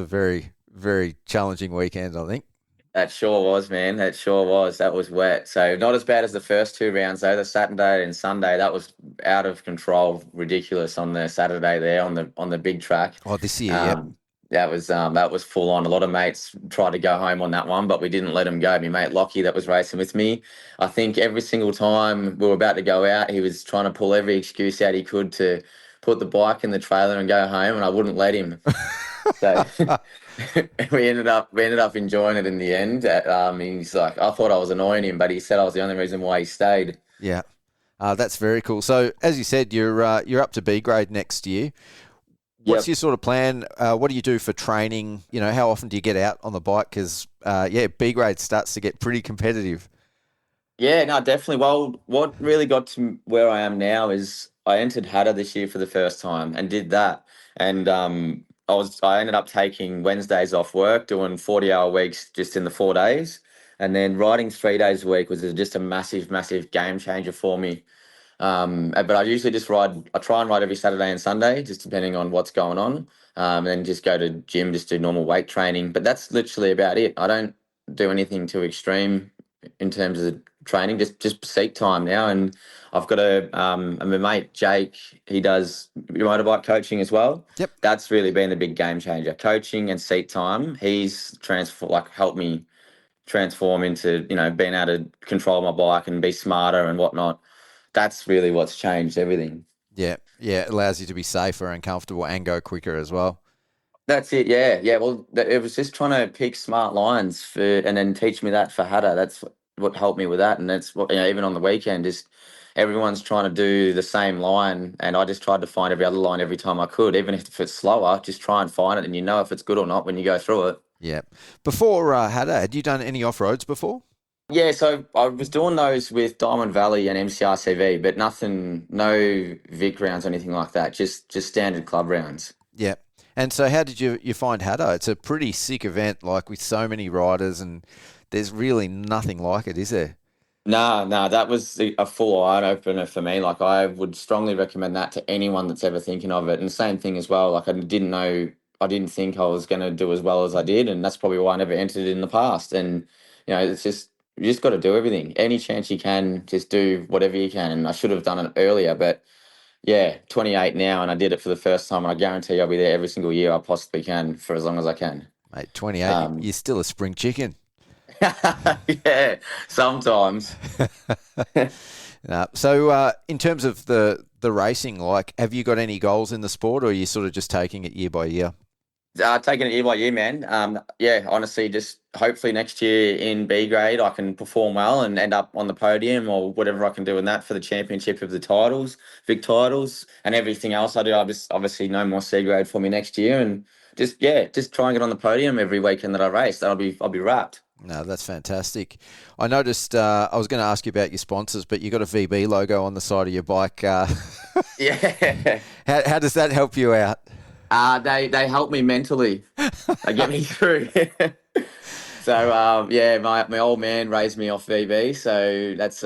very, very challenging weekend, I think. That sure was, man. That sure was. That was wet. So not as bad as the first two rounds, though. The Saturday and Sunday, that was out of control, ridiculous on the Saturday there on the big track. Oh, this year, That was full on. A lot of mates tried to go home on that one, but we didn't let them go. My mate Lockie that was racing with me, I think every single time we were about to go out, he was trying to pull every excuse out he could to put the bike in the trailer and go home, and I wouldn't let him. So we ended up enjoying it in the end. He's like, I thought I was annoying him, but he said I was the only reason why he stayed. Yeah, that's very cool. So as you said, you're up to B grade next year. What's your sort of plan? What do you do for training? You know, how often do you get out on the bike? Because, B grade starts to get pretty competitive. Yeah, no, definitely. Well, what really got to where I am now is I entered Hatter this year for the first time and did that. And I ended up taking Wednesdays off work, doing 40-hour weeks just in the 4 days. And then riding 3 days a week was just a massive, massive game changer for me. But I usually I try and ride every Saturday and Sunday, just depending on what's going on. And then just go to gym, just do normal weight training. But that's literally about it. I don't do anything too extreme in terms of training, just seat time now. And I've got my mate Jake, he does motorbike coaching as well. Yep. That's really been a big game changer. Coaching and seat time. He's helped me transform into, being able to control my bike and be smarter and whatnot. That's really what's changed everything. Yeah, it allows you to be safer and comfortable and go quicker as well. That's it, yeah. Well, it was just trying to pick smart lines and then teach me that for Hatter. That's what helped me with that, and that's what even on the weekend, just everyone's trying to do the same line, and I just tried to find every other line every time I could, even if it's slower. Just try and find it, and if it's good or not when you go through it. Yeah. Before Hatter, had you done any off roads before? Yeah, so I was doing those with Diamond Valley and MCRCV, but no Vic rounds or anything like that, just standard club rounds. Yeah. And so how did you find Hatter? It's a pretty sick event, like with so many riders, and there's really nothing like it, is there? No, that was a full eye-opener for me. Like, I would strongly recommend that to anyone that's ever thinking of it. And the same thing as well, like I didn't think I was going to do as well as I did, and that's probably why I never entered it in the past. And, it's just... You just got to do everything. Any chance you can, just do whatever you can. And I should have done it earlier, but 28 now, and I did it for the first time, and I guarantee I'll be there every single year I possibly can for as long as I can. Mate, 28, you're still a spring chicken. Yeah, sometimes. So in terms of the racing, have you got any goals in the sport, or are you sort of just taking it year by year? Taking it year by year, man. Honestly, just hopefully next year in B grade I can perform well and end up on the podium or whatever I can do in that for the championship of the titles, Vic titles, and everything else I do. Obviously no more C grade for me next year, and just try and get on the podium every weekend that I race. I'll be wrapped. No, that's fantastic. I noticed I was going to ask you about your sponsors, but you got a VB logo on the side of your bike. Yeah. How does that help you out? They help me mentally. They get me through. So my old man raised me off VB, so that's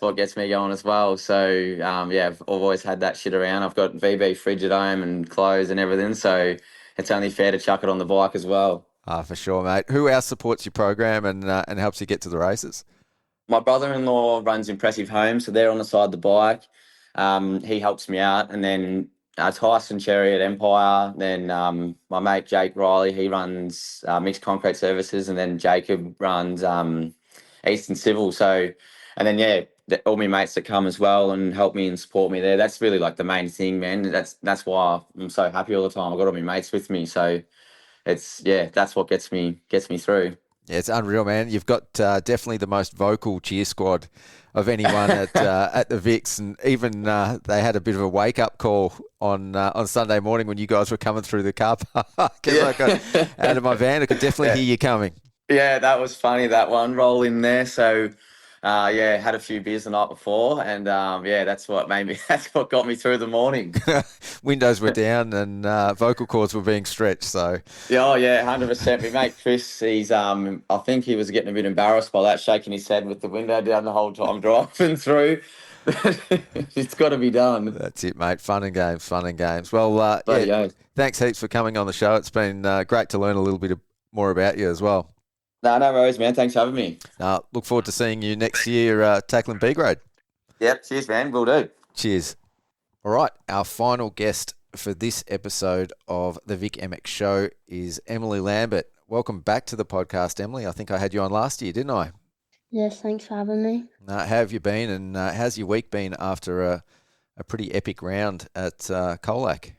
what gets me going as well. So I've always had that shit around. I've got VB fridge at home and clothes and everything, so it's only fair to chuck it on the bike as well. For sure, mate. Who else supports your program and helps you get to the races? My brother-in-law runs Impressive Home, so they're on the side of the bike. He helps me out, and then Tyson Cherry at Empire, then my mate Jake Riley, he runs Mixed Concrete Services, and then Jacob runs Eastern Civil. So, And then all my mates that come as well and help me and support me there. That's really like the main thing, man. That's why I'm so happy all the time. I've got all my mates with me, so that's what gets me through. Yeah, it's unreal, man. You've got definitely the most vocal cheer squad of anyone at the Vics, and even they had a bit of a wake up call on Sunday morning when you guys were coming through the car park. I got out of my van, I could definitely hear you coming. Yeah, that was funny, that one roll in there. So had a few beers the night before, and that's what got me through the morning. Windows were down and vocal cords were being stretched. So 100%. My mate Chris, he's I think he was getting a bit embarrassed by that, shaking his head with the window down the whole time driving through. It's got to be done. That's it, mate. Fun and games. Well, thanks heaps for coming on the show. It's been great to learn a little bit more about you as well. No worries, man. Thanks for having me. Look forward to seeing you next year tackling B grade. Yep. Cheers, man. Will do. Cheers. All right. Our final guest for this episode of the Vic MX Show is Emily Lambert. Welcome back to the podcast, Emily. I think I had you on last year, didn't I? Yes, thanks for having me. How have you been, and how's your week been after a pretty epic round at Colac?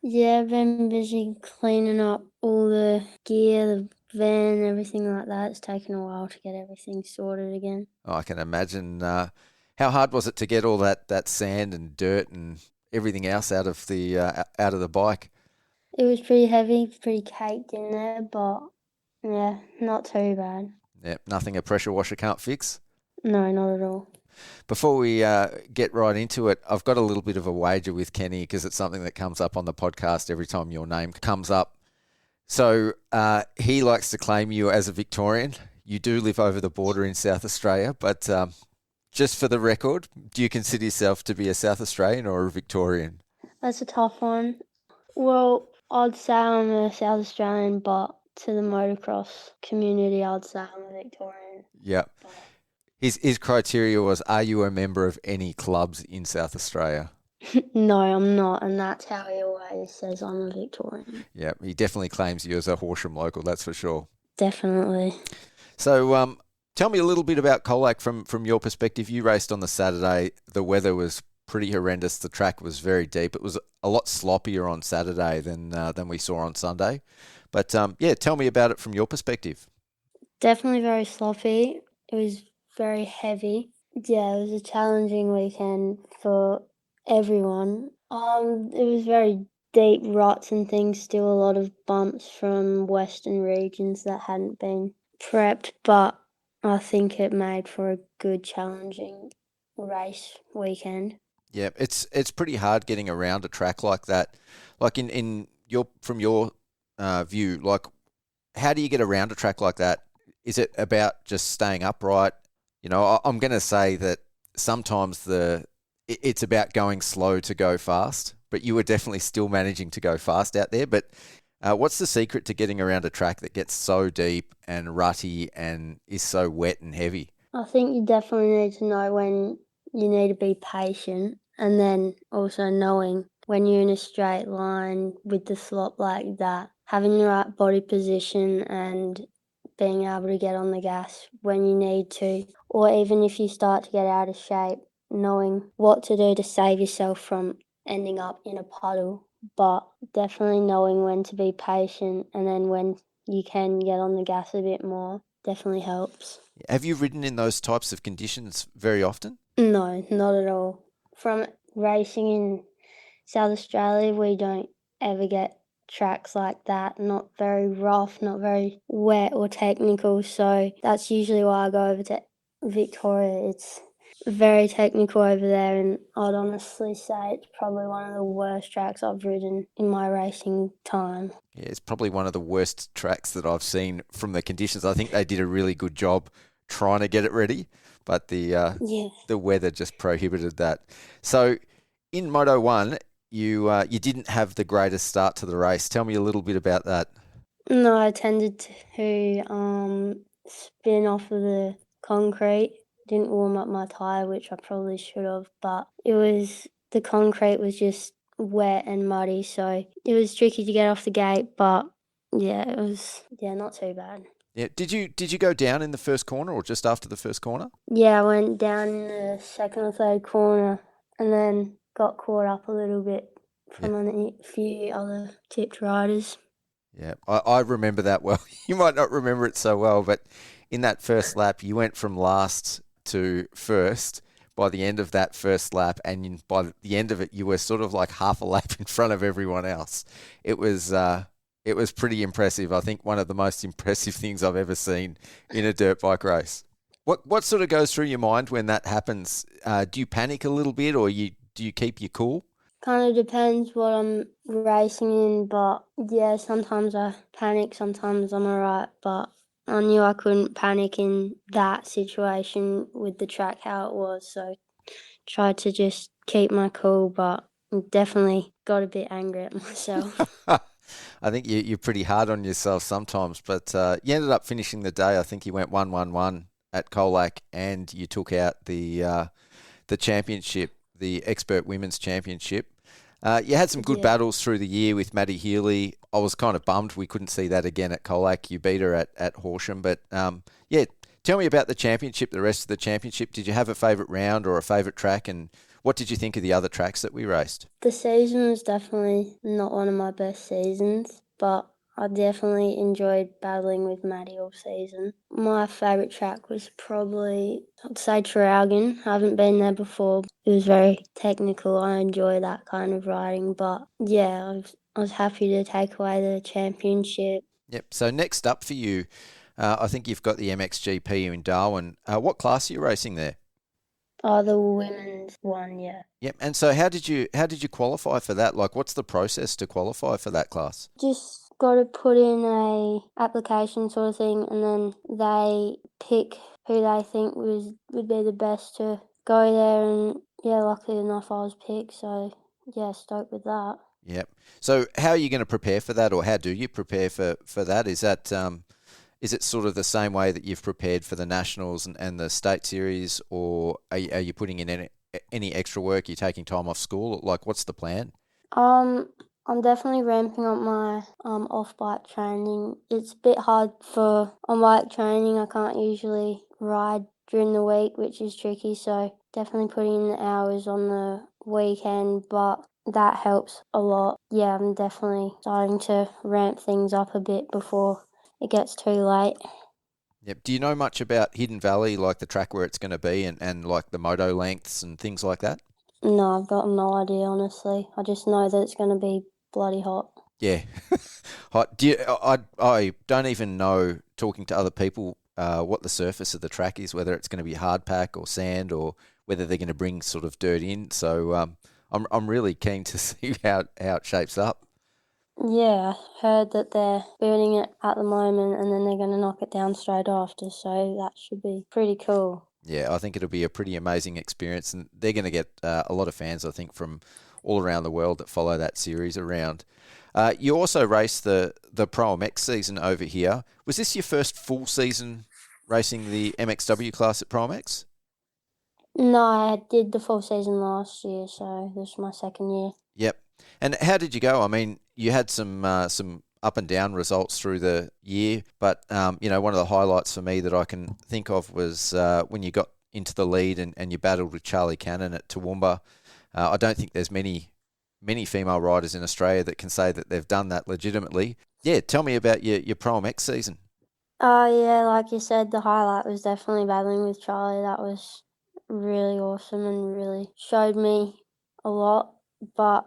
Yeah, I've been busy cleaning up all the gear, the van, everything like that. It's taken a while to get everything sorted again. Oh, I can imagine. How hard was it to get all that sand and dirt and everything else out of the bike? It was pretty heavy, pretty caked in there, but yeah, not too bad. Yeah, nothing a pressure washer can't fix? No, not at all. Before we get right into it, I've got a little bit of a wager with Kenny because it's something that comes up on the podcast every time your name comes up. So he likes to claim you as a Victorian. You do live over the border in South Australia, but just for the record, do you consider yourself to be a South Australian or a Victorian? That's a tough one. Well, I'd say I'm a South Australian, but to the motocross community, I'd say I'm a Victorian. Yeah. His criteria was, are you a member of any clubs in South Australia? No, I'm not, and that's how he always says I'm a Victorian. Yeah, he definitely claims you as a Horsham local, that's for sure. Definitely. So tell me a little bit about Colac from your perspective. You raced on the Saturday. The weather was pretty horrendous. The track was very deep. It was a lot sloppier on Saturday than we saw on Sunday. But, tell me about it from your perspective. Definitely very sloppy. It was very heavy. Yeah, it was a challenging weekend for everyone. It was very deep ruts and things, still a lot of bumps from western regions that hadn't been prepped, but I think it made for a good challenging race weekend. Yeah, it's pretty hard getting around a track like that. Like from your view, like how do you get around a track like that? Is it about just staying upright? You know, I'm going to say that sometimes it's about going slow to go fast, but you were definitely still managing to go fast out there. But what's the secret to getting around a track that gets so deep and rutty and is so wet and heavy? I think you definitely need to know when you need to be patient, and then also knowing when you're in a straight line with the slop like that, having the right body position and being able to get on the gas when you need to, or even if you start to get out of shape, knowing what to do to save yourself from ending up in a puddle, but definitely knowing when to be patient and then when you can get on the gas a bit more definitely helps. Have you ridden in those types of conditions very often? No, not at all. From racing in South Australia, we don't ever get tracks like that, not very rough, not very wet or technical, so that's usually why I go over to Victoria. It's very technical over there, and I'd honestly say it's probably one of the worst tracks I've ridden in my racing time. Yeah, it's probably one of the worst tracks that I've seen from the conditions. I think they did a really good job trying to get it ready, but the weather just prohibited that. So in Moto 1, you didn't have the greatest start to the race. Tell me a little bit about that. No, I tended to spin off of the concrete. Didn't warm up my tyre, which I probably should have, but the concrete was just wet and muddy, so it was tricky to get off the gate, but it was not too bad. Yeah. Did you go down in the first corner or just after the first corner? Yeah, I went down in the second or third corner and then got caught up a little bit from a few other tipped riders. Yeah, I remember that well. You might not remember it so well, but in that first lap, you went from last to first by the end of that first lap, and by the end of it, you were sort of like half a lap in front of everyone else. It was pretty impressive. I think one of the most impressive things I've ever seen in a dirt bike race. What sort of goes through your mind when that happens? Do you panic a little bit, or do you keep your cool? Kind of depends what I'm racing in, but yeah, sometimes I panic, sometimes I'm alright, but I knew I couldn't panic in that situation with the track how it was, so tried to just keep my cool, but definitely got a bit angry at myself. I think you're pretty hard on yourself sometimes, but you ended up finishing the day. I think you went 1-1-1 at Colac, and you took out the championship, the Expert Women's Championship. You had some good battles through the year with Maddie Healy. I was kind of bummed we couldn't see that again at Colac. You beat her at Horsham. But, tell me about the championship, the rest of the championship. Did you have a favourite round or a favourite track? And what did you think of the other tracks that we raced? The season was definitely not one of my best seasons, but I definitely enjoyed battling with Maddie all season. My favourite track was probably, I'd say Traralgon. I haven't been there before. It was very technical. I enjoy that kind of riding. But yeah, I was happy to take away the championship. Yep. So next up for you, I think you've got the MXGP in Darwin. What class are you racing there? Oh, the women's one, yeah. Yep. And so how did you qualify for that? Like, what's the process to qualify for that class? Just got to put in a application sort of thing, and then they pick who they think would be the best to go there. And yeah, luckily enough, I was picked. So yeah, stoked with that. Yep. So how are you going to prepare for that, or how do you prepare for that? Is that is it sort of the same way that you've prepared for the Nationals and the State Series, or are you putting in any extra work? You're taking time off school? Like, what's the plan? I'm definitely ramping up my off-bike training. It's a bit hard for on-bike training. I can't usually ride during the week, which is tricky, so definitely putting in the hours on the weekend, but that helps a lot. Yeah, I'm definitely starting to ramp things up a bit before it gets too late. Yep. Do you know much about Hidden Valley, like the track where it's going to be and like the moto lengths and things like that? No, I've got no idea, honestly. I just know that it's going to be bloody hot. Yeah. Hot. I don't even know, talking to other people, what the surface of the track is, whether it's going to be hard pack or sand, or whether they're going to bring sort of dirt in. So I'm really keen to see how it shapes up. Yeah, I heard that they're building it at the moment and then they're going to knock it down straight after, so that should be pretty cool. Yeah, I think it'll be a pretty amazing experience, and they're going to get a lot of fans, I think, from all around the world that follow that series around. You also raced the Pro MX season over here. Was this your first full season racing the MXW class at Pro MX? No, I did the full season last year, so this is my second year. Yep. And how did you go? I mean, you had some up and down results through the year, but one of the highlights for me that I can think of was when you got into the lead and you battled with Charlie Cannon at Toowoomba. I don't think there's many female riders in Australia that can say that they've done that legitimately. Yeah, tell me about your Pro MX season. Yeah, like you said, the highlight was definitely battling with Charlie. That was really awesome and really showed me a lot, but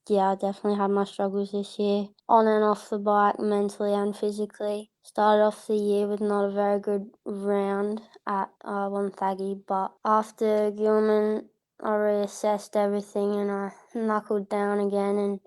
yeah, I definitely had my struggles this year, on and off the bike, mentally and physically. Started off the year with not a very good round at Wonthaggi, but after Gilman, I reassessed everything and I knuckled down again and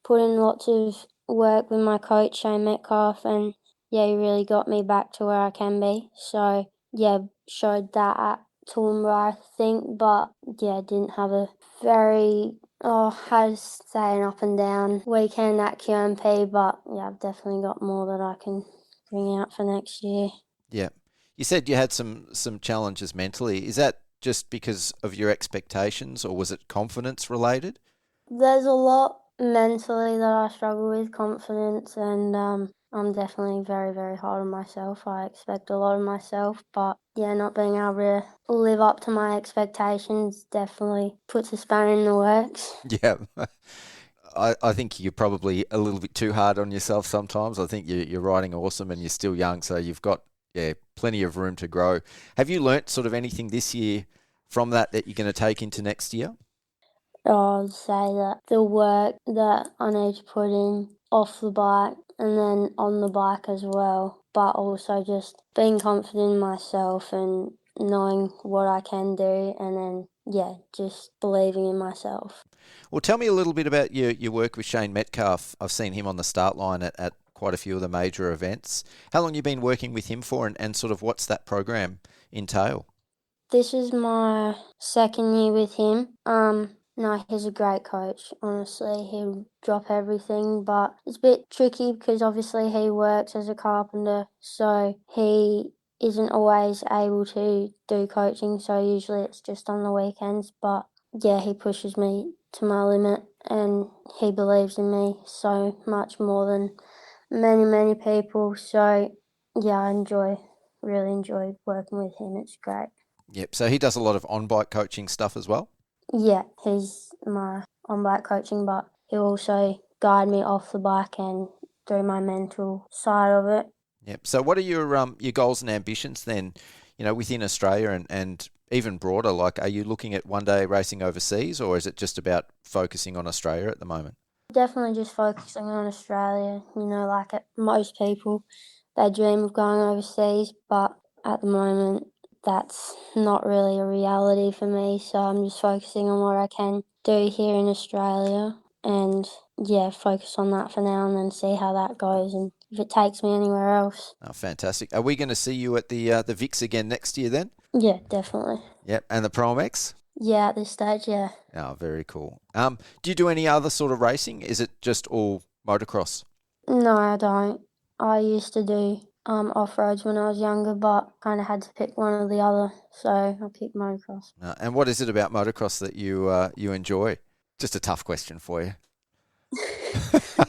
put in lots of work with my coach, Shane Metcalf, and yeah, he really got me back to where I can be. So yeah, showed that at Toowoomba, I think, but yeah, didn't have a very... I had to say an up and down weekend at QMP, but yeah, I've definitely got more that I can bring out for next year. Yeah. You said you had some challenges mentally. Is that just because of your expectations, or was it confidence related? There's a lot mentally that I struggle with, confidence and I'm definitely very, very hard on myself. I expect a lot of myself, but yeah, not being able to live up to my expectations definitely puts a spanner in the works. Yeah. I think you're probably a little bit too hard on yourself sometimes. I think you're riding awesome and you're still young, so you've got plenty of room to grow. Have you learnt sort of anything this year from that you're going to take into next year? I'd say that the work that I need to put in off the bike and then on the bike as well, but also just being confident in myself and knowing what I can do, and then, just believing in myself. Well, tell me a little bit about your work with Shane Metcalf. I've seen him on the start line at quite a few of the major events. How long have you been working with him for, and sort of what's that program entail? This is my second year with him. No, he's a great coach, honestly. He'll drop everything, but it's a bit tricky because obviously he works as a carpenter, so he isn't always able to do coaching, so usually it's just on the weekends. But yeah, he pushes me to my limit and he believes in me so much more than many, many people. So yeah, I really enjoy working with him. It's great. Yep. So he does a lot of on-bike coaching stuff as well? Yeah, he's my on-bike coaching, but he'll also guide me off the bike and do my mental side of it. Yep. So what are your goals and ambitions then, within Australia and even broader? Like, are you looking at one day racing overseas, or is it just about focusing on Australia at the moment? Definitely just focusing on Australia. Like most people, they dream of going overseas, but at the moment, that's not really a reality for me. So I'm just focusing on what I can do here in Australia and, focus on that for now and then see how that goes and if it takes me anywhere else. Oh, fantastic. Are we going to see you at the Vics again next year then? Yeah, definitely. Yep. And the Pro-X? Yeah, at this stage, yeah. Oh, very cool. Do you do any other sort of racing? Is it just all motocross? No, I don't. I used to do off-roads when I was younger, but kind of had to pick one or the other, so I picked motocross. And what is it about motocross that you enjoy? Just a tough question for you.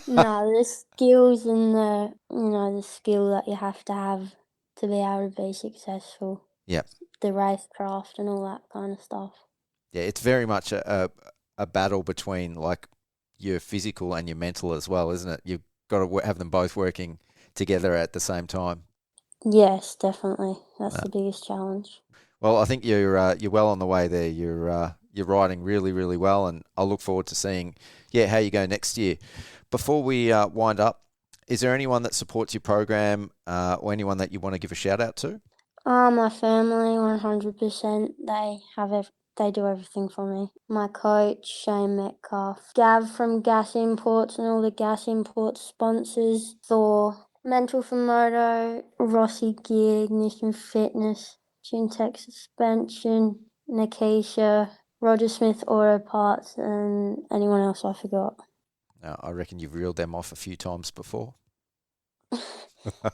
No, the skills and the skill that you have to be able to be successful. Yep. The racecraft and all that kind of stuff. Yeah, it's very much a battle between like your physical and your mental as well, isn't it? You've got to have them both working together at the same time. Yes, definitely. That's the biggest challenge. Well, I think you're well on the way there. You're riding really, really well, and I look forward to seeing how you go next year. Before we wind up, is there anyone that supports your program or anyone that you want to give a shout out to? My family, 100%. They do everything for me. My coach, Shane Metcalf, Gav from Gas Imports and all the Gas Imports sponsors, Thor, Mental for Moto, Rossi Gear, Ignition Fitness, Tuntech Suspension, Nikisha, Roger Smith Auto Parts, and anyone else I forgot. I reckon you've reeled them off a few times before.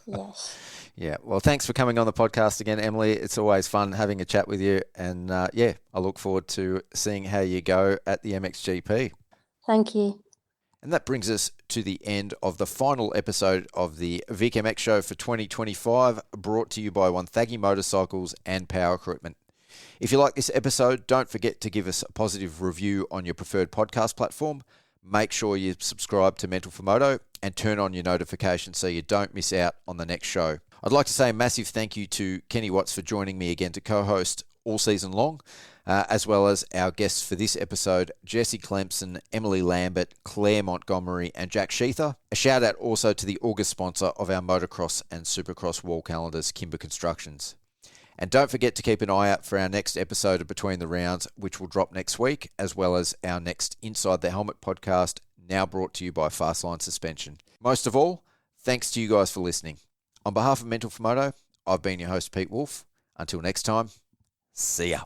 Yes. Yeah. Well, thanks for coming on the podcast again, Emily. It's always fun having a chat with you. And I look forward to seeing how you go at the MXGP. Thank you. And that brings us to the end of the final episode of the Vic MX Show for 2025, brought to you by Wonthaggi Motorcycles and Power Equipment. If you like this episode, don't forget to give us a positive review on your preferred podcast platform. Make sure you subscribe to Mental for Moto and turn on your notifications so you don't miss out on the next show. I'd like to say a massive thank you to Kenny Watts for joining me again to co-host all season long, as well as our guests for this episode, Jesse Clempson, Emily Lambert, Clare Montgomery, and Jack Sheather. A shout out also to the August sponsor of our motocross and supercross wall calendars, Kimber Constructions. And don't forget to keep an eye out for our next episode of Between the Rounds, which will drop next week, as well as our next Inside the Helmet podcast, now brought to you by Fastline Suspension. Most of all, thanks to you guys for listening. On behalf of Mental for Moto, I've been your host, Pete Wolf. Until next time, see ya.